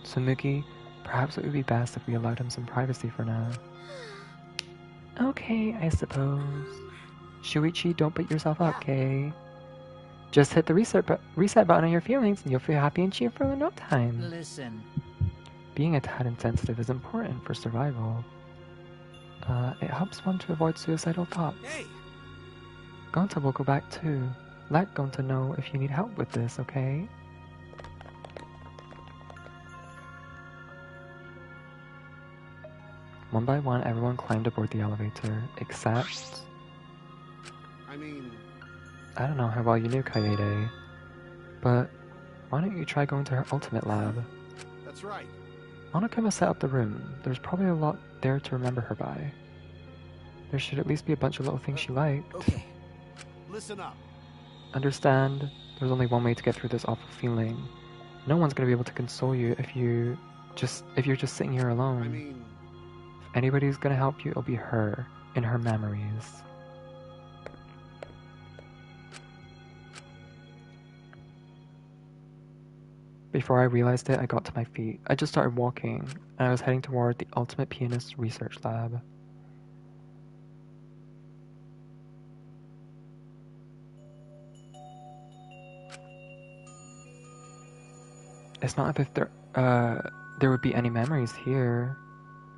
Tsumugi, perhaps it would be best if we allowed him some privacy for now. Okay, I suppose. Shuichi, don't beat yourself up, okay? Just hit the reset button on your feelings and you'll feel happy and cheerful in no time. Listen. Being a tad insensitive is important for survival. It helps one to avoid suicidal thoughts. Hey. Gonta will go back too. Let Gonta know if you need help with this, okay? One by one, everyone climbed aboard the elevator, except... I don't know how well you knew Kaede, but why don't you try going to her ultimate lab? That's right. Monokuma set up the room. There's probably a lot there to remember her by. There should at least be a bunch of little things she liked. Okay. Listen up. Understand, there's only one way to get through this awful feeling. No one's gonna be able to console you if you're just sitting here alone. If anybody's gonna help you, it'll be her, in her memories. Before I realized it, I got to my feet. I just started walking, and I was heading toward the Ultimate Pianist Research Lab. It's not as if there would be any memories here,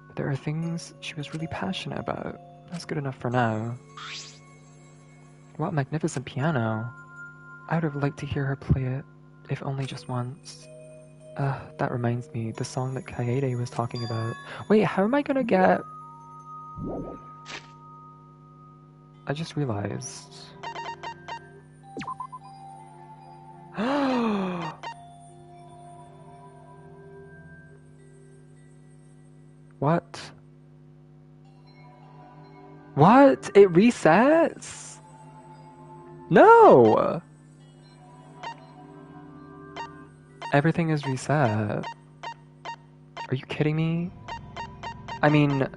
but there are things she was really passionate about. That's good enough for now. What a magnificent piano. I would have liked to hear her play it, if only just once. That reminds me, the song that Kaede was talking about. Wait, how am I gonna get... I just realized. What? What? It resets? No! Everything is reset. Are you kidding me? I mean,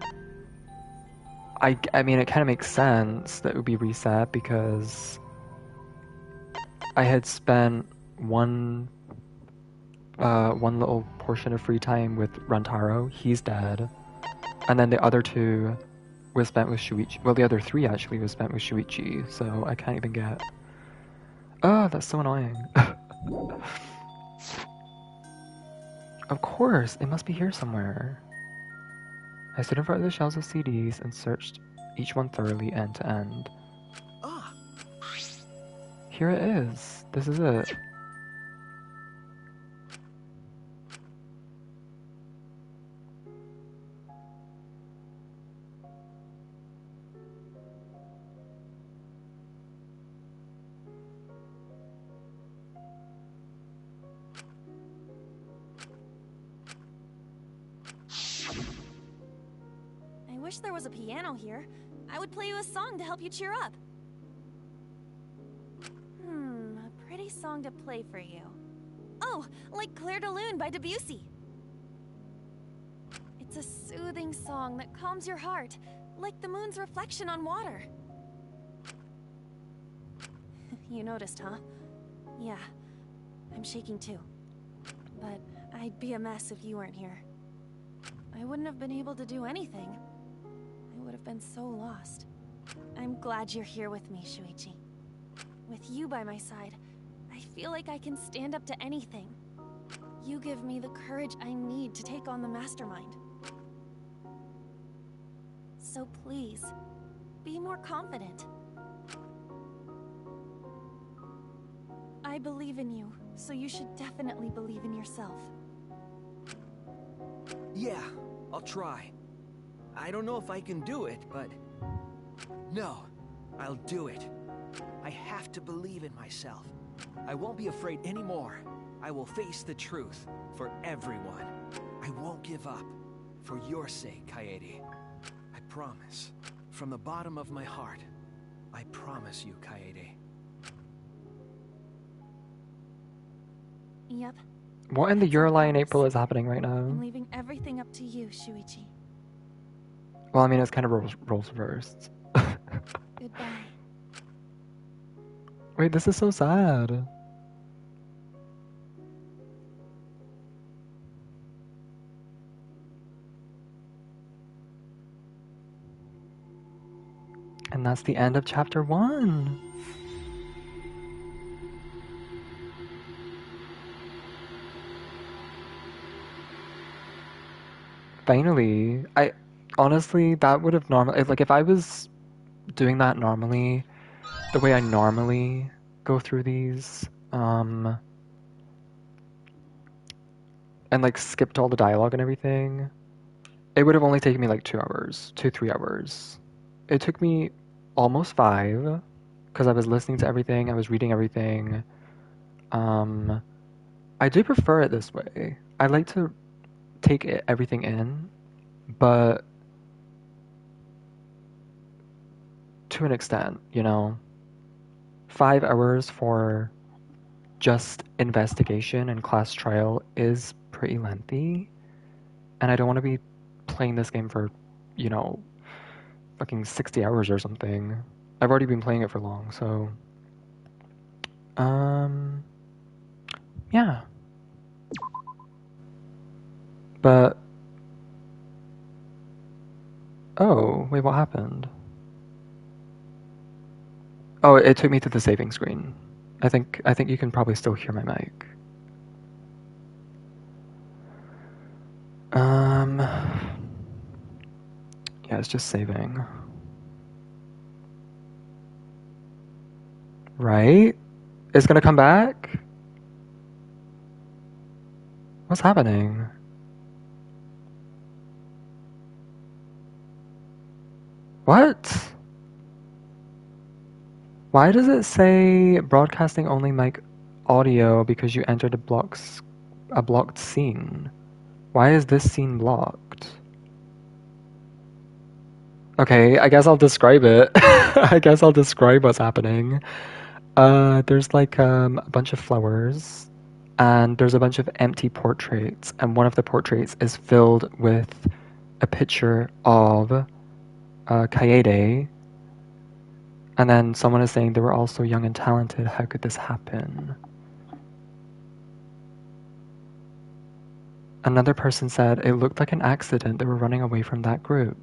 I mean, it kind of makes sense that it would be reset because I had spent one little portion of free time with Rantaro. He's dead, and then the other two was spent with Shuichi. Well, the other three actually was spent with Shuichi. So I can't even get. Oh, that's so annoying. Of course, it must be here somewhere. I stood in front of the shelves of CDs and searched each one thoroughly end to end. Ah. Here it is. This is it. wish there was a piano here. I would play you a song to help you cheer up. A pretty song to play for you. Oh, like Clair de Lune by Debussy. It's a soothing song that calms your heart, like the moon's reflection on water. You noticed, huh? Yeah, I'm shaking too. But I'd be a mess if you weren't here. I wouldn't have been able to do anything. I would have been so lost. I'm glad you're here with me, Shuichi. With you by my side, I feel like I can stand up to anything. You give me the courage I need to take on the Mastermind. So please, be more confident. I believe in you, so you should definitely believe in yourself. Yeah, I'll try. I don't know if I can do it, but... No, I'll do it. I have to believe in myself. I won't be afraid anymore. I will face the truth for everyone. I won't give up. For your sake, Kaede. I promise. From the bottom of my heart, I promise you, Kaede. Yep. What in the Euroli in April is happening right now? I'm leaving everything up to you, Shuichi. Well, I mean, it's kind of roles reversed. Goodbye. Wait, this is so sad. And that's the end of chapter 1. Finally, honestly, that would have normally, like, if I was doing that normally, the way I normally go through these, and like skipped all the dialogue and everything, it would have only taken me like 2 hours, 3 hours. It took me almost 5, because I was listening to everything, I was reading everything. I do prefer it this way. I like to take everything in, but to an extent, you know. 5 hours for just investigation and class trial is pretty lengthy, and I don't want to be playing this game for, you know, fucking 60 hours or something. I've already been playing it for long, so yeah. But oh, wait, what happened? Oh, it took me to the saving screen. I think you can probably still hear my mic. Yeah, it's just saving. Right? It's gonna come back? What's happening? What? Why does it say broadcasting only mic audio because you entered a blocked scene? Why is this scene blocked? Okay, I guess I'll describe it. I guess I'll describe what's happening. There's like a bunch of flowers, and there's a bunch of empty portraits, and one of the portraits is filled with a picture of Kaede. And then someone is saying they were all so young and talented, how could this happen? Another person said it looked like an accident, they were running away from that group.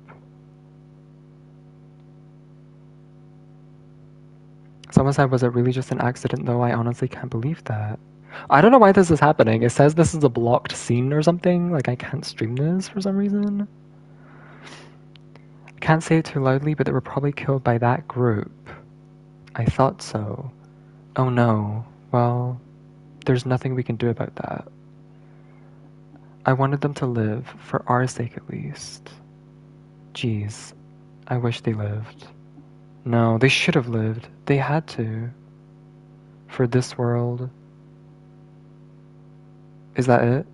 Someone said, was it really just an accident though? I honestly can't believe that. I don't know why this is happening. It says this is a blocked scene or something, like I can't stream this for some reason. I can't say it too loudly, but they were probably killed by that group. I thought so. Oh no. Well, there's nothing we can do about that. I wanted them to live, for our sake at least. Jeez, I wish they lived. No, they should have lived. They had to. For this world. Is that it?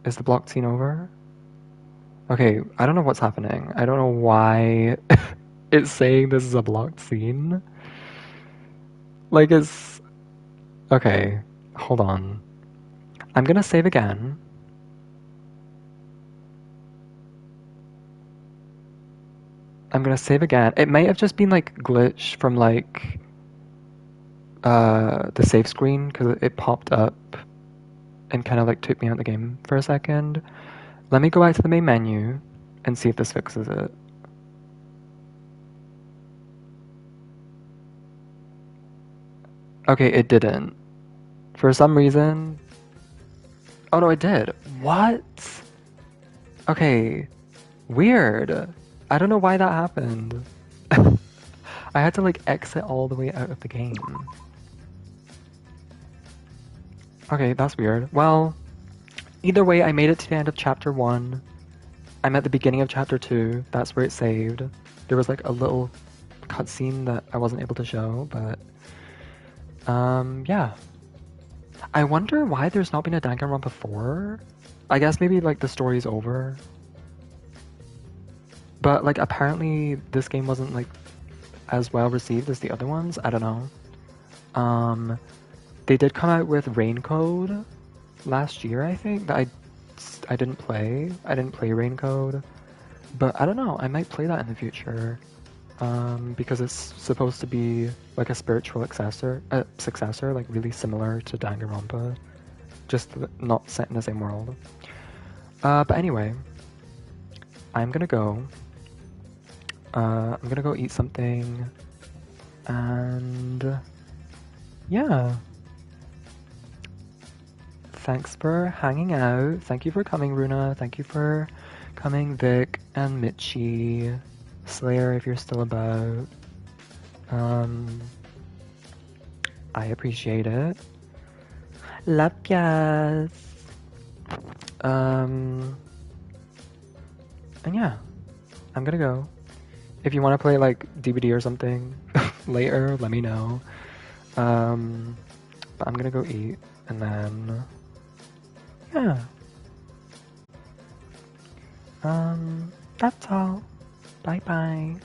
Is the block scene over? Okay, I don't know what's happening. I don't know why it's saying this is a blocked scene. Like, it's... Okay, hold on. I'm gonna save again. I'm gonna save again. It might have just been, like, glitch from, like, the save screen, because it popped up and kind of, like, took me out of the game for a second. Let me go back to the main menu and see if this fixes it. Okay, it didn't. For some reason... Oh no, it did. What? Okay. Weird. I don't know why that happened. I had to like exit all the way out of the game. Okay, that's weird. Well, either way, I made it to the end of chapter 1. I'm at the beginning of chapter 2. That's where it saved. There was like a little cutscene that I wasn't able to show, but... yeah. I wonder why there's not been a Danganronpa 4? I guess maybe like the story's over. But like apparently this game wasn't like as well received as the other ones. I don't know. They did come out with Rain Code last year, I think, that I didn't play. I didn't play Rain Code. But I don't know, I might play that in the future. Because it's supposed to be like a spiritual successor, like really similar to Danganronpa, just not set in the same world. But anyway, I'm gonna go. I'm gonna go eat something, and yeah. Thanks for hanging out. Thank you for coming, Runa. Thank you for coming, Vic and Mitchie. Slayer, if you're still about. I appreciate it. Love yas. And yeah, I'm gonna go. If you want to play like DVD or something later, let me know. But I'm gonna go eat, and then yeah. That's all. Bye bye.